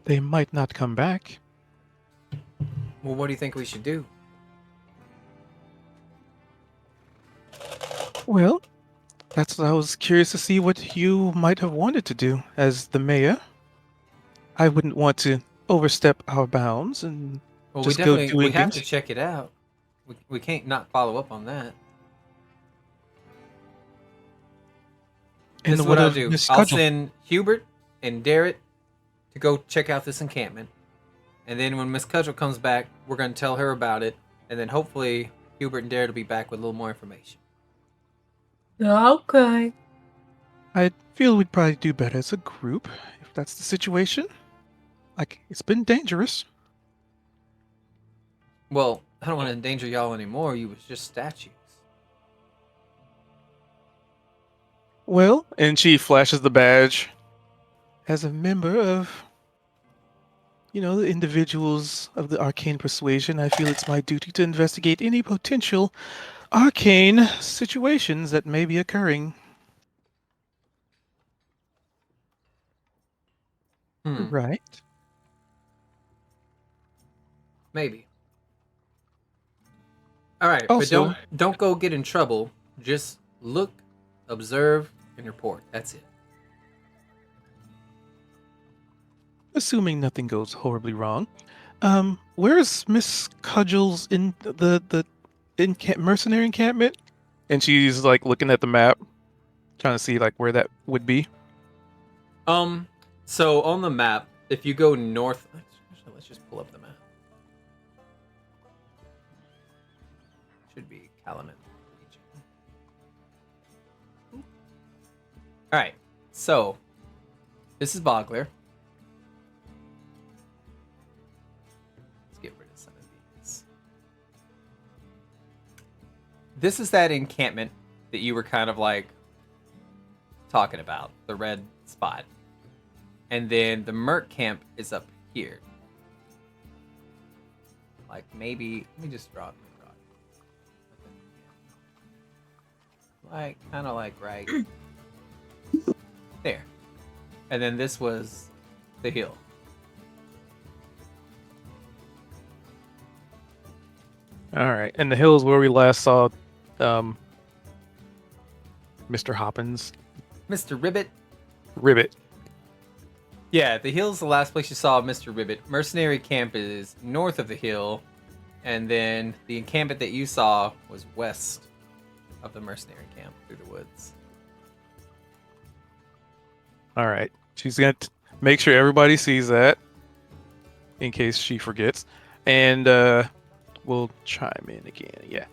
They might not come back. Well, what do you think we should do? Well, that's what I was curious to see what you might have wanted to do as the mayor. I wouldn't want to overstep our bounds and just go doing we have things. to check it out. We can't not follow up on that. And This is what I'll do. Miss I'll Cudgel? send Hubert and Darrett to go check out this encampment. And then when Miss Cudgel comes back, we're going to tell her about it. And then hopefully Hubert and Darrett will be back with a little more information. Okay. I feel we'd probably do better as a group if that's the situation. Like, it's been dangerous. Well, I don't want to endanger y'all anymore. You was just statues. Well, and she flashes the badge. As a member of, the individuals of the arcane persuasion, I feel it's my duty to investigate any potential arcane situations that may be occurring. Right. Maybe. All right, Also- but don't go get in trouble. Just look, observe, and report. That's it. Assuming nothing goes horribly wrong. Where's Miss Cudgel's in the mercenary encampment? And she's like looking at the map, trying to see like where that would be. So on the map, if you go north, let's just pull up the map. Should be Calumet region. All right, so this is Bogler. Let's get rid of some of these. This is that encampment that you were kind of like talking about, the red spot. And then the Merc camp is up here. Like maybe, let me just draw it. Like, kind of like right there. And then this was the hill. All right, and the hills where we last saw Mr. Hoppins. Mr. Ribbit. Ribbit. Yeah, the hill's the last place you saw Mr. Ribbit. Mercenary camp is north of the hill. And then the encampment that you saw was west of the mercenary camp through the woods. All right. She's going to make sure everybody sees that in case she forgets. And we'll chime in again. Yeah.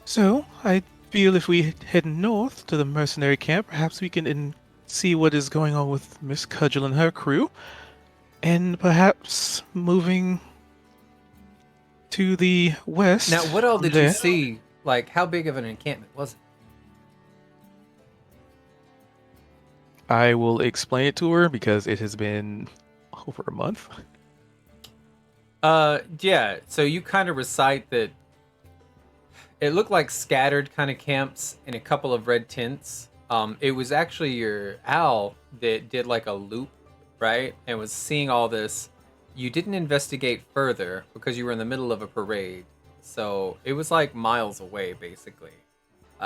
So, I feel if we head north to the mercenary camp, perhaps we can see what is going on with Miss Cudgel and her crew. And perhaps moving to the west. Now, what all did there. you see? Like, how big of an encampment was it? I will explain it to her because it has been over a month. Yeah. So you kind of recite that it looked like scattered kind of camps in a couple of red tents. It was actually your owl that did like a loop, right? And was seeing all this. You didn't investigate further because you were in the middle of a parade. So it was like miles away, basically.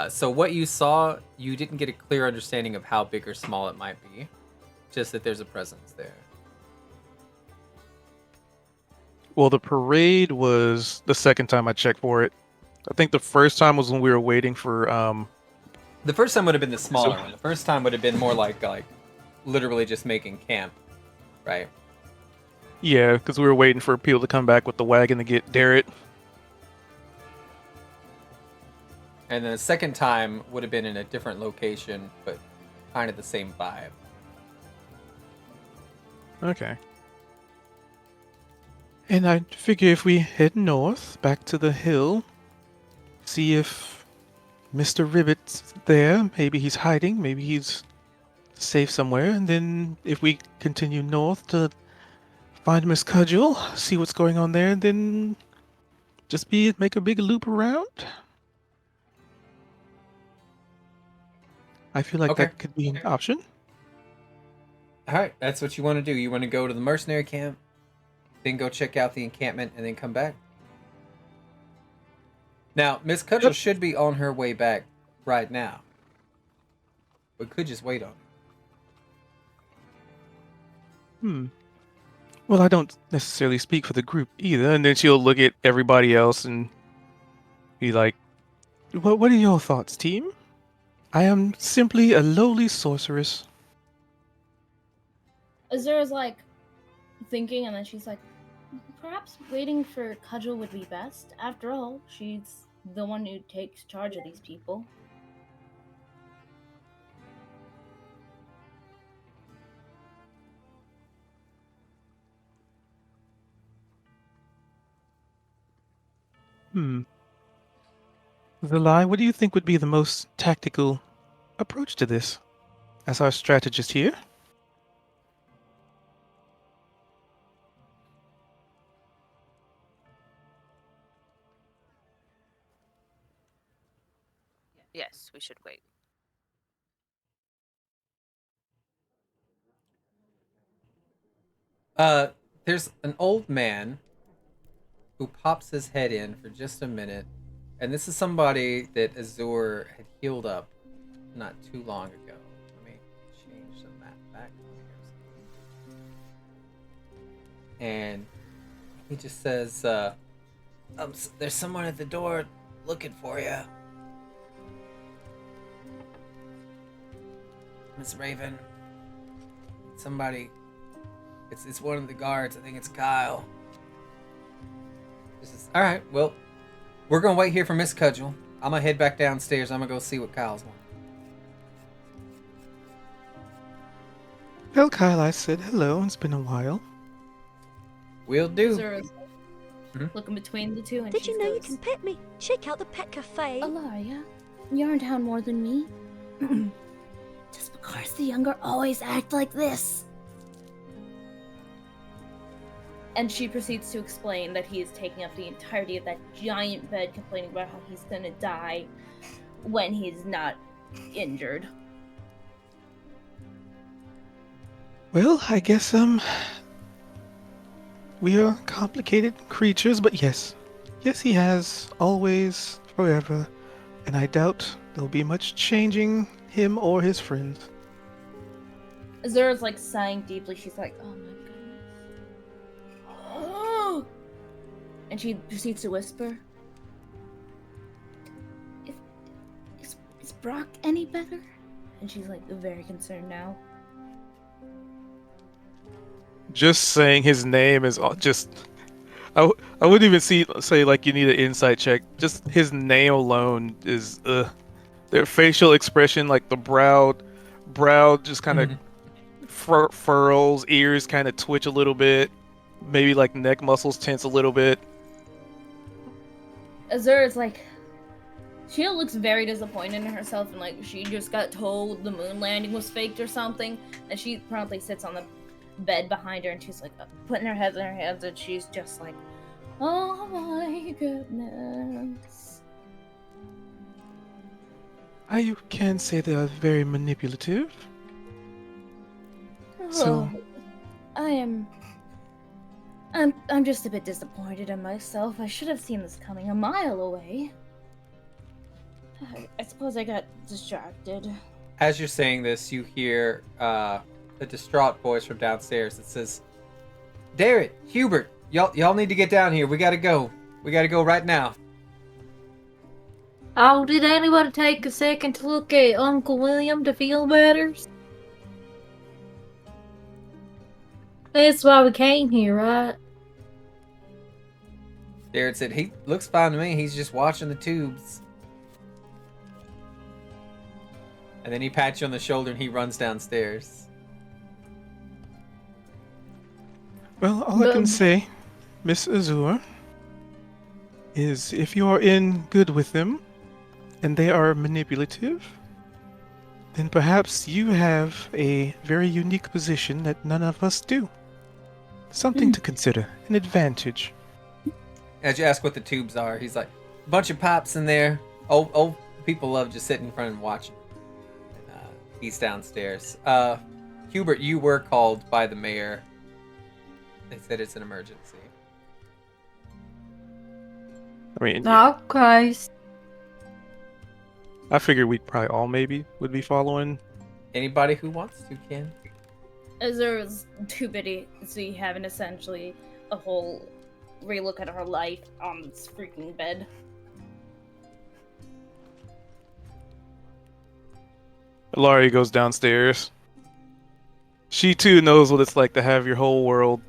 So what you saw, you didn't get a clear understanding of how big or small it might be. Just that there's a presence there. Well, the parade was the second time I checked for it. I think the first time was when we were waiting for The first time would have been the smaller one. The first time would have been more like literally just making camp, right? Yeah, because we were waiting for people to come back with the wagon to get Darrett. And then the second time would have been in a different location, but kind of the same vibe. Okay. And I figure if we head north, back to the hill, see if Mr. Ribbit's there. Maybe he's hiding, maybe he's safe somewhere. And then if we continue north to find Miss Cudgel, see what's going on there, and then just make a big loop around. I feel like Okay. that could be an option. All right, that's what you want to do. You want to go to the mercenary camp, then go check out the encampment, and then come back. Now, Miss Cudgel should be on her way back right now. We could just wait on her. Well, I don't necessarily speak for the group either. And then she'll look at everybody else and be like, what are your thoughts, team? I am simply a lowly sorceress. Azura's like thinking, and then she's like, perhaps waiting for Cudgel would be best. After all, she's the one who takes charge of these people. Vilai, what do you think would be the most tactical approach to this? As our strategist here? Yes, we should wait. There's an old man who pops his head in for just a minute, and this is somebody that Azur had healed up not too long ago. Let me change the map back. And he just says, there's someone at the door looking for you. Miss Raven. Somebody. It's one of the guards. I think it's Kyle. All right, well, we're going to wait here for Miss Cudgel. I'm going to head back downstairs. I'm going to go see what Kyle's wanting. Well, Kyle, I said hello. It's been a while. Will do. Azura's looking between the two, and Did she you know you goes, can pet me? Check out the pet cafe. Alaria, you're in town more than me. Just because the younger always act like this. And she proceeds to explain that he is taking up the entirety of that giant bed, complaining about how he's gonna die when he's not injured. Well, I guess, we are complicated creatures, but yes. Yes, he has, always, forever, and I doubt there'll be much changing him or his friends. Azura's like sighing deeply. She's like, oh my goodness. And she proceeds to whisper, Is Brock any better? And she's like very concerned now. Just saying his name is just... I wouldn't even say like you need an insight check. Just his name alone is... Their facial expression, like the brow just kind of furrows, ears kind of twitch a little bit. Maybe like neck muscles tense a little bit. Azura's like, she looks very disappointed in herself, and like she just got told the moon landing was faked or something, and she promptly sits on the bed behind her, and she's like putting her head in her hands, and she's just like, oh my goodness. You can say they are very manipulative. So I'm just a bit disappointed in myself. I should have seen this coming a mile away. I suppose I got distracted. As you're saying this, you hear a distraught voice from downstairs that says, Darrett, Hubert, y'all need to get down here. We gotta go. We gotta go right now. Oh, did anybody take a second to look at Uncle William to feel better? That's why we came here, right? Darrett said, he looks fine to me. He's just watching the tubes. And then he pats you on the shoulder and he runs downstairs. Well, all I can say, Miss Azure, is if you are in good with them and they are manipulative, then perhaps you have a very unique position that none of us do. Something to consider, an advantage. As you ask what the tubes are, he's like, a bunch of pops in there. Old people love just sitting in front and watching. And, he's downstairs. Hubert, you were called by the mayor. They said it's an emergency. I mean, Okay. I figured we probably all maybe would be following. Anybody who wants to can. Azura's too busy having essentially a whole relook at her life on this freaking bed. Laurie goes downstairs. She too knows what it's like to have your whole world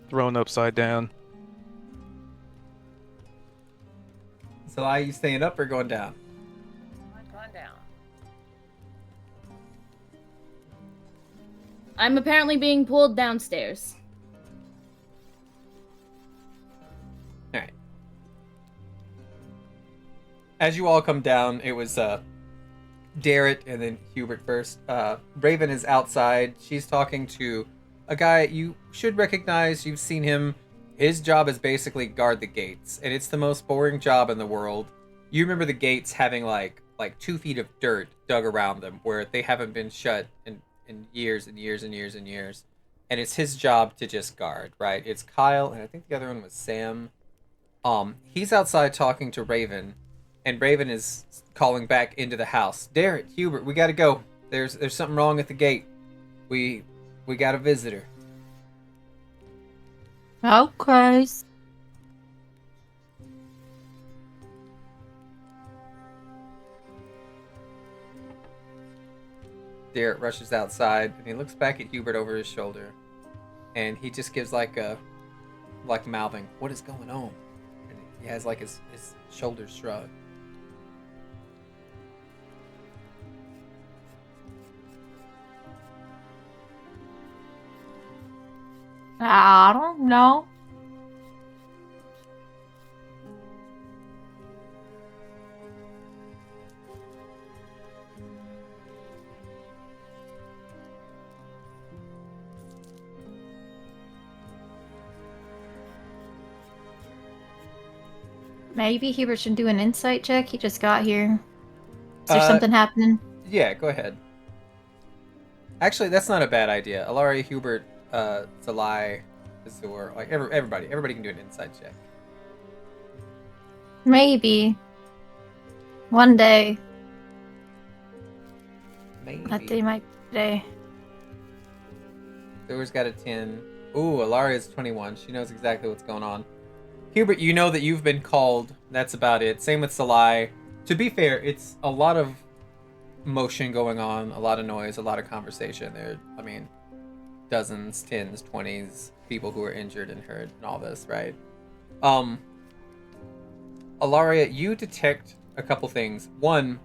thrown upside down. So are you staying up or going down? I'm going down. I'm apparently being pulled downstairs. Alright. As you all come down, it was Darrett and then Hubert first. Raven is outside. She's talking to a guy you should recognize. You've seen him. His job is basically guard the gates, and it's the most boring job in the world. You remember the gates having like 2 feet of dirt dug around them, where they haven't been shut in years and years and years and years. And it's his job to just guard, right? It's Kyle, and I think the other one was Sam. He's outside talking to Raven, and Raven is calling back into the house. Darrett, Hubert, we gotta go. There's something wrong at the gate. We got a visitor. Okay. Darrett rushes outside, and he looks back at Hubert over his shoulder, and he just gives like mouthing, "What is going on?" And he has like his shoulders shrugged. I don't know. Maybe Hubert should do an insight check. He just got here. Is there something happening? Yeah, go ahead. Actually, that's not a bad idea. Alaria, Hubert, Zalai, Azur, like everybody can do an insight check. Maybe. One day. Maybe. That day might be today. Azur's got a 10. Ooh, Alaria's 21. She knows exactly what's going on. Hubert, you know that you've been called. That's about it. Same with Salai. To be fair, it's a lot of motion going on, a lot of noise, a lot of conversation. There, I mean, dozens, 10s, 20s people who are injured and hurt and all this, right? Alaria, you detect a couple things. One,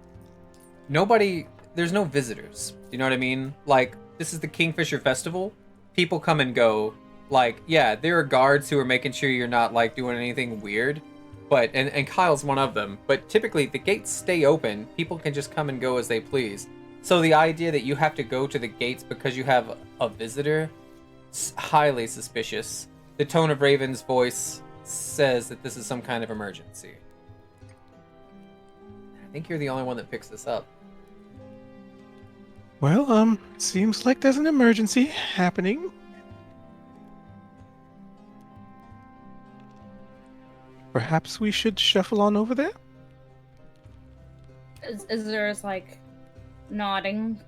there's no visitors. You know what I mean? Like, this is the Kingfisher Festival. People come and go. Like, yeah, there are guards who are making sure you're not, like, doing anything weird. But, and Kyle's one of them. But typically, the gates stay open. People can just come and go as they please. So the idea that you have to go to the gates because you have a visitor is highly suspicious. The tone of Raven's voice says that this is some kind of emergency. I think you're the only one that picks this up. Well, seems like there's an emergency happening. Perhaps we should shuffle on over there? Is there's like nodding,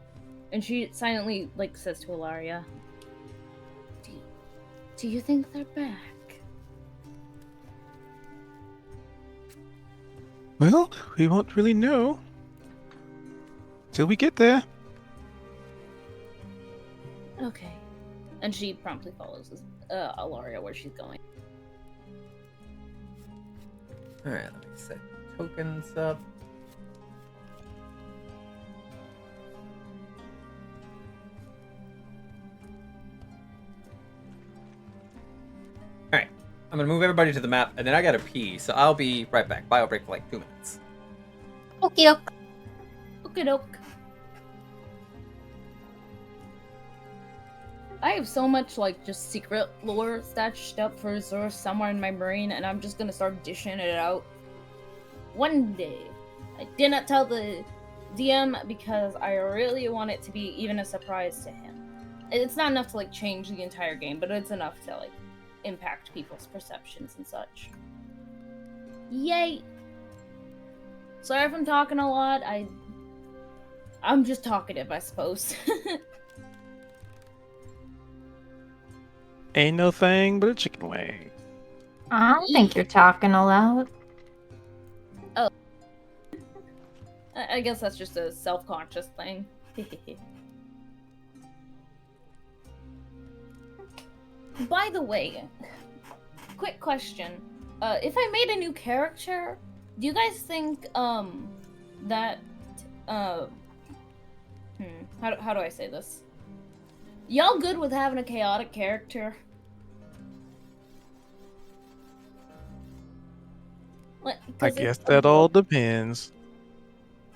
and she silently like says to Alaria, "Do you think they're back?" Well, we won't really know till we get there. Okay. And she promptly follows Alaria where she's going. Alright, let me set tokens up. I'm gonna move everybody to the map, and then I gotta pee, so I'll be right back. Bio break for like 2 minutes. Okay, okay. Okie doke. I have so much like just secret lore stashed up for Azure somewhere in my brain, and I'm just gonna start dishing it out one day. I did not tell the DM because I really want it to be even a surprise to him. It's not enough to like change the entire game, but it's enough to like impact people's perceptions and such. Yay! Sorry if I'm talking a lot. I'm just talkative, I suppose. Ain't no thing but a chicken wing. I don't think you're talking aloud. I guess that's just a self-conscious thing. By the way, quick question. If I made a new character, do you guys think, that, how do I say this? Y'all good with having a chaotic character? I guess that all depends.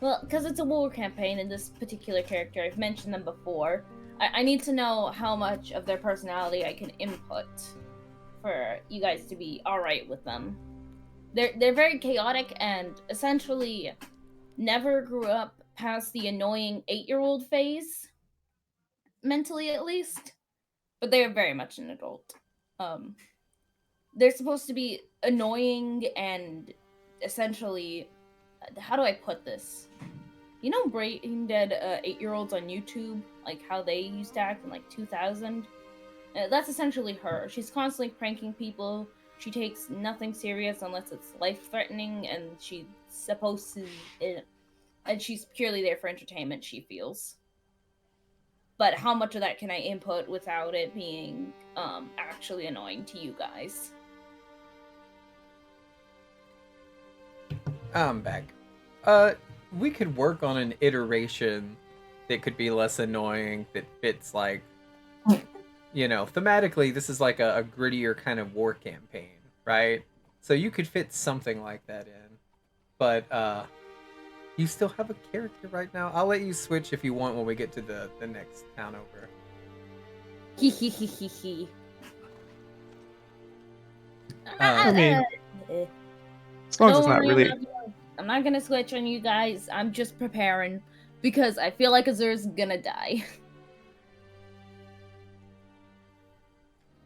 Well, because it's a war campaign and this particular character, I've mentioned them before. I need to know how much of their personality I can input for you guys to be alright with them. They're very chaotic and essentially never grew up past the annoying 8-year-old phase, mentally at least. But they are very much an adult. They're supposed to be annoying and essentially, how do I put this? You know brain dead 8-year-olds on YouTube, like how they used to act in like 2000? That's essentially her. She's constantly pranking people. She takes nothing serious unless it's life-threatening, and she's supposed to... and she's purely there for entertainment, she feels. But how much of that can I input without it being actually annoying to you guys? I'm back. We could work on an iteration that could be less annoying, that fits like, you know, thematically, this is like a grittier kind of war campaign, right? So you could fit something like that in. But, you still have a character right now. I'll let you switch if you want when we get to the next town over. Hehehehe. I mean, as long as it's not really... I'm not gonna switch on you guys. I'm just preparing because I feel like Azur's gonna die.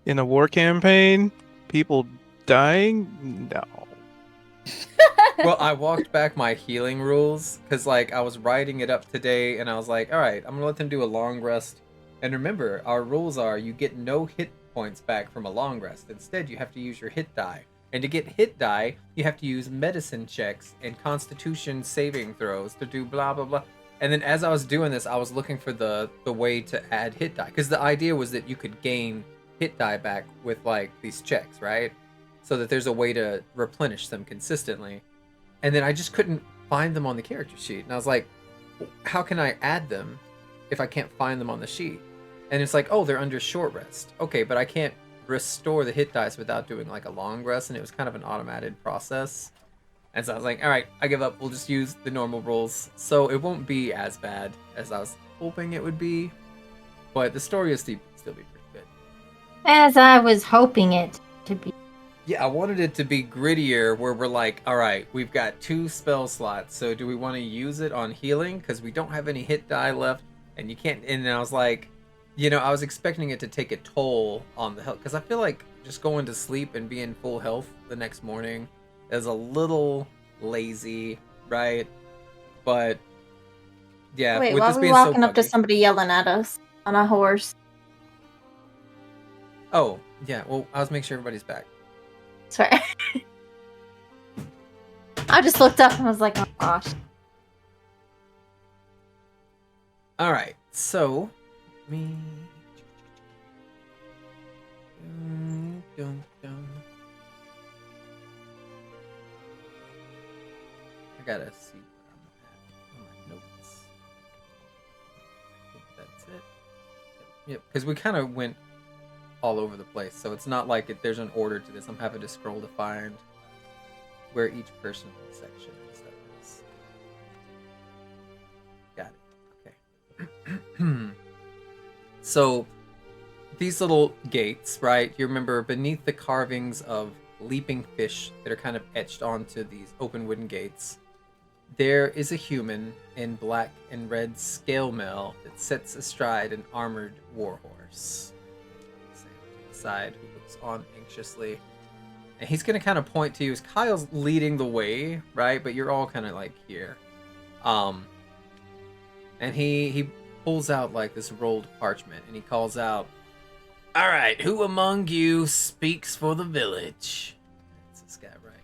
In a war campaign, people dying? No. Well, I walked back my healing rules because, like, I was writing it up today, and I was like, all right, I'm gonna let them do a long rest. And remember, our rules are you get no hit points back from a long rest. Instead, you have to use your hit die. And to get hit die, you have to use medicine checks and constitution saving throws to do blah, blah, blah. And then as I was doing this, I was looking for the way to add hit die. Because the idea was that you could gain hit die back with, like, these checks, right? So that there's a way to replenish them consistently. And then I just couldn't find them on the character sheet. And I was like, how can I add them if I can't find them on the sheet? And it's like, oh, they're under short rest. Okay, but I can't restore the hit dice without doing like a long rest, and it was kind of an automated process. And so I was like, all right, I give up. We'll just use the normal rules. So it won't be as bad as I was hoping it would be. But the story will still be pretty good. As I was hoping it to be. Yeah, I wanted it to be grittier, where we're like, all right, we've got 2 spell slots. So do we want to use it on healing? Because we don't have any hit die left, and you can't. And I was like, you know, I was expecting it to take a toll on the health, because I feel like just going to sleep and being full health the next morning is a little lazy, right? But yeah, Wait, with why this are we being walking so up to buggy. somebody yelling at us on a horse? Oh, yeah, well, I was making sure everybody's back. Sorry. I just looked up and was like, oh gosh. All right, so me. I gotta see where I'm at on my notes. I think that's it. Yep, because we kind of went all over the place. So it's not like there's an order to this. I'm having to scroll to find where each person's section and stuff is. Got it. Okay. So these little gates, right? You remember beneath the carvings of leaping fish that are kind of etched onto these open wooden gates, there is a human in black and red scale mail that sits astride an armored warhorse. Side, who looks on anxiously, and he's gonna kind of point to you as Kyle's leading the way, right? But you're all kind of like here, and he pulls out like this rolled parchment, and he calls out, "All right, who among you speaks for the village?" That's this guy, right?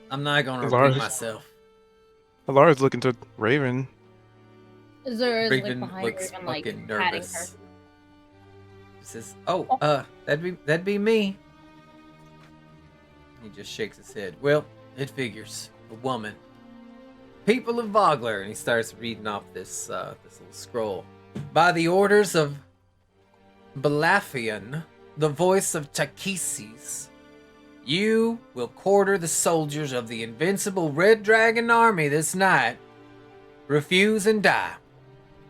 I'm not gonna repeat myself. Alara's looking to Raven. Azura is like Raven behind looks Raven, like fucking patting her. nervous. He says, that'd be me." He just shakes his head. "Well, it figures. A woman. People of Vogler," and he starts reading off this little scroll. "By the orders of Balafian, the voice of Takisis, you will quarter the soldiers of the invincible Red Dragon army this night. Refuse and die.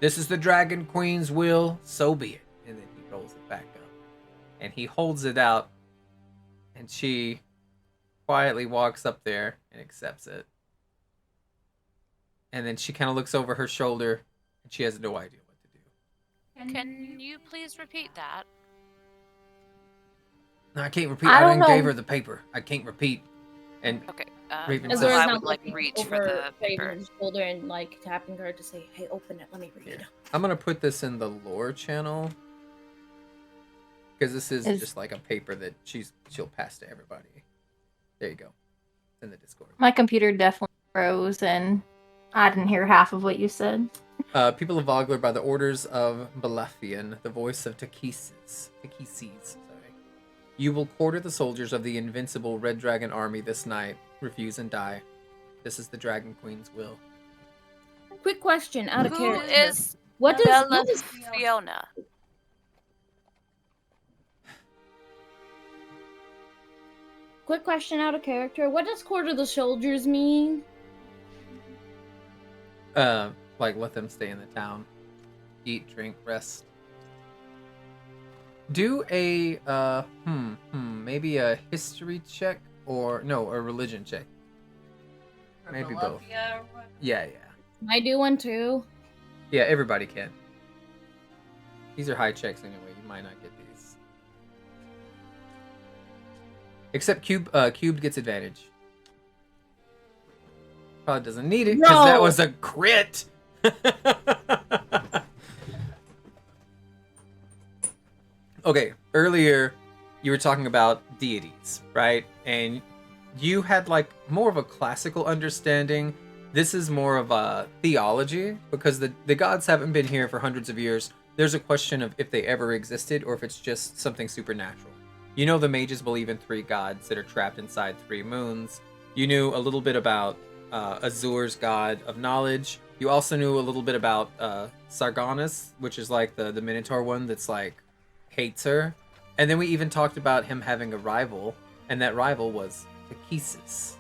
This is the Dragon Queen's will, so be it." And then he rolls it back up. And he holds it out. And she quietly walks up there and accepts it. And then she kind of looks over her shoulder. And she has no idea what to do. Can you please repeat that? No, I can't repeat. I I don't didn't give know. her the paper. I can't repeat. And Okay. Raven Well, says- Azura's I now would like looking reach for over the paper. Raven's shoulder and like tapping her to say, "Hey, open it. Let me read." Yeah. I'm going to put this in the lore channel. Because this is just like a paper that she'll pass to everybody. There you go. It's in the Discord. My computer definitely froze, and I didn't hear half of what you said. People of Vogler, by the orders of Balafian, the voice of Takisis, you will quarter the soldiers of the invincible Red Dragon army this night. Refuse and die. This is the Dragon Queen's will. Quick question, out of Who character. is What does Fiona? quick question out of character? What does quarter the soldiers mean? Like let them stay in the town. Eat, drink, rest. Do a maybe a history check or no, a religion check. Maybe both. Yeah. I do one too. Yeah, everybody can. These are high checks anyway. You might not get these. Except Cubed gets advantage. Probably doesn't need it because that was a crit. Okay, earlier you were talking about deities, right? And you had like more of a classical understanding. This is more of a theology because the gods haven't been here for hundreds of years. There's a question of if they ever existed or if it's just something supernatural. You know the mages believe in 3 gods that are trapped inside 3 moons. You knew a little bit about Azur's god of knowledge. You also knew a little bit about Sargonus, which is like the Minotaur one that's like hates her. And then we even talked about him having a rival, and that rival was Takisis,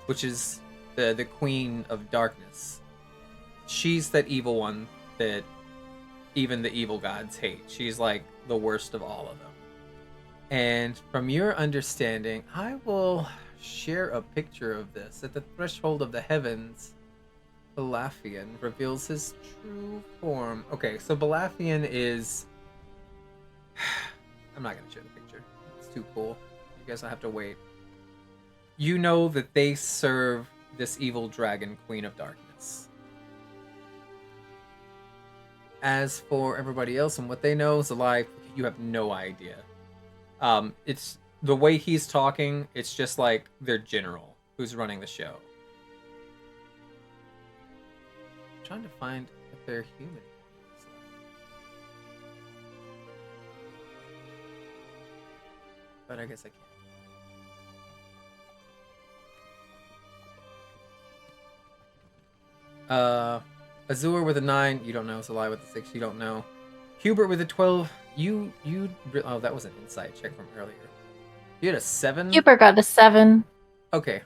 which is the queen of darkness. She's that evil one that even the evil gods hate. She's like the worst of all of them. And from your understanding, I will share a picture of this. At the threshold of the heavens, Balafian reveals his true form. Okay, so Balafian is... I'm not going to share the picture. It's too cool. You guys will have to wait. You know that they serve this evil dragon, Queen of Darkness. As for everybody else and what they know is a lie, you have no idea. It's the way he's talking, it's just like their general who's running the show. I'm trying to find if they're human. But I guess I can't. Azur with a 9, you don't know. Zalai with a 6, you don't know. Hubert with a 12, oh, that was an insight check from earlier. You had a 7? Hubert got a 7. Okay.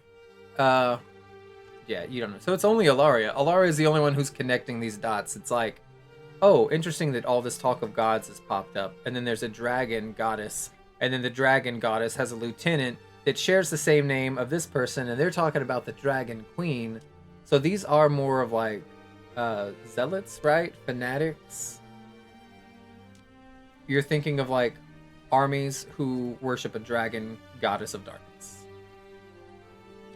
Yeah, you don't know. So it's only Alaria. Alaria is the only one who's connecting these dots. It's like, oh, interesting that all this talk of gods has popped up. And then there's a dragon goddess. And then the dragon goddess has a lieutenant that shares the same name of this person. And they're talking about the dragon queen. So these are more of like zealots, right? Fanatics. You're thinking of like armies who worship a dragon goddess of darkness.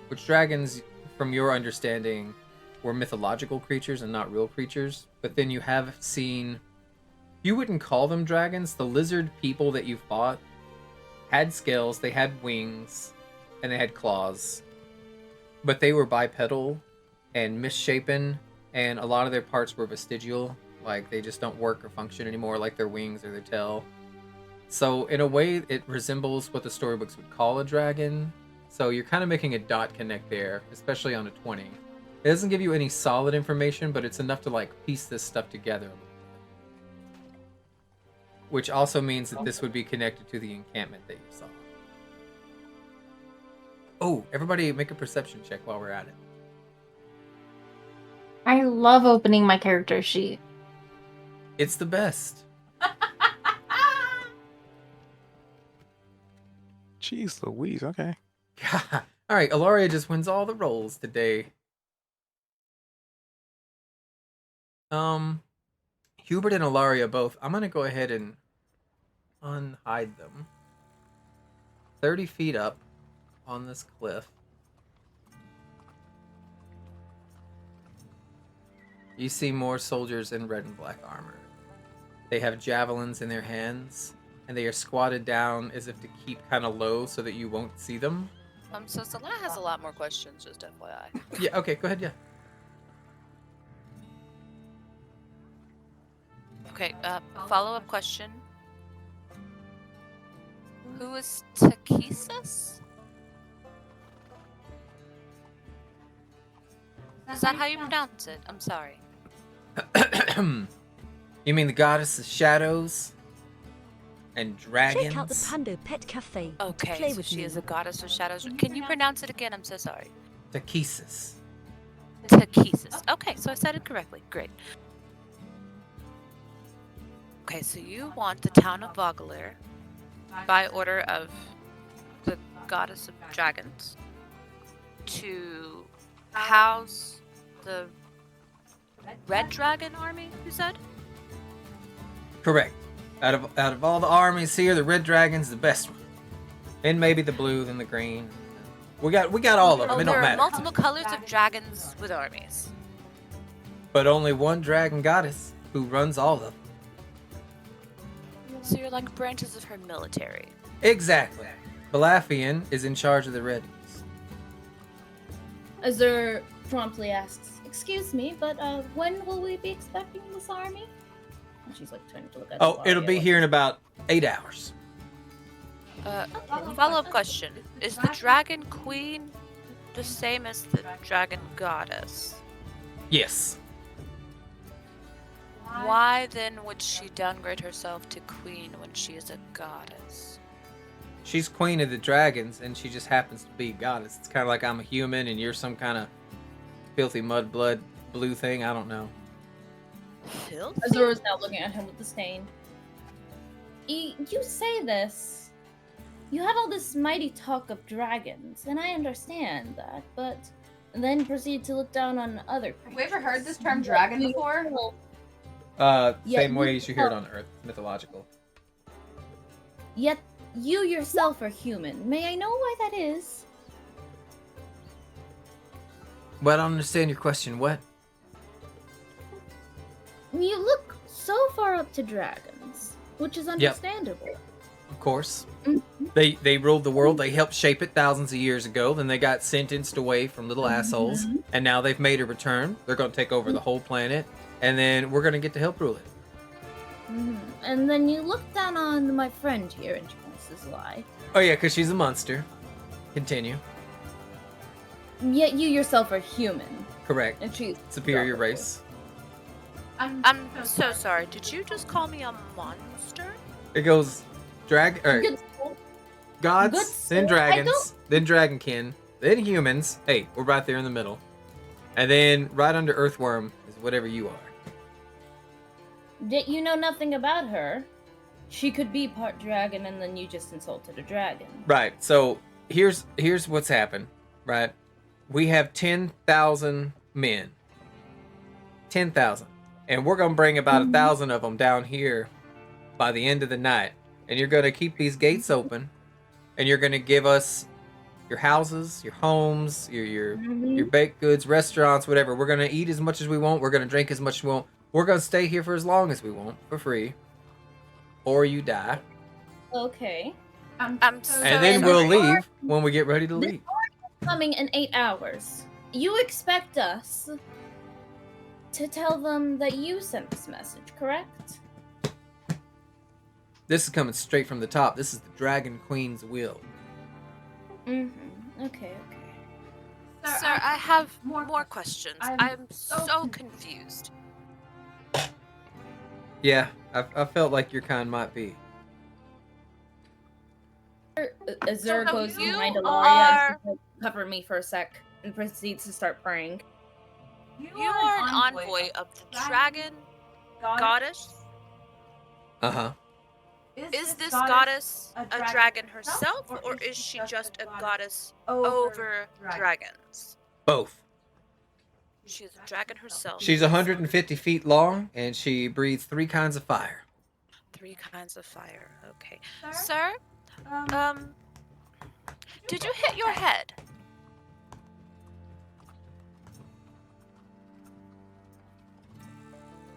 Which dragons, from your understanding, were mythological creatures and not real creatures. But then you have seen, you wouldn't call them dragons. The lizard people that you fought had scales, they had wings, and they had claws. But they were bipedal and misshapen, and a lot of their parts were vestigial. Like, they just don't work or function anymore, like their wings or their tail. So, in a way, it resembles what the storybooks would call a dragon. So, you're kind of making a dot connect there, especially on a 20. It doesn't give you any solid information, but it's enough to, like, piece this stuff together a little bit. Which also means that this would be connected to the encampment that you saw. Oh, everybody make a perception check while we're at it. I love opening my character sheet. It's the best. Jeez Louise, okay. All right, Alaria just wins all the rolls today. Hubert and Alaria both. I'm gonna go ahead and unhide them. 30 feet up on this cliff. You see more soldiers in red and black armor. They have javelins in their hands, and they are squatted down as if to keep kind of low so that you won't see them. So Salah has a lot more questions, just FYI. Yeah, okay, go ahead, yeah. Okay, follow-up question. Who is Takesis? Is that how you pronounce it? I'm sorry. You mean the goddess of shadows and dragons? Check out the Pando Pet Cafe. Okay, Play so with she me. is a goddess of shadows. Can you pronounce it again? I'm so sorry. Takesis. Takesis. Okay, so I said it correctly. Great. Okay, so you want the town of Vogelir, by order of the goddess of dragons, to house the Red Dragon army, you said? Correct. Out of all the armies here, the red dragon's the best one. And maybe the blue, then the green. We got all of them. Oh, It there don't are matter. multiple colors of dragons with armies. But only one dragon goddess who runs all of them. So you're like branches of her military. Exactly. Balafian is in charge of the Reddies. Azur promptly asks, "Excuse me, but when will we be expecting this army?" And she's like turning to look at. Oh, it'll Alaria, be like, here in about 8 hours. Follow-up question. Is the dragon queen the same as the dragon goddess? Yes. Why then would she downgrade herself to queen when she is a goddess? She's queen of the dragons, and she just happens to be a goddess. It's kind of like I'm a human, and you're some kind of filthy mudblood blue thing. I don't know. Filthy? Azur is now looking at him with disdain. You say this. You have all this mighty talk of dragons, and I understand that, but then proceed to look down on other creatures. Have we ever heard this term dragon before? Yeah, Same way you as you hear it on Earth, mythological. Yet you yourself are human. May I know why that is? Well, I don't understand your question. What? You look so far up to dragons, which is understandable. Of course. Mhm. They ruled the world. They helped shape it thousands of years ago. Then they got sentenced away from little assholes. And now they've made a return. They're going to take over the whole planet. And then we're going to get to help rule it. Mhm. And then you look down on my friend here, and she points this lie. Oh, yeah, because she's a monster. Continue. Yet you yourself are human. Correct. And she's Superior adorable. race. I'm so sorry. Did you just call me a monster? It goes Good, gods, good then soul. I don't. dragons, then dragonkin, then humans. Hey, we're right there in the middle. And then right under earthworm is whatever you are. Did you know nothing about her? She could be part dragon, and then you just insulted a dragon. Right. So here's what's happened. Right. We have 10,000 men. 10,000, and we're gonna bring about 1,000 of them down here by the end of the night. And you're gonna keep these gates open, and you're gonna give us your houses, your homes, your baked goods, restaurants, whatever. We're gonna eat as much as we want. We're gonna drink as much as we want. We're gonna stay here for as long as we want for free, or you die. Okay. I'm so And then sorry. we'll leave when we get ready to leave. Coming in 8 hours. You expect us to tell them that you sent this message, correct? This is coming straight from the top. This is the Dragon Queen's will. Okay. Sir, I have more questions. I'm so confused. Yeah, I felt like your kind might be. Azura So goes you behind Ilaria are- and says, cover me for a sec, and proceeds to start praying. You are an envoy of the dragon goddess. Uh-huh. Is this goddess a dragon herself, or is she just a goddess over dragons? Both. She's a dragon herself. She's 150 feet long, and she breathes 3 kinds of fire. 3 kinds of fire. Okay. Sir, did you hit your head?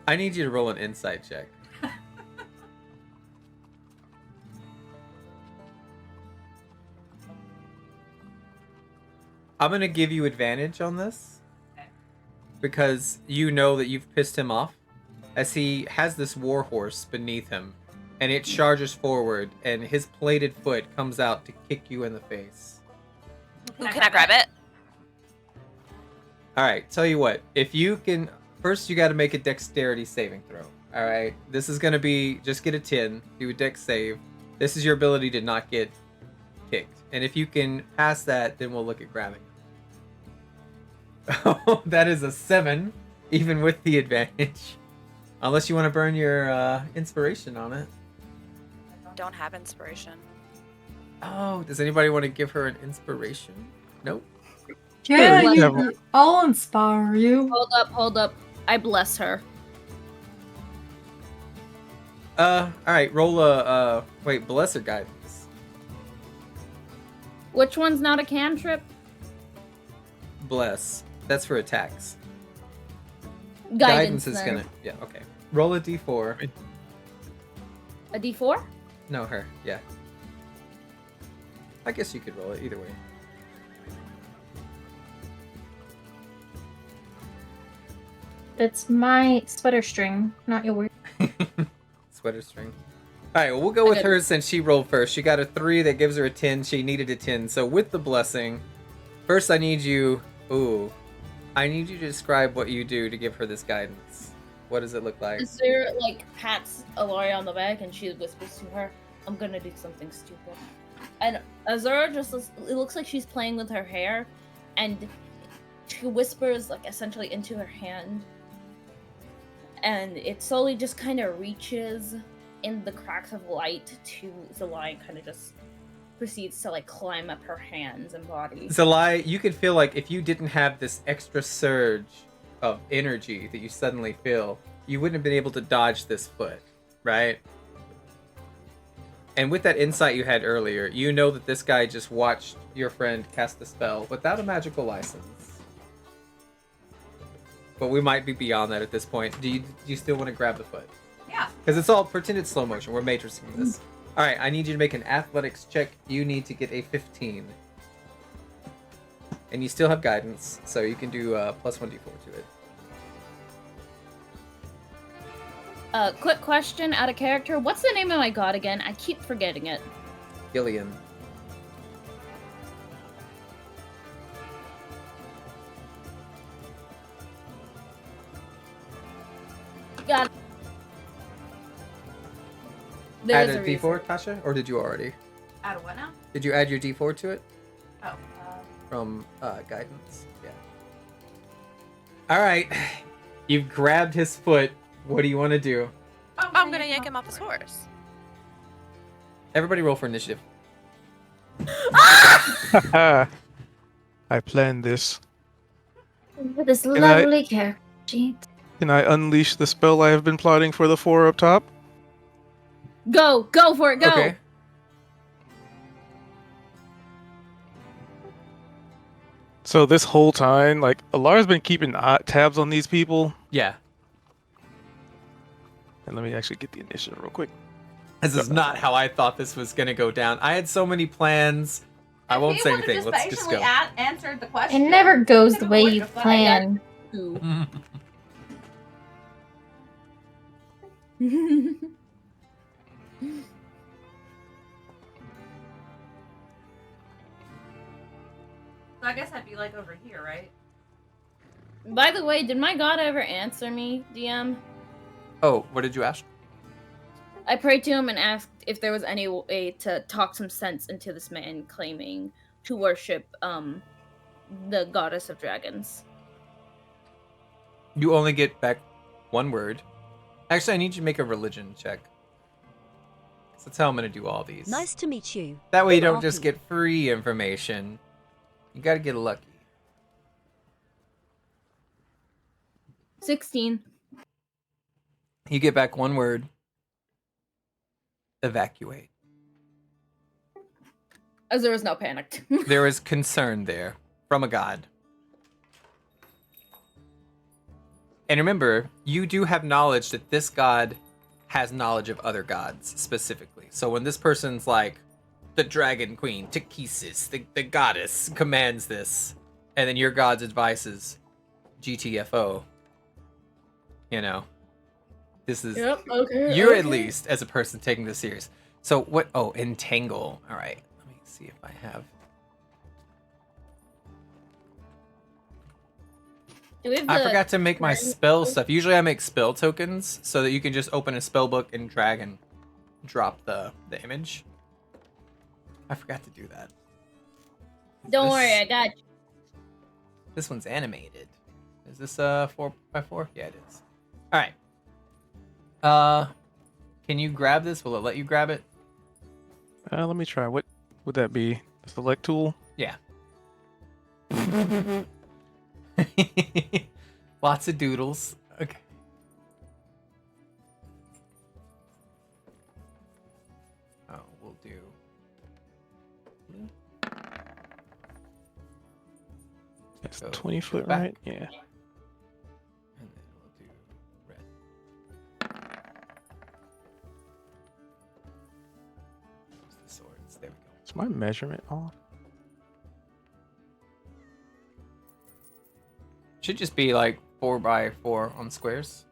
I need you to roll an insight check. I'm going to give you advantage on this because you know that you've pissed him off, as he has this war horse beneath him, and it charges forward, and his plated foot comes out to kick you in the face. Can I grab it? All right, tell you what, if you can, first you got to make a dexterity saving throw. All right, this is going to be, just get a 10, do a dex save. This is your ability to not get kicked. And if you can pass that, then we'll look at grabbing. Oh, that is a 7, even with the advantage. Unless you want to burn your inspiration on it. Don't have inspiration. Oh, does anybody want to give her an inspiration? Nope. Yeah, whatever. I'll inspire you. Hold up. I bless her. All right, roll a, wait, bless or guidance? Which one's not a cantrip? Bless. That's for attacks. Guidance is then. gonna, yeah, okay. Roll a d4. A d4? No, her, yeah. I guess you could roll it either way. It's my sweater string, not yours. Sweater string. Alright, well, we'll go with her since she rolled first. She got a 3, that gives her a 10. She needed a 10. So with the blessing, first I need you... Ooh. I need you to describe what you do to give her this guidance. What does it look like? Azura, pats Ilaria on the back and she whispers to her, I'm gonna do something stupid. And Azura it looks like she's playing with her hair, and she whispers, essentially into her hand. And it slowly just kind of reaches in the cracks of light to Zelai and kind of just proceeds to climb up her hands and body. Zelai, you could feel like if you didn't have this extra surge of energy that you suddenly feel, you wouldn't have been able to dodge this foot, right? And with that insight you had earlier, you know that this guy just watched your friend cast the spell without a magical license. But we might be beyond that at this point. Do you still want to grab the foot? Yeah. Because it's all pretended slow motion. We're matrixing this. All right, I need you to make an athletics check. You need to get a 15. And you still have guidance, so you can do plus 1d4 to it. Quick question out of character. What's the name of my god again? I keep forgetting it. Gillian. Got it. Add There's a a D4, Tasha, or did you already? Out of what now? Did you add your D4 to it Oh. from guidance? Yeah. All right. You've grabbed his foot. What do you want to do? I'm gonna yank him off his horse. Everybody roll for initiative. I planned this. This Can I- lovely character sheet. Can I unleash the spell I have been plotting for the 4 up top? Go for it, go. Okay. So this whole time, like, Alara's been keeping tabs on these people. Yeah. And let me actually get the initiative real quick. This is not how I thought this was going to go down. I had so many plans. I If won't he say would've anything. Let's just go. Answered the It question. never goes the Maybe way we you would've thought- plan. Ooh. So I guess I'd be like over here, right? By the way, did my god ever answer me, DM? Oh, what did you ask? I prayed to him and asked if there was any way to talk some sense into this man claiming to worship the goddess of dragons. You only get back one word. Actually, I need you to make a religion check. So that's how I'm going to do all these. Nice to meet you. That way you Who don't are just you? get free information. You got to get lucky. 16. You get back one word. Evacuate. As there was no panic. There is concern there from a god. And remember, you do have knowledge that this god has knowledge of other gods specifically. So when this person's like, the dragon queen, Takesis, the goddess, commands this, and then your god's advice is GTFO, you know, this is, Yep, okay. you're okay. at least, as a person, taking this serious. So what, oh, entangle. All right, let me see if I have. Do we have I the forgot to make my current- spell stuff. Usually I make spell tokens so that you can just open a spell book and drag and drop the image. I forgot to do that. Don't This- worry, I got you. This one's animated. Is this a 4x4? Yeah, it is. All right. Can you grab this? Will it let you grab it? Let me try. What would that be? The select tool? Yeah. Lots of doodles. Okay. Oh, we'll do. That's Go 20 foot, back. right? Yeah. And then we'll do red. Where's the swords? There we go. Is my measurement off? Should just be like 4x4 on squares.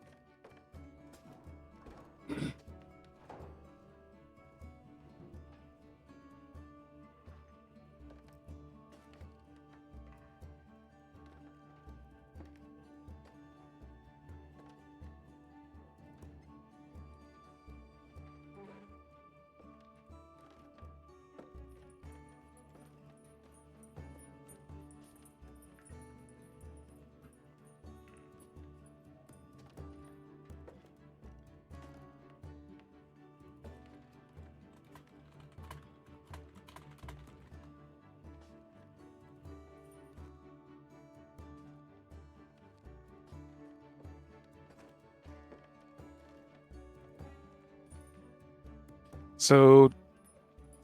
So,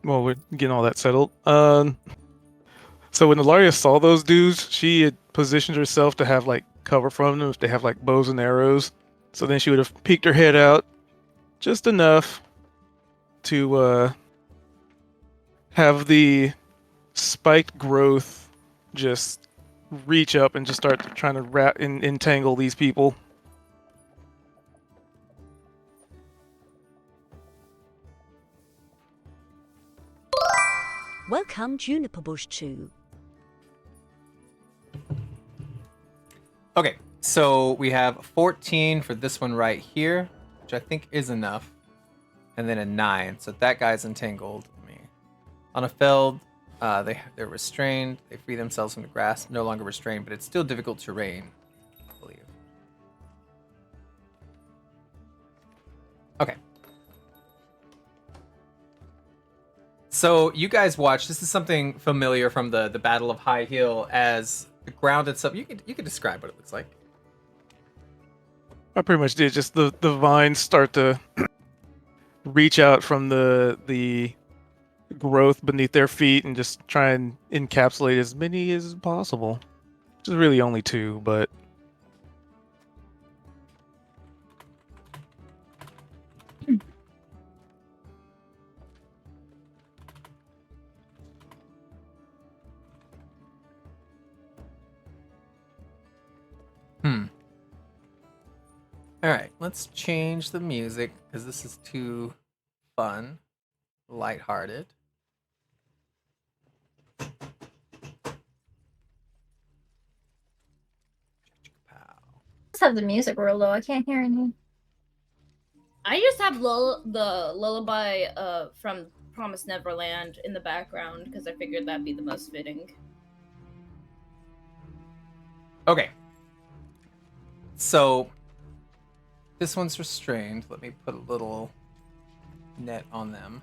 well, we're getting all that settled. So when Ilaria saw those dudes, she had positioned herself to have like cover from them if they have like bows and arrows. So then she would have peeked her head out just enough to have the spiked growth just reach up and just start trying to entangle these people. Welcome, Juniper Bush 2. Okay, So we have 14 for this one right here, which I think is enough. And then a 9. So that guy's entangled. On a feld, they're restrained. They free themselves from the grasp. No longer restrained, but it's still difficult terrain, I believe. Okay. So you guys watch. This is something familiar from the Battle of High Hill as the ground itself. You could describe what it looks like. I pretty much did. Just the vines start to reach out from the growth beneath their feet and just try and encapsulate as many as possible. Which is really only 2, but All right, let's change the music because this is too fun, lighthearted. Just have the music real low. I can't hear anything. I just have the lullaby from Promised Neverland in the background because I figured that'd be the most fitting. Okay. So this one's restrained. Let me put a little net on them.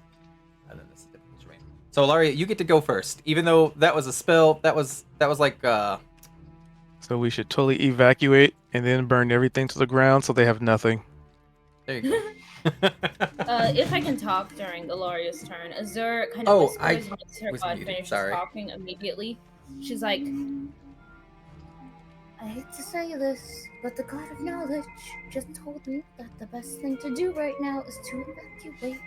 And then this is different terrain. So Ilaria, you get to go first. Even though that was a spell, that was like so we should totally evacuate and then burn everything to the ground so they have nothing. there you go. If I can talk during Ilaria's turn, Azur kind of whispers once her was god muted, finishes sorry. talking immediately. She's like, I hate to say this, but the god of knowledge just told me that the best thing to do right now is to evacuate.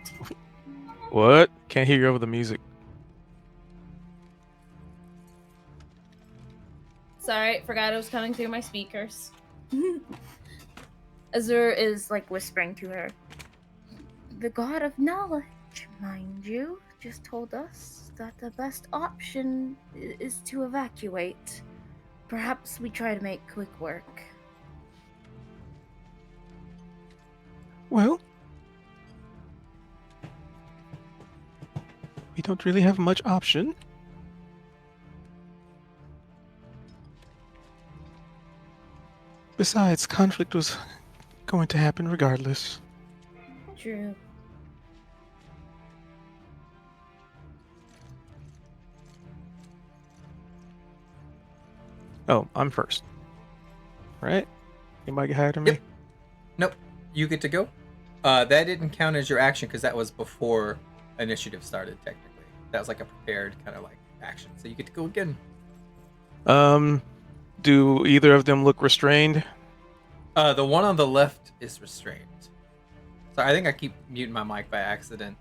What? Can't hear you over the music. sorry, forgot it was coming through my speakers. Azur is like whispering to her. The god of knowledge, mind you, just told us that the best option is to evacuate. Perhaps we try to make quick work. Well, we don't really have much option. Besides, conflict was going to happen regardless. True. Oh, I'm first. Right? Anybody get higher than me? Yep. Nope. You get to go. That didn't count as your action because that was before initiative started, technically. That was like a prepared kind of like action. So you get to go again. Do either of them look restrained? The one on the left is restrained. So I think I keep muting my mic by accident.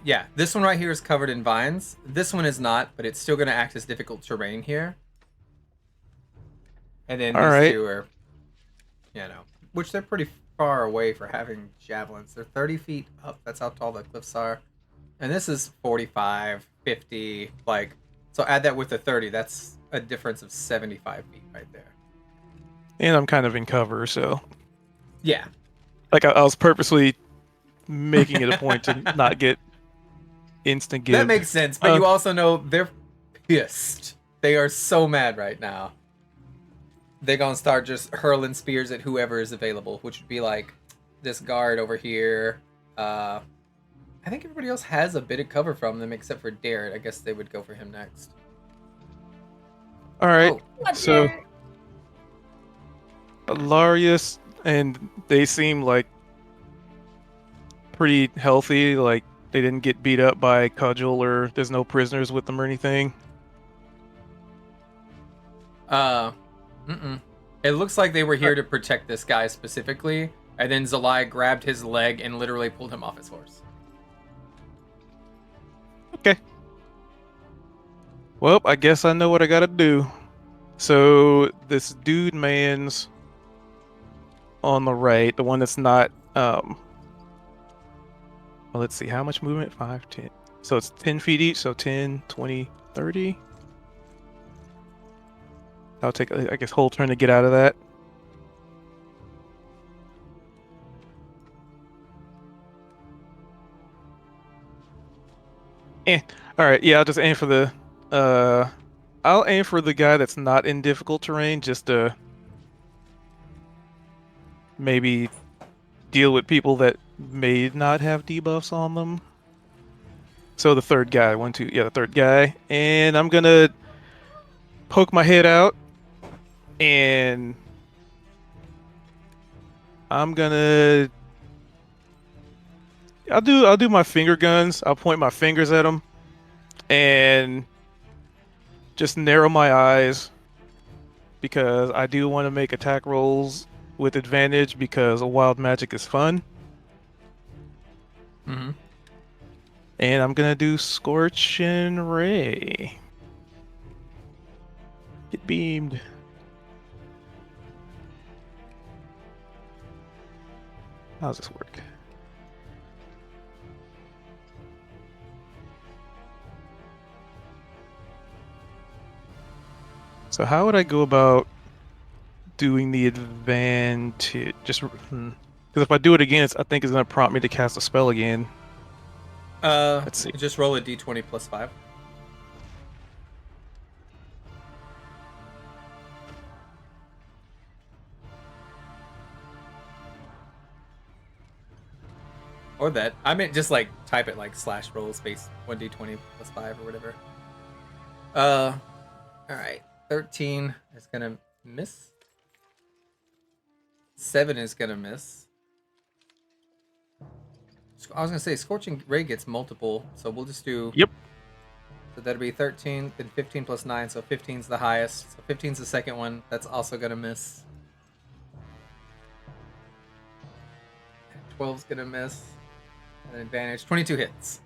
Yeah, this one right here is covered in vines. This one is not, but it's still going to act as difficult terrain here. And then these two are, which they're pretty far away for having javelins. They're 30 feet up. That's how tall the cliffs are. And this is 45, 50, like, so add that with the 30. That's a difference of 75 feet right there. And I'm kind of in cover, so. Yeah. Like, I was purposely making it a point to not get instant give. That makes sense, but you also know they're pissed. They are so mad right now. They're gonna start just hurling spears at whoever is available, which would be like this guard over here. I think everybody else has a bit of cover from them except for Darrett. I guess they would go for him next. All right, so Larius, and they seem like pretty healthy. Like they didn't get beat up by Cudgel, or there's no prisoners with them or anything. It looks like they were here to protect this guy specifically, and then Zalai grabbed his leg and literally pulled him off his horse. Okay. Well, I guess I know what I gotta do. So this dude man's on the right, the one that's not well, let's see, how much movement? 5, 10. So it's 10 feet each, so 10, 20, 30. I'll take, I guess, whole turn to get out of that. All right, yeah, I'll just aim for the. I'll aim for the guy that's not in difficult terrain, just to maybe deal with people that may not have debuffs on them. So the third guy, the third guy, and I'm gonna poke my head out, and I'm gonna. I'll do my finger guns. I'll point my fingers at them, and just narrow my eyes because I do want to make attack rolls with advantage because wild magic is fun. Mm-hmm. And I'm gonna do Scorching Ray. Get beamed. How does this work? So how would I go about doing the advantage? Just because if I do it again, I think it's gonna prompt me to cast a spell again. Let's see. Just roll a d20 plus 5. Or that. I mean, just like type it like /roll space 1d20 plus 5 or whatever. Alright. 13 is gonna miss. 7 is gonna miss. I was gonna say Scorching Ray gets multiple, so we'll just do. Yep. So that'll be 13, then 15 plus 9, so 15's the highest. So 15's the second one. That's also gonna miss. 12's gonna miss. An advantage. 22 hits.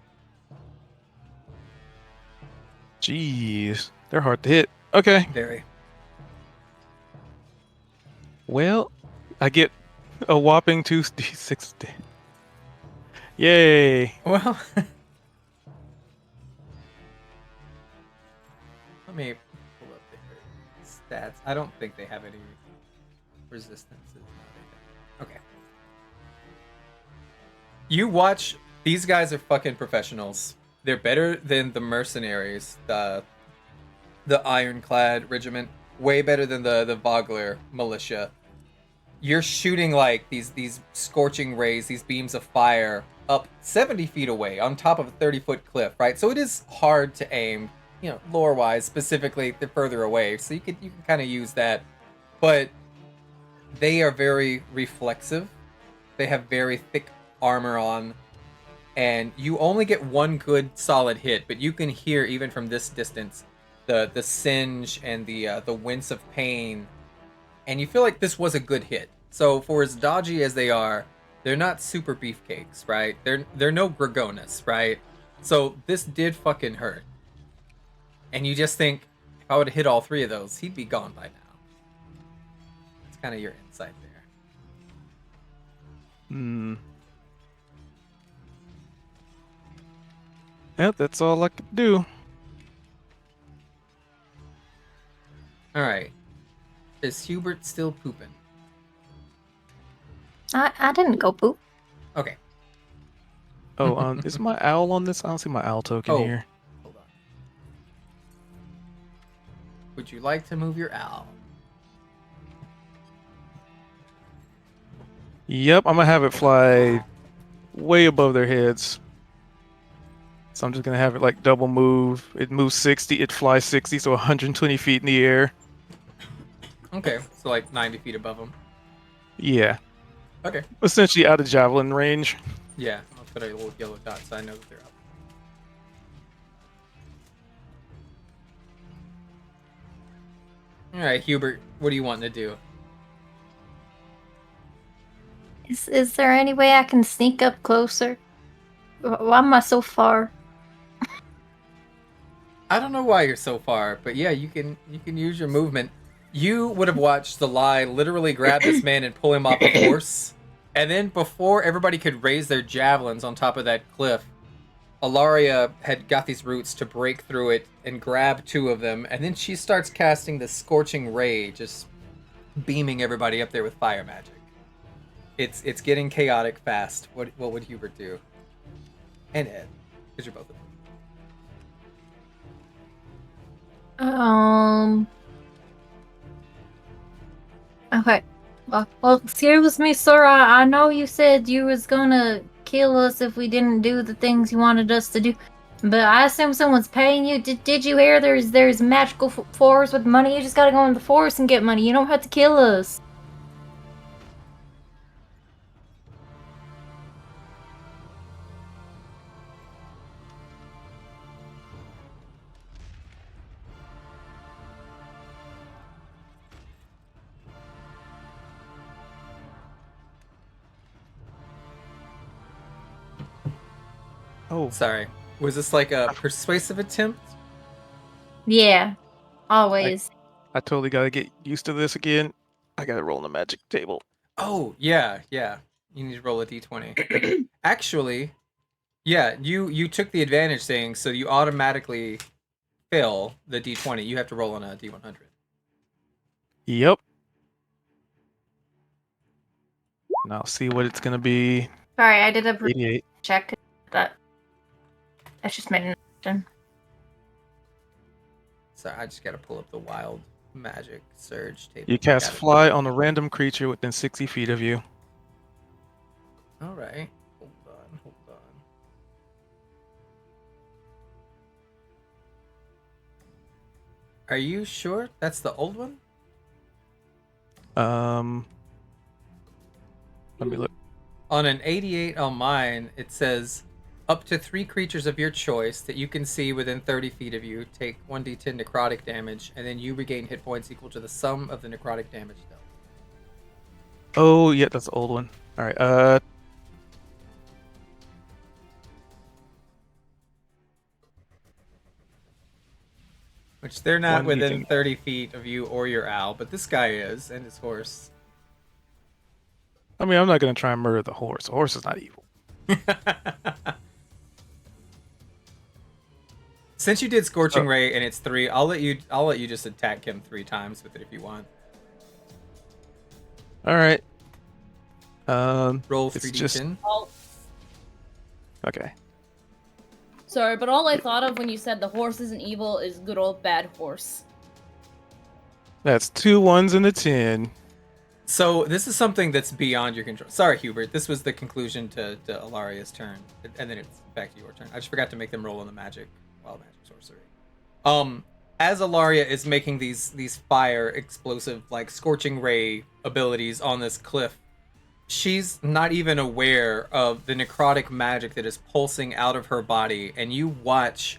Jeez, they're hard to hit. Okay. Very. Well, I get a whopping 2d6. Yay! Well, let me pull up their stats. I don't think they have any resistances. Okay. You watch. These guys are fucking professionals. They're better than the mercenaries, the Ironclad Regiment. Way better than the Vogler militia. You're shooting like these scorching rays, these beams of fire up 70 feet away on top of a 30-foot cliff, right? So it is hard to aim, lore-wise, specifically the further away. So you can kind of use that, but they are very reflexive. They have very thick armor on, and you only get one good solid hit, but you can hear even from this distance the singe and the wince of pain. And you feel like this was a good hit. So for as dodgy as they are, they're not super beefcakes, right? They're no Dragonlance, right? So this did fucking hurt. And you just think, if I would have hit all 3 of those, he'd be gone by now. It's kind of your insight there. Yep, that's all I could do. Alright. Is Hubert still pooping? I didn't go poop. Okay. Oh, is my owl on this? I don't see my owl token here. Hold on. Would you like to move your owl? Yep, I'm gonna have it fly way above their heads. So I'm just gonna have it like double move. It moves 60, it flies 60, so 120 feet in the air. Okay, so like 90 feet above them. Yeah. Okay. Essentially out of javelin range. Yeah, I'll put a little yellow dot so I know that they're up. Alright, Hubert, what do you want to do? Is there any way I can sneak up closer? Why am I so far? I don't know why you're so far, but yeah, you can use your movement. You would have watched the lie literally grab this man and pull him off a horse. And then before everybody could raise their javelins on top of that cliff, Alaria had got these roots to break through it and grab 2 of them. And then she starts casting the Scorching Ray, just beaming everybody up there with fire magic. It's getting chaotic fast. What would Hubert do? And Ed, because you're both of them. Okay. Well, excuse me, sir. I know you said you was gonna kill us if we didn't do the things you wanted us to do, but I assume someone's paying you. Did you hear there's magical forest with money? You just gotta go in the forest and get money. You don't have to kill us. Oh, Sorry. Was this like a persuasive attempt? Yeah, always. I totally gotta get used to this again. I gotta roll on the magic table. Oh, yeah. You need to roll a d20. Actually, yeah, you took the advantage thing, so you automatically fail the d20. You have to roll on a d100. Yep. And I'll see what it's gonna be. Sorry, I did a 88. check. That's just made an action. Sorry, I just gotta pull up the wild magic surge table. You cast fly on a random creature within 60 feet of you. Alright. Hold on. Are you sure that's the old one? Let me look. On an 88 on mine, it says up to 3 creatures of your choice that you can see within 30 feet of you take 1d10 necrotic damage, and then you regain hit points equal to the sum of the necrotic damage dealt. Oh, yeah, that's the old one. All right. Which they're not 1d10. within 30 feet of you or your owl, but this guy is, and his horse. I mean, I'm not gonna try and murder the horse. The horse is not evil. Since you did Scorching Ray and it's 3, I'll let you just attack him 3 times with it if you want. All right. Roll it's 3d10. just Oh, okay. sorry, but all I thought of when you said the horse isn't evil is good old bad horse. That's 2 1s and a 10. So this is something that's beyond your control. Sorry, Hubert. This was the conclusion to Alaria's turn, and then it's back to your turn. I just forgot to make them roll on the wild magic sorcery. As Alaria is making these fire explosive like Scorching Ray abilities on this cliff, she's not even aware of the necrotic magic that is pulsing out of her body, and you watch.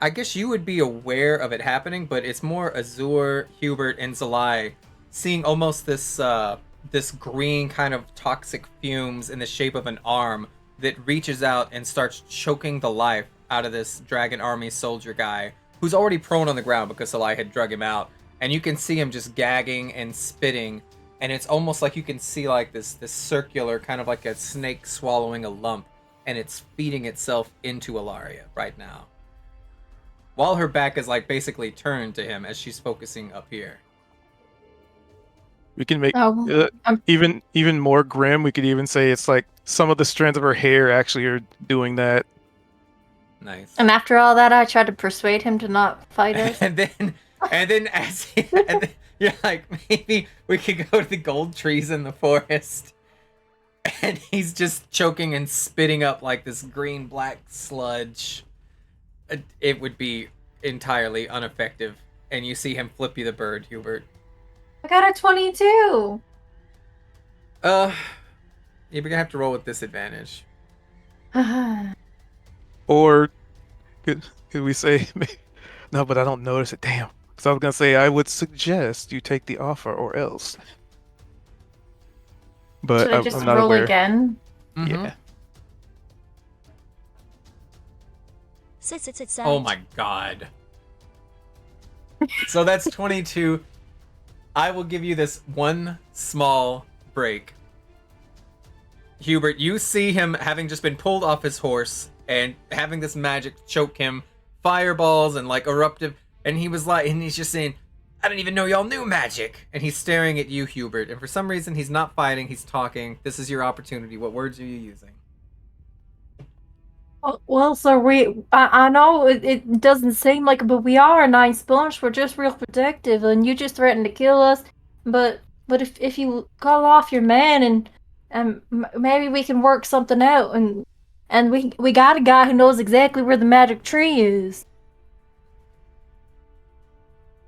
I guess you would be aware of it happening, but it's more Azur, Hubert, and Zalai seeing almost this green kind of toxic fumes in the shape of an arm that reaches out and starts choking the life out of this Dragon Army soldier guy who's already prone on the ground because Zalai had drug him out. And you can see him just gagging and spitting, and it's almost like you can see like this circular, kind of like a snake swallowing a lump, and it's feeding itself into Alaria right now. While her back is like basically turned to him as she's focusing up here. We can make even more grim. We could even say it's like some of the strands of her hair actually are doing that. Nice. And after all that, I tried to persuade him to not fight us. and then you're like, maybe we could go to the gold trees in the forest. And he's just choking and spitting up like this green black sludge. It would be entirely ineffective. And you see him flip you the bird, Hubert. I got a 22. You're gonna have to roll with disadvantage. Or could we say no? But I don't notice it. Damn. Because I was gonna say I would suggest you take the offer or else. But Should I just I'm not roll aware. again? Mm-hmm. Yeah. Sit. Oh my god. So that's 22. I will give you this one small break. Hubert, you see him having just been pulled off his horse and having this magic choke him, fireballs and like eruptive, and he's just saying, I didn't even know y'all knew magic. And he's staring at you, Hubert, and for some reason he's not fighting, he's talking. This is your opportunity. What words are you using? Well, sir, I know it doesn't seem like it, but we are a nice bunch. We're just real protective, and you just threatened to kill us. But if you call off your man and maybe we can work something out, and we got a guy who knows exactly where the magic tree is.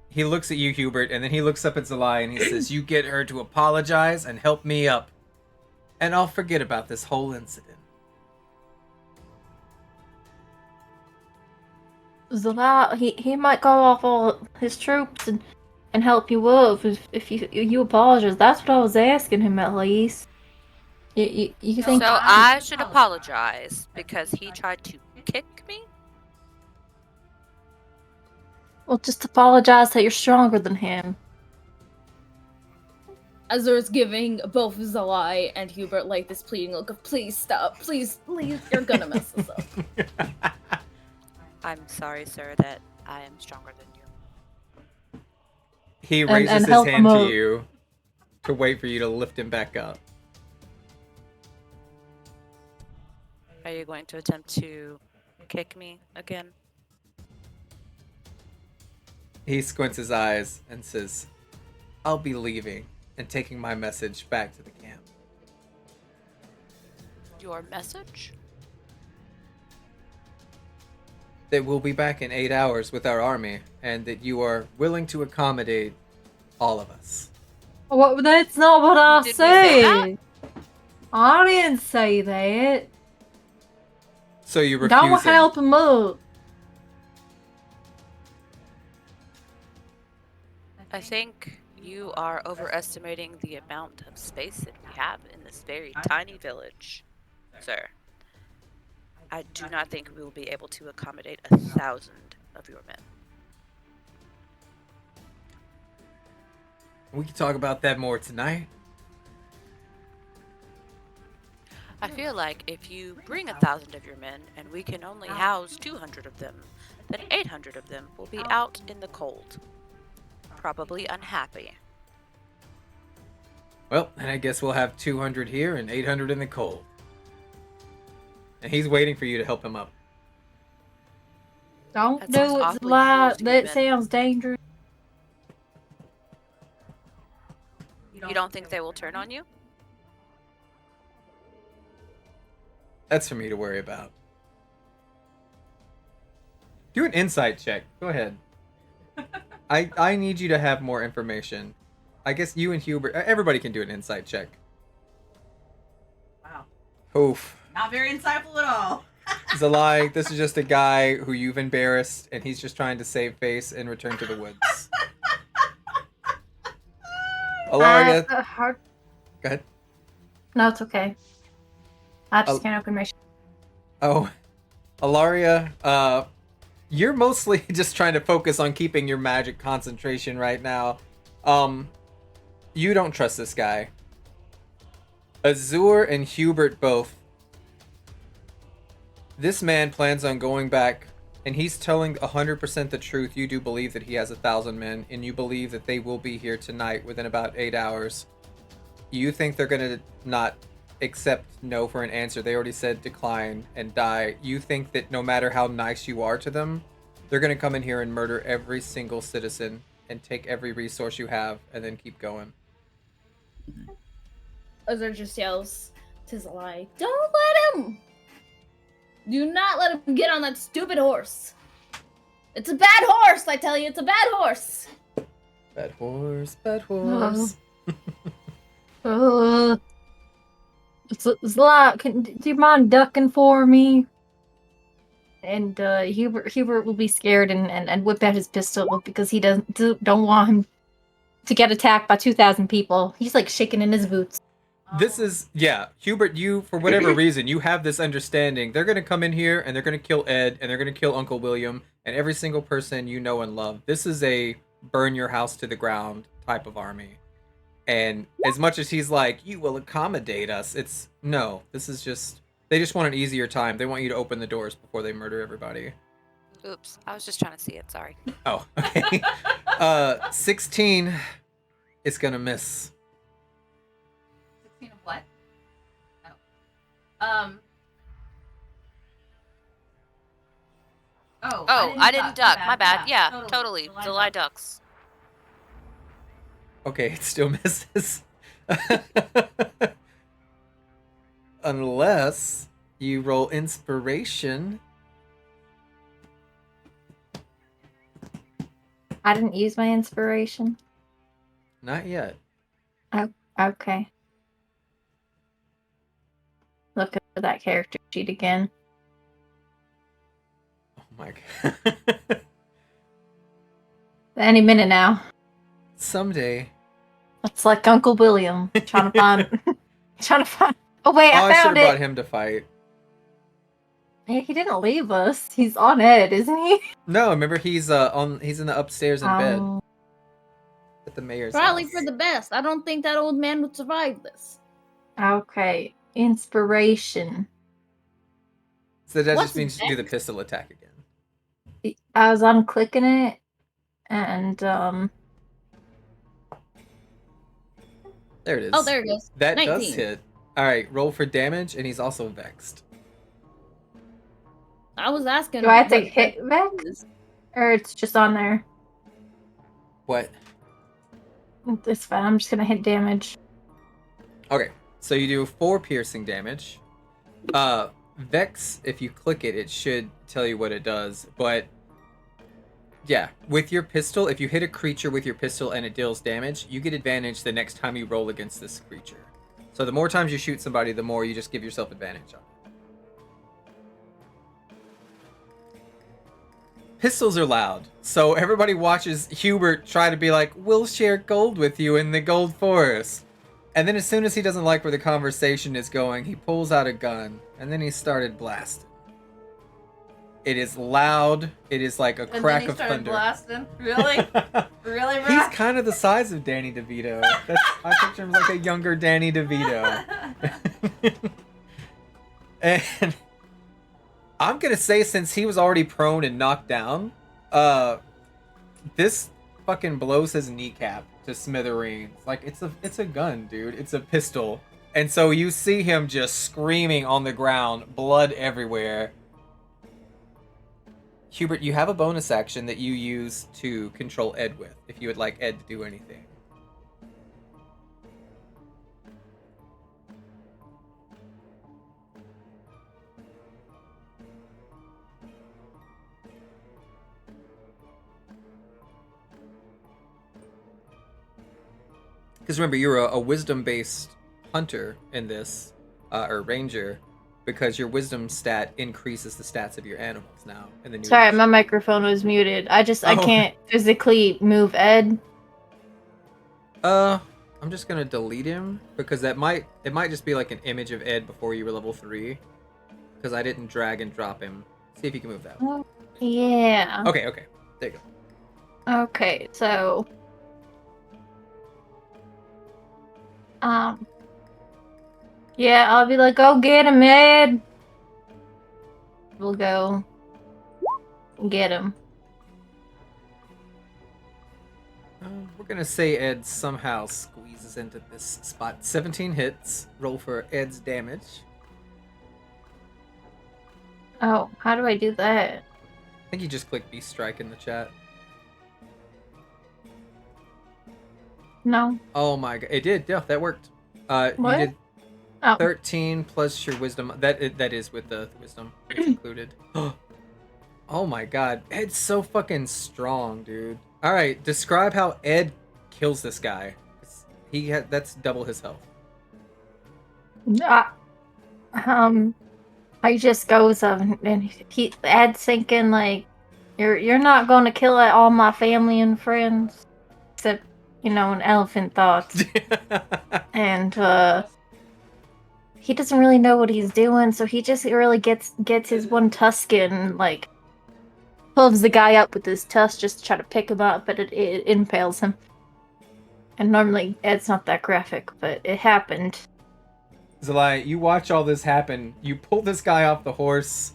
He looks at you, Hubert, and then he looks up at Zalai and he says, "You get her to apologize and help me up, and I'll forget about this whole incident." Zala, he might call off all his troops and help you up if you apologize. That's what I was asking him at least. You think? So I should apologize because he tried to kick me? Well, just apologize that you're stronger than him. Azur's giving both Zalai and Hubert like this pleading look of please stop, please, you're gonna mess us up. I'm sorry, sir, that I am stronger than you. He raises and his help hand him to up. you to wait for you to lift him back up. Are you going to attempt to kick me again? He squints his eyes and says, "I'll be leaving and taking my message back to the camp." Your message? That we'll be back in 8 hours with our army, and that you are willing to accommodate all of us. What? That's not what I Did we say that? said. I didn't say that. So you refuse Don't help him up. I think you are overestimating the amount of space that we have in this very tiny village, sir. I do not think we will be able to accommodate 1,000 of your men. We can talk about that more tonight. I feel like if you bring 1,000 of your men and we can only house 200 of them, then 800 of them will be out in the cold. Probably unhappy. Well, then I guess we'll have 200 here and 800 in the cold. And he's waiting for you to help him up. Don't That sounds do it, awfully Zala. cruel to you, That Ben. sounds dangerous. You don't think they will turn on you? That's for me to worry about. Do an insight check. Go ahead. I need you to have more information. I guess you and Hubert, everybody can do an insight check. Wow. Oof. Not very insightful at all. Zalai, this is just a guy who you've embarrassed, and he's just trying to save face and return to the woods. Alaria, go ahead. No, it's okay. I just can't open my. Oh, Alaria, you're mostly just trying to focus on keeping your magic concentration right now. You don't trust this guy. Azur and Hubert both. This man plans on going back, and he's telling 100% the truth. You do believe that he has 1,000 men, and you believe that they will be here tonight within about 8 hours. You think they're gonna not accept no for an answer. They already said decline and die. You think that no matter how nice you are to them, they're gonna come in here and murder every single citizen and take every resource you have and then keep going. Azur just yells to Zalai, "Don't let him! Do not let him get on that stupid horse! It's a bad horse, I tell you, it's a bad horse!" Bad horse, bad horse. Zla, do you mind ducking for me? And Hubert will be scared and whip out his pistol because he don't want him to get attacked by 2,000 people. He's like shaking in his boots. This is, yeah, Hubert, you, for whatever reason, you have this understanding. They're going to come in here and they're going to kill Ed and they're going to kill Uncle William and every single person you know and love. This is a burn your house to the ground type of army. And as much as he's like, you will accommodate us, it's, no, this is just, they just want an easier time. They want you to open the doors before they murder everybody. Oops, I was just trying to see it, sorry. Oh, okay. 16 is going to miss. 16 of what? Oh. Oh, I didn't duck. My bad. Yeah, totally. July ducks. Okay, it still misses. Unless you roll inspiration. I didn't use my inspiration. Not yet. Oh, okay. Look at that character sheet again. Oh my god. Any minute now. Someday. It's like Uncle William trying to find. Oh wait, Oh, I I should found have brought it. him to fight. Hey, he didn't leave us. He's on Ed, isn't he? No, remember he's in the upstairs in bed Oh. at the mayor's Probably house. for the best. I don't think that old man would survive this. Okay. Inspiration. So that What's just means you do the next? pistol attack again. I was unclicking it, and There it is. Oh, there it goes. That 19. does hit. Alright, roll for damage, and he's also vexed. I was asking. do I have to what hit that back, is. or it's just on there? What? It's fine. I'm just gonna hit damage. Okay, so you do 4 piercing damage. Vex, if you click it, it should tell you what it does, but yeah, with your pistol, if you hit a creature with your pistol and it deals damage, you get advantage the next time you roll against this creature. So the more times you shoot somebody, the more you just give yourself advantage on it. Pistols are loud, so everybody watches Hubert try to be like, we'll share gold with you in the gold forest. And then as soon as he doesn't like where the conversation is going, he pulls out a gun, and then he started blasting. It is loud. It is like a crack of thunder. Blasting? Really? Really, bro? He's kind of the size of Danny DeVito. I picture him like a younger Danny DeVito. And I'm gonna say, since he was already prone and knocked down, this fucking blows his kneecap to smithereens. Like, it's a gun, dude. It's a pistol. And so you see him just screaming on the ground, blood everywhere. Hubert, you have a bonus action that you use to control Ed with, if you would like Ed to do anything. Because remember, you're a wisdom-based hunter in this, or ranger, because your wisdom stat increases the stats of your animals now in the new Sorry, edition. my microphone was muted. I Oh. can't physically move Ed. I'm just gonna delete him because it might just be like an image of Ed before you were level 3. Because I didn't drag and drop him. See if you can move that. Oh, yeah. Okay, there you go. Okay, so yeah, I'll be like, go get him, Ed. We'll go get him. We're gonna say Ed somehow squeezes into this spot. 17 hits. Roll for Ed's damage. Oh, how do I do that? I think you just click B strike in the chat. No. Oh my god, it did. Yeah, that worked. What? You did Oh. 13 plus your wisdom. That is with the wisdom. It's included. Oh my god, Ed's so fucking strong, dude. All right, describe how Ed kills this guy. That's double his health. He just goes up and Ed's thinking like, you're not going to kill all my family and friends, except an elephant thoughts. And he doesn't really know what he's doing, so he just really gets his one Tuscan and like pulls the guy up with his tusk just to try to pick him up, but it impales him. And normally Ed's not that graphic, but it happened. Zelai, you watch all this happen. You pull this guy off the horse.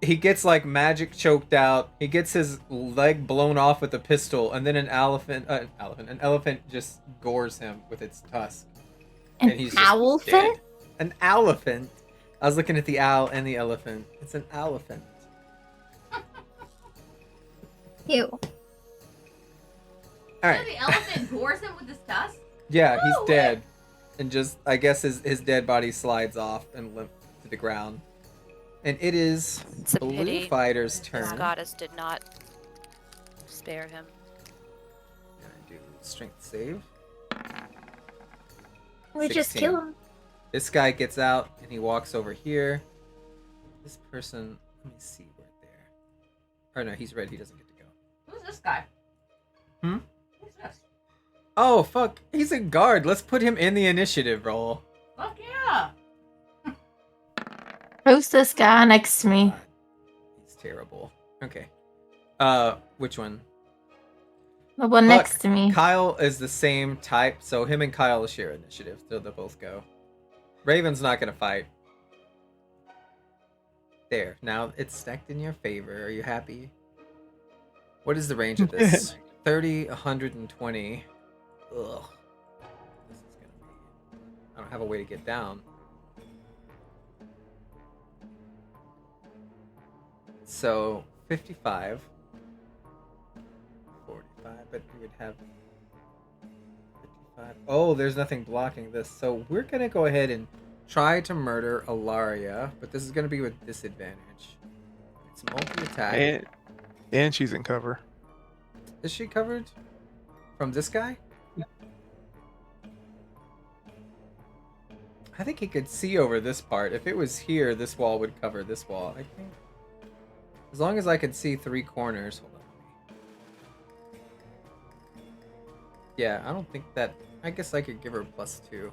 He gets like magic choked out. He gets his leg blown off with a pistol, and then an elephant just gores him with its tusk. An and he's just elephant? dead. An elephant. I was looking at the owl and the elephant. It's an elephant. Ew. All So right. the elephant gores him with his tusk? Yeah, he's Oh, dead. And just, I guess his dead body slides off and limp to the ground. And it is It's a Blue pity Fighter's this turn. goddess did not spare him. Gonna do strength save. We just 16. kill him. This guy gets out and he walks over here. This person, let me see right there. Or no, he's red. He doesn't get to go. Who's this guy? Hmm? Who's this? Oh, fuck. He's a guard. Let's put him in the initiative roll. Fuck yeah. Who's this guy next to me? He's terrible. Okay. Which one? The one Fuck. next to me. Kyle is the same type, so him and Kyle will share initiative. So they'll both go. Raven's not gonna fight. There. Now it's stacked in your favor. Are you happy? What is the range of this? 30, 120. Ugh. This is gonna be... I don't have a way to get down. So, 55. 45, but we would have 55. Oh, there's nothing blocking this. So we're going to go ahead and try to murder Alaria, but this is going to be with disadvantage. It's multi-attack. And she's in cover. Is she covered from this guy? I think he could see over this part. If it was here, this wall would cover this wall. I think. As long as I could see 3 corners. Hold on. Yeah, I don't think that... I guess I could give her +2. You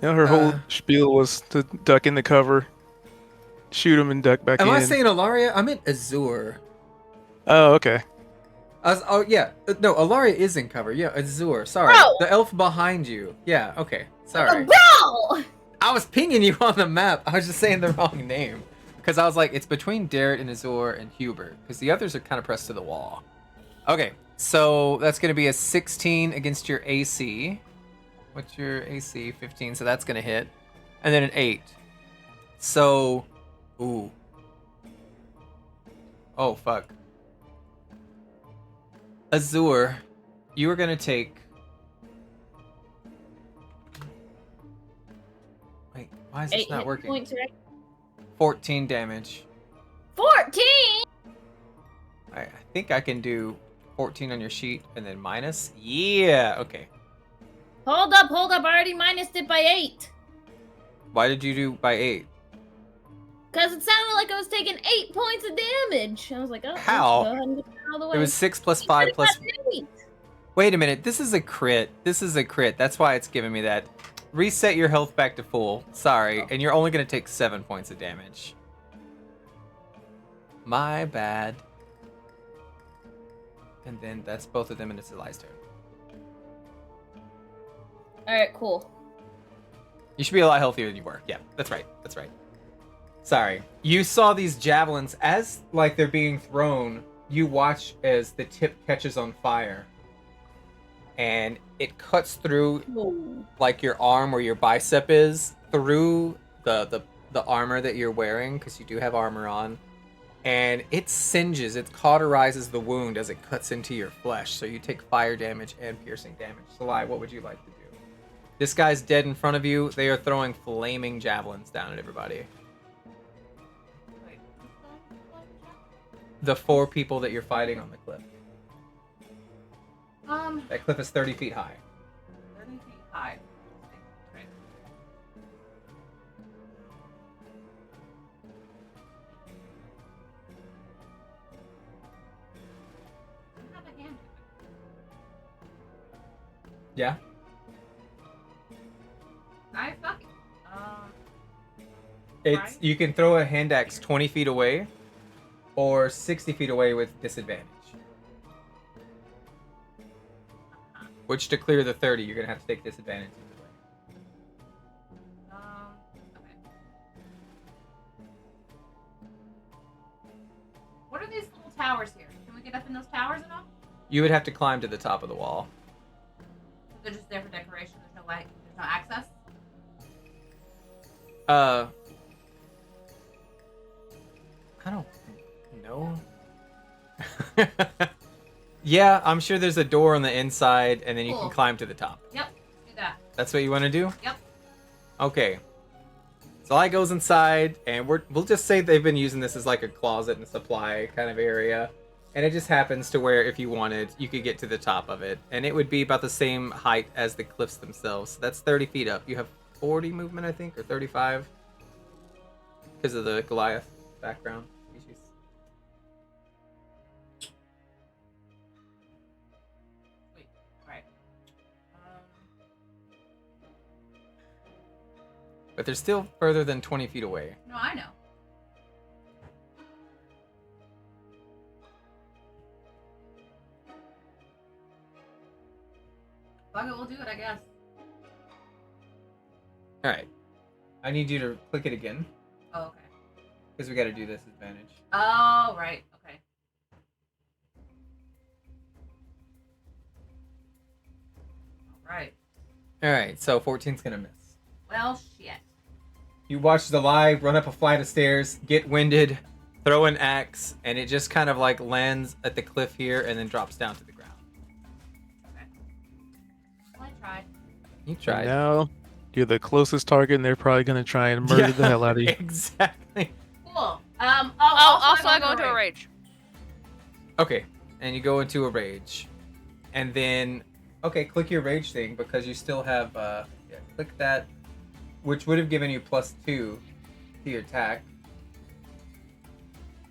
know, her whole spiel was to duck in the cover, shoot him, and duck back in. Am I saying Alaria? I meant Azure. Oh, okay. Oh, yeah. No, Alaria is in cover. Yeah, Azure. Sorry. Bro! The elf behind you. Yeah, okay. Sorry. Bro! I was pinging you on the map. I was just saying the wrong name. Because I was like, it's between Darrett and Azure and Hubert. Because the others are kind of pressed to the wall. Okay, so that's going to be a 16 against your AC. What's your AC? 15, so that's going to hit. And then an 8. So, ooh. Oh, fuck. Azure, you are going to take... Wait, why is this 8 not hit working? points, right? 14 damage. 14! I think I can do 14 on your sheet and then minus. Yeah, okay. Hold up. I already minused it by 8. Why did you do by 8? Because it sounded like I was taking 8 points of damage. I was like, oh, How? Go ahead and get out of the way. It was 6 plus 5 plus... 8. Wait a minute, this is a crit. This is a crit. That's why it's giving me that. Reset your health back to full. Sorry, and you're only going to take 7 points of damage. My bad. And then that's both of them, and it's Eli's turn. Alright, cool. You should be a lot healthier than you were. Yeah, that's right. That's right. Sorry. You saw these javelins as, like, they're being thrown. You watch as the tip catches on fire. And it cuts through, like, your arm where your bicep is, through the armor that you're wearing, because you do have armor on. And it singes, it cauterizes the wound as it cuts into your flesh. So you take fire damage and piercing damage. Salai, what would you like to do? This guy's dead in front of you. They are throwing flaming javelins down at everybody. The 4 people that you're fighting on the cliff. That cliff is 30 feet high. 30 feet high. Right. I have a hand. Yeah? I fucking. It's you can throw a hand axe 20 feet away or 60 feet away with disadvantage. Which to clear the 30, you're gonna have to take disadvantage either way. Okay. What are these little towers here? Can we get up in those towers at all? You would have to climb to the top of the wall. They're just there for decoration. There's no way. There's no access. I don't. No. Yeah, I'm sure there's a door on the inside, and then you can Cool. climb to the top. Yep, do that. That's what you want to do? Yep. Okay. So I goes inside, and we'll just say they've been using this as like a closet and supply kind of area. And it just happens to where if you wanted, you could get to the top of it. And it would be about the same height as the cliffs themselves. So that's 30 feet up. You have 40 movement, I think, or 35. Because of the Goliath background species. Wait, alright. But they're still further than 20 feet away. No, I know. Fuck it, we'll do it, I guess. Alright. I need you to click it again. Oh, okay. Because we got to do this advantage. Oh, right. Okay. Alright. Alright, so 14's going to miss. Well, shit. You watch the lie run up a flight of stairs, get winded, throw an axe, and it just kind of like lands at the cliff here and then drops down to the ground. Okay. Well, I tried. You tried. Now you're the closest target, and they're probably gonna try and murder the hell out of you. Exactly. Cool. Also, I go into a rage. Okay, and you go into a rage. And then, okay, click your rage thing because you still have, click that, which would have given you +2 to your attack.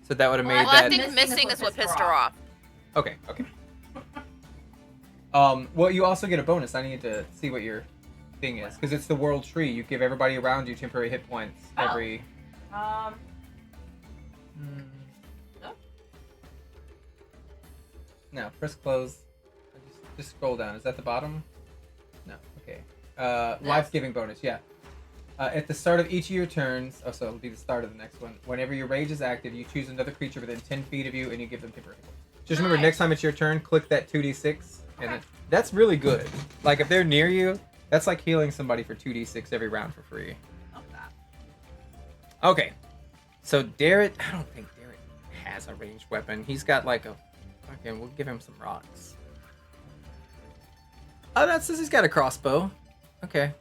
So that would have made Well, that. I think missing is what pissed her off. Okay, okay. Well, you also get a bonus. I need to see what your thing is because it's the world tree. You give everybody around you temporary hit points every. No. No, press close. Just scroll down. Is that the bottom? No. Okay. Life-giving bonus. Yeah. At the start of each of your turns, so it'll be the start of the next one. Whenever your rage is active, you choose another creature within 10 feet of you, and you give them temporary hit points. Just remember, next time it's your turn, click that 2d6, and then, that's really good. Like if they're near you, that's like healing somebody for 2d6 every round for free. Love that. Okay. So Darrett, I don't think Darrett has a ranged weapon. He's got like a, okay, we'll give him some rocks. Oh, that says he's got a crossbow. Okay.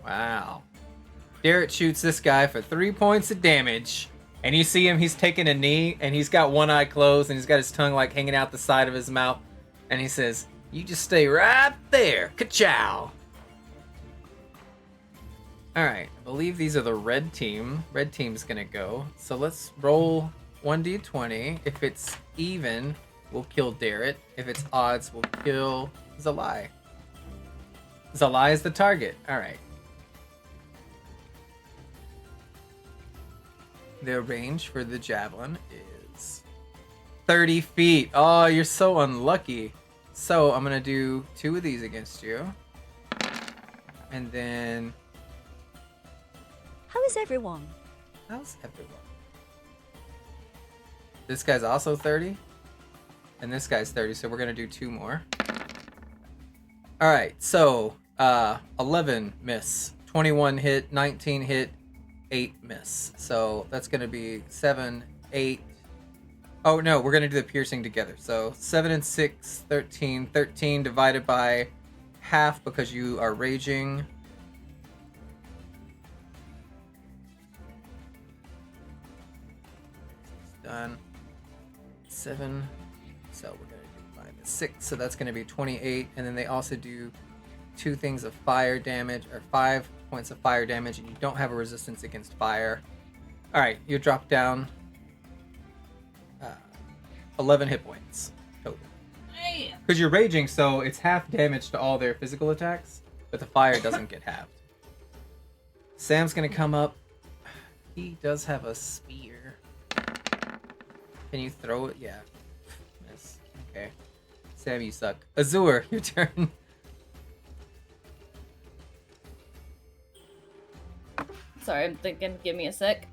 Wow. Darrett shoots this guy for 3 points of damage. And you see him, he's taking a knee, and he's got one eye closed, and he's got his tongue like hanging out the side of his mouth. And he says, "You just stay right there. Ka-chow." Alright, I believe these are the red team. Red team's gonna go. So let's roll 1d20. If it's even, we'll kill Darrett. If it's odds, we'll kill Zalai. Zalai is the target. Alright. The range for the javelin is 30 feet. Oh, you're so unlucky. So I'm gonna do 2 of these against you. And then... How is everyone? How's everyone? This guy's also 30. And this guy's 30, so we're gonna do 2 more. Alright, so 11 miss, 21 hit, 19 hit, 8 miss. So that's gonna be 7, 8. Oh no, we're gonna do the piercing together. So 7 and 6, 13. 13 divided by half because you are raging. Done. 7. So we're gonna divide by 6. So that's gonna be 28. And then they also do 2 things of fire damage, or 5 points of fire damage, and you don't have a resistance against fire. All right, you drop down 11 hit points total. Because you're raging, so it's half damage to all their physical attacks, but the fire doesn't get halved. Sam's gonna come up. He does have a spear. Can you throw it? Yeah. Miss. Okay. Sam, you suck. Azur, your turn. Sorry, I'm thinking. Give me a sec.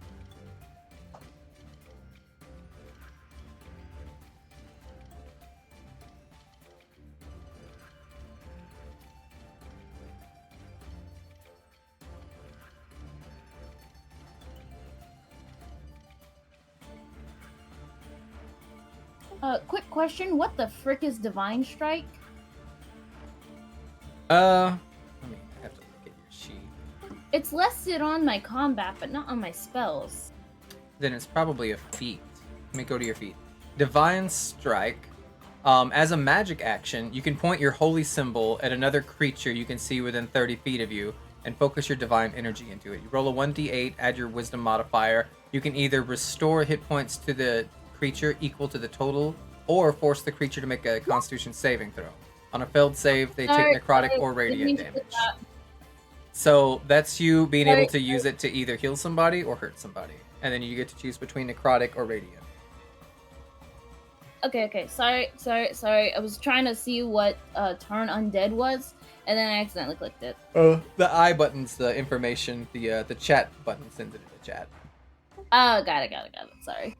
Quick question. What the frick is Divine Strike? Let me I have to look at your sheet. It's listed on my combat, but not on my spells. Then it's probably a feat. Let me go to your feat. Divine Strike. As a magic action, you can point your holy symbol at another creature you can see within 30 feet of you and focus your divine energy into it. You roll a 1d8, add your wisdom modifier. You can either restore hit points to the creature equal to the total, or force the creature to make a constitution saving throw. On a failed save, they take necrotic or radiant damage. So that's you being able to use it to either heal somebody or hurt somebody. And then you get to choose between necrotic or radiant. Okay. Sorry. I was trying to see what turn undead was, and then I accidentally clicked it. The I button's the information. The chat button sends it to the chat. Oh, got it. Sorry.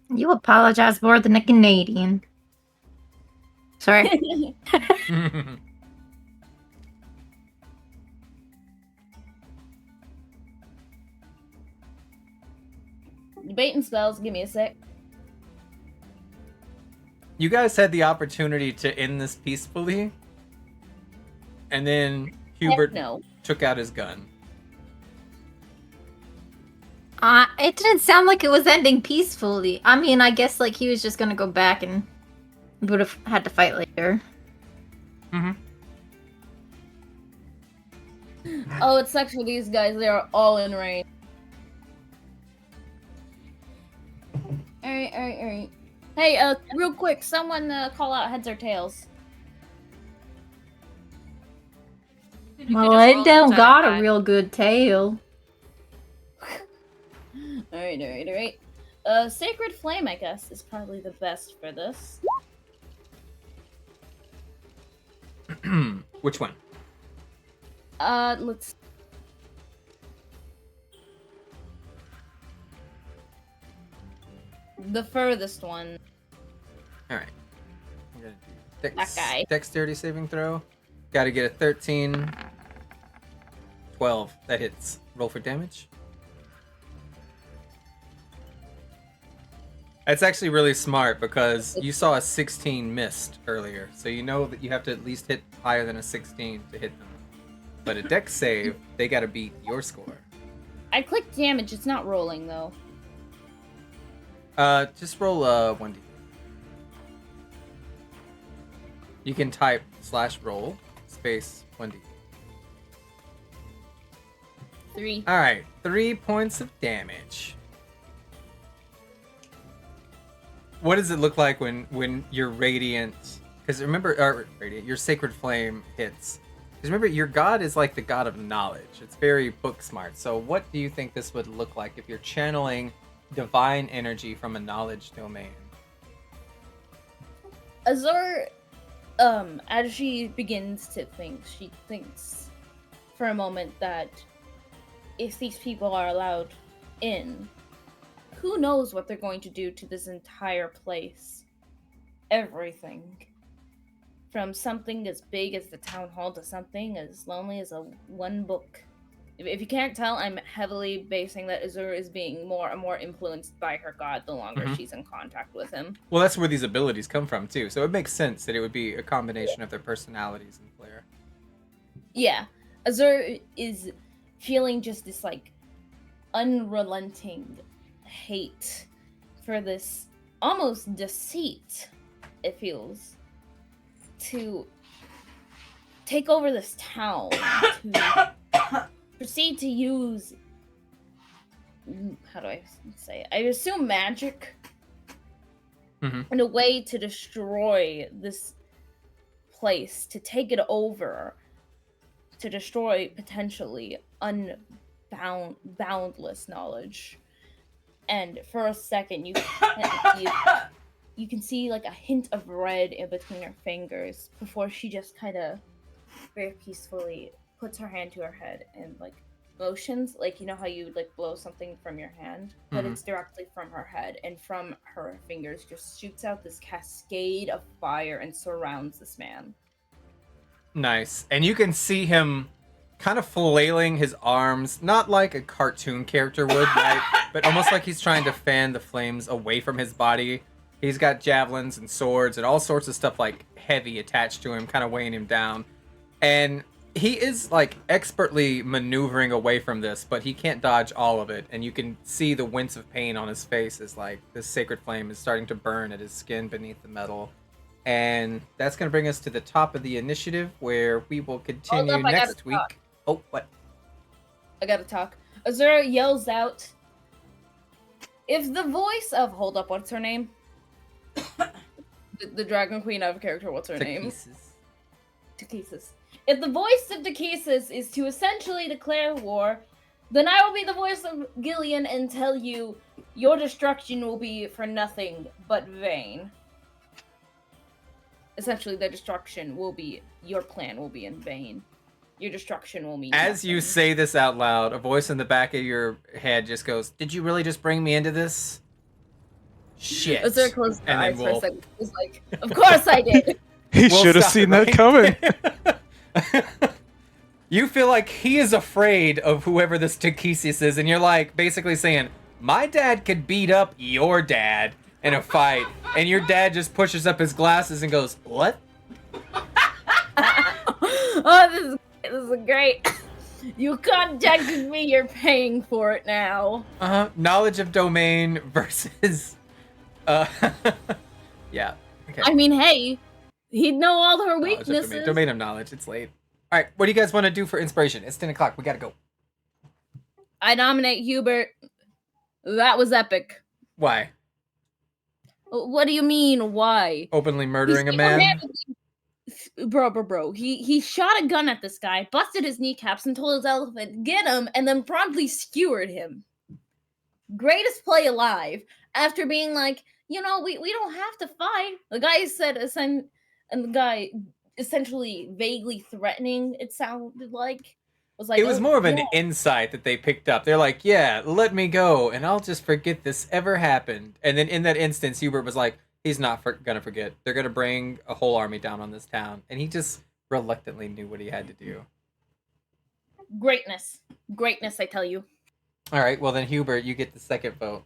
You apologize more than a Canadian. Sorry. Debating spells. Give me a sec. You guys had the opportunity to end this peacefully, and then Hubert took out his gun. It didn't sound like it was ending peacefully. I mean, I guess like he was just gonna go back and would have had to fight later. Oh, it sucks for these guys. They are all in range. Alright. Hey, real quick, someone call out heads or tails. Well, it don't got a real good tail. Alright. Sacred Flame, I guess, is probably the best for this. Which one? Let's... The furthest one. Alright. I'm gonna do That guy. dexterity saving throw. Gotta get a 13. 12. That hits. Roll for damage. That's actually really smart because you saw a 16 missed earlier, so you know that you have to at least hit higher than a 16 to hit them. But a dex save, they gotta beat your score. I clicked damage, it's not rolling though. Just roll a 1d. You can type /roll space 1d. 3. Alright, 3 points of damage. What does it look like when your radiant... Because remember, your sacred flame hits. Because remember, your god is like the god of knowledge. It's very book smart. So what do you think this would look like if you're channeling divine energy from a knowledge domain? Azur, as she begins to think, she thinks for a moment that if these people are allowed in, who knows what they're going to do to this entire place. Everything. From something as big as the town hall to something as lonely as a one book. If you can't tell, I'm heavily basing that Azur is being more and more influenced by her god the longer she's in contact with him. Well, that's where these abilities come from, too. So it makes sense that it would be a combination of their personalities and flair. Yeah. Azur is feeling just this, like, unrelenting hate for this almost deceit, it feels, to take over this town, to proceed to use, how do I say it? I assume magic in a way to destroy this place, to take it over, to destroy potentially boundless knowledge. And for a second, you can see like a hint of red in between her fingers before she just kind of very peacefully puts her hand to her head and like motions, like, you know how you like blow something from your hand, but it's directly from her head, and from her fingers just shoots out this cascade of fire and surrounds this man. Nice. And you can see him kind of flailing his arms, not like a cartoon character would, right? But almost like he's trying to fan the flames away from his body. He's got javelins and swords and all sorts of stuff like heavy attached to him, kind of weighing him down. And he is like expertly maneuvering away from this, but he can't dodge all of it. And you can see the wince of pain on his face as like this sacred flame is starting to burn at his skin beneath the metal. And that's going to bring us to the top of the initiative, where we will continue Hold up, I gotta next week. Oh, what? I gotta talk. Azura yells out, if the voice of, hold up, what's her name? the Dragon Queen out of character, what's her name? Takesis. If the voice of Takesis is to essentially declare war, then I will be the voice of Gillian and tell you your destruction will be for nothing but vain. Essentially, the destruction will be, your plan will be in vain. Your destruction will mean As nothing. you say this out loud, a voice in the back of your head just goes, "Did you really just bring me into this?" Shit. Azura closed her And then eyes for a second. It was like, of course I did. He We'll should have stop seen it that coming. there. You feel like he is afraid of whoever this Takesis is, and you're like basically saying, my dad could beat up your dad in a fight, and your dad just pushes up his glasses and goes, what? Oh, this is great. You contacted me, you're paying for it now. Knowledge of domain versus yeah. Okay. I mean, hey, he'd know all her Knowledge of weaknesses. domain of knowledge. It's late. All right, what do you guys want to do for inspiration? It's 10 o'clock. We gotta go. I nominate Hubert. That was epic. Why? What do you mean, why? Openly murdering a man? Bro. He shot a gun at this guy, busted his kneecaps, and told his elephant, get him, and then promptly skewered him. Greatest play alive. After being like, we don't have to fight. The guy said, and the guy essentially vaguely threatening, it sounded like. Was like, It was more of an insight that they picked up. They're like, yeah, let me go, and I'll just forget this ever happened. And then in that instance, Hubert was like, he's not gonna forget. They're gonna bring a whole army down on this town. And he just reluctantly knew what he had to do. Greatness, I tell you. All right, well then, Hubert, you get the second vote.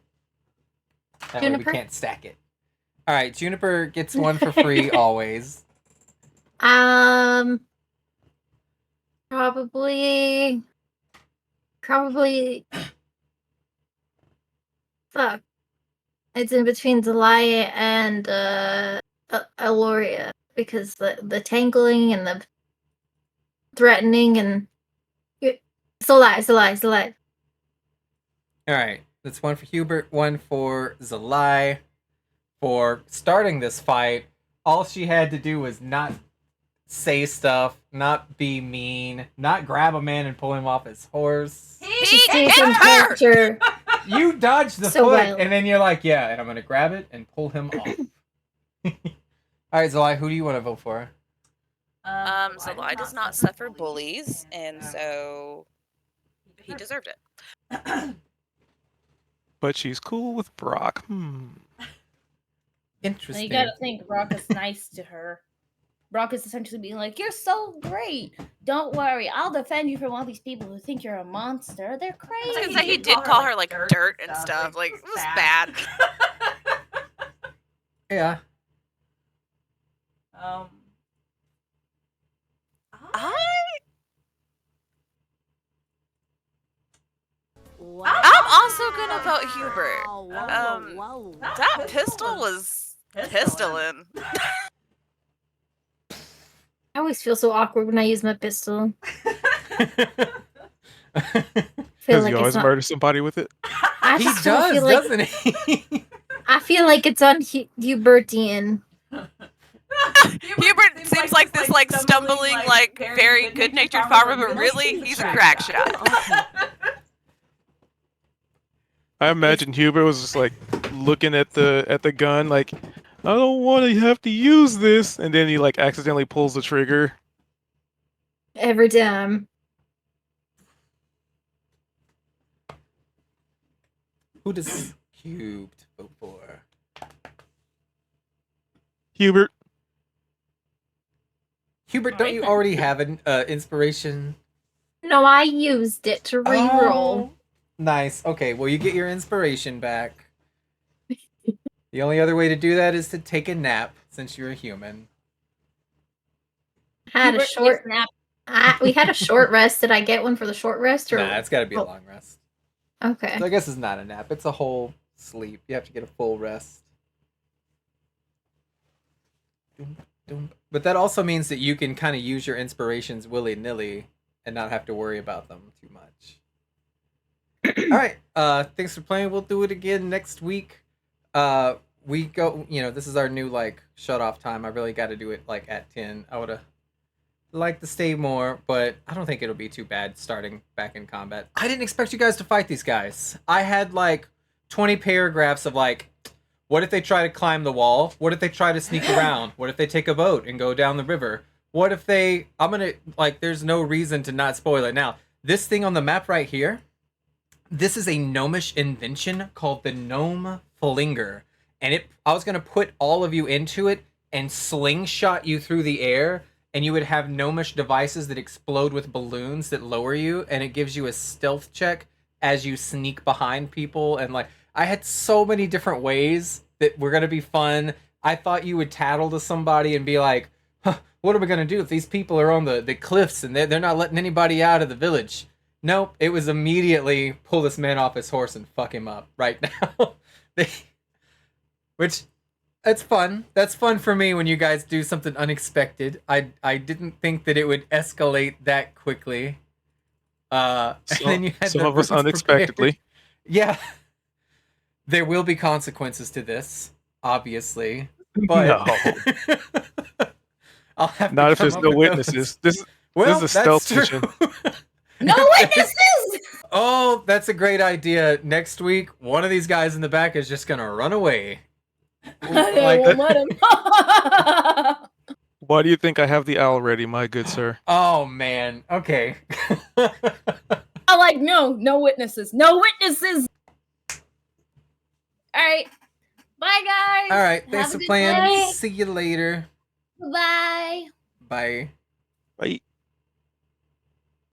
That way we Juniper? can't stack it. All right, Juniper gets one for free always. Probably. Fuck. It's in between Zelaya and Aloria, because the tangling and the threatening and it's a lie. All right, that's one for Hubert, one for Zalai. For starting this fight, all she had to do was not say stuff, not be mean, not grab a man and pull him off his horse. He Stays in hit her! character. You dodged the So foot, well. and then you're like, yeah, and I'm gonna grab it and pull him off. All right, Zalai, who do you want to vote for? Zalai does not suffer bullies, and so he deserved it. But she's cool with Brock. Interesting. You gotta think Brock is nice to her. Brock is essentially being like, you're so great. Don't worry, I'll defend you from all these people who think you're a monster. They're I was crazy. gonna say he did call her like dirt and stuff. Like it was bad. Yeah. I'm also gonna vote Hubert. That pistol was pistoling. I always feel so awkward when I use my pistol. Does he always murder somebody with it? I He just don't does, feel like, doesn't he? I feel like it's Hubertian. Hubert seems like this like stumbling, like very good-natured farmer, but really he's a crack shot. I imagine Hubert was just like looking at the gun, like, I don't want to have to use this, and then he like accidentally pulls the trigger. Every time. Who does Cubed vote for? Hubert. Hubert, don't you already have an inspiration? No, No, I used it to reroll. Oh, nice. Okay, well, you get your inspiration back. The only other way to do that is to take a nap, since you're a human. Had a Hubert short takes a nap. we had a short rest. Did I get one for the short rest? Or... Nah, it's got to be a Oh, long rest. okay. So I guess it's not a nap. It's a whole sleep. You have to get a full rest. But that also means that you can kind of use your inspirations willy-nilly and not have to worry about them too much. All right. Thanks for playing. We'll do it again next week. We go, this is our new like shut off time. I really got to do it like at 10. I would have liked to stay more, but I don't think it'll be too bad starting back in combat. I didn't expect you guys to fight these guys. I had like 20 paragraphs of like, what if they try to climb the wall? What if they try to sneak around? What if they take a boat and go down the river? What if they... there's no reason to not spoil it. Now, this thing on the map right here, this is a gnomish invention called the Gnome Flinger. And I was going to put all of you into it and slingshot you through the air, and you would have gnomish devices that explode with balloons that lower you, and it gives you a stealth check as you sneak behind people. And like, I had so many different ways that were going to be fun. I thought you would tattle to somebody and be like, huh, what are we going to do if these people are on the cliffs and they're not letting anybody out of the village? Nope, it was immediately pull this man off his horse and fuck him up right now. Which, that's fun. That's fun for me when you guys do something unexpected. I didn't think that it would escalate that quickly. And then you had some of us unexpectedly. Yeah. There will be consequences to this, obviously. But No. I'll have Not to if there's come no up with witnesses. those. This is a stealth mission. No witnesses! Oh, that's a great idea. Next week, one of these guys in the back is just gonna run away. I won't let him. Why do you think I have the owl ready, my good sir? Oh man. Okay. I like no witnesses. No witnesses. All right. Bye, guys. All right. Thanks Have a for good playing. night. See you later. Bye. Bye.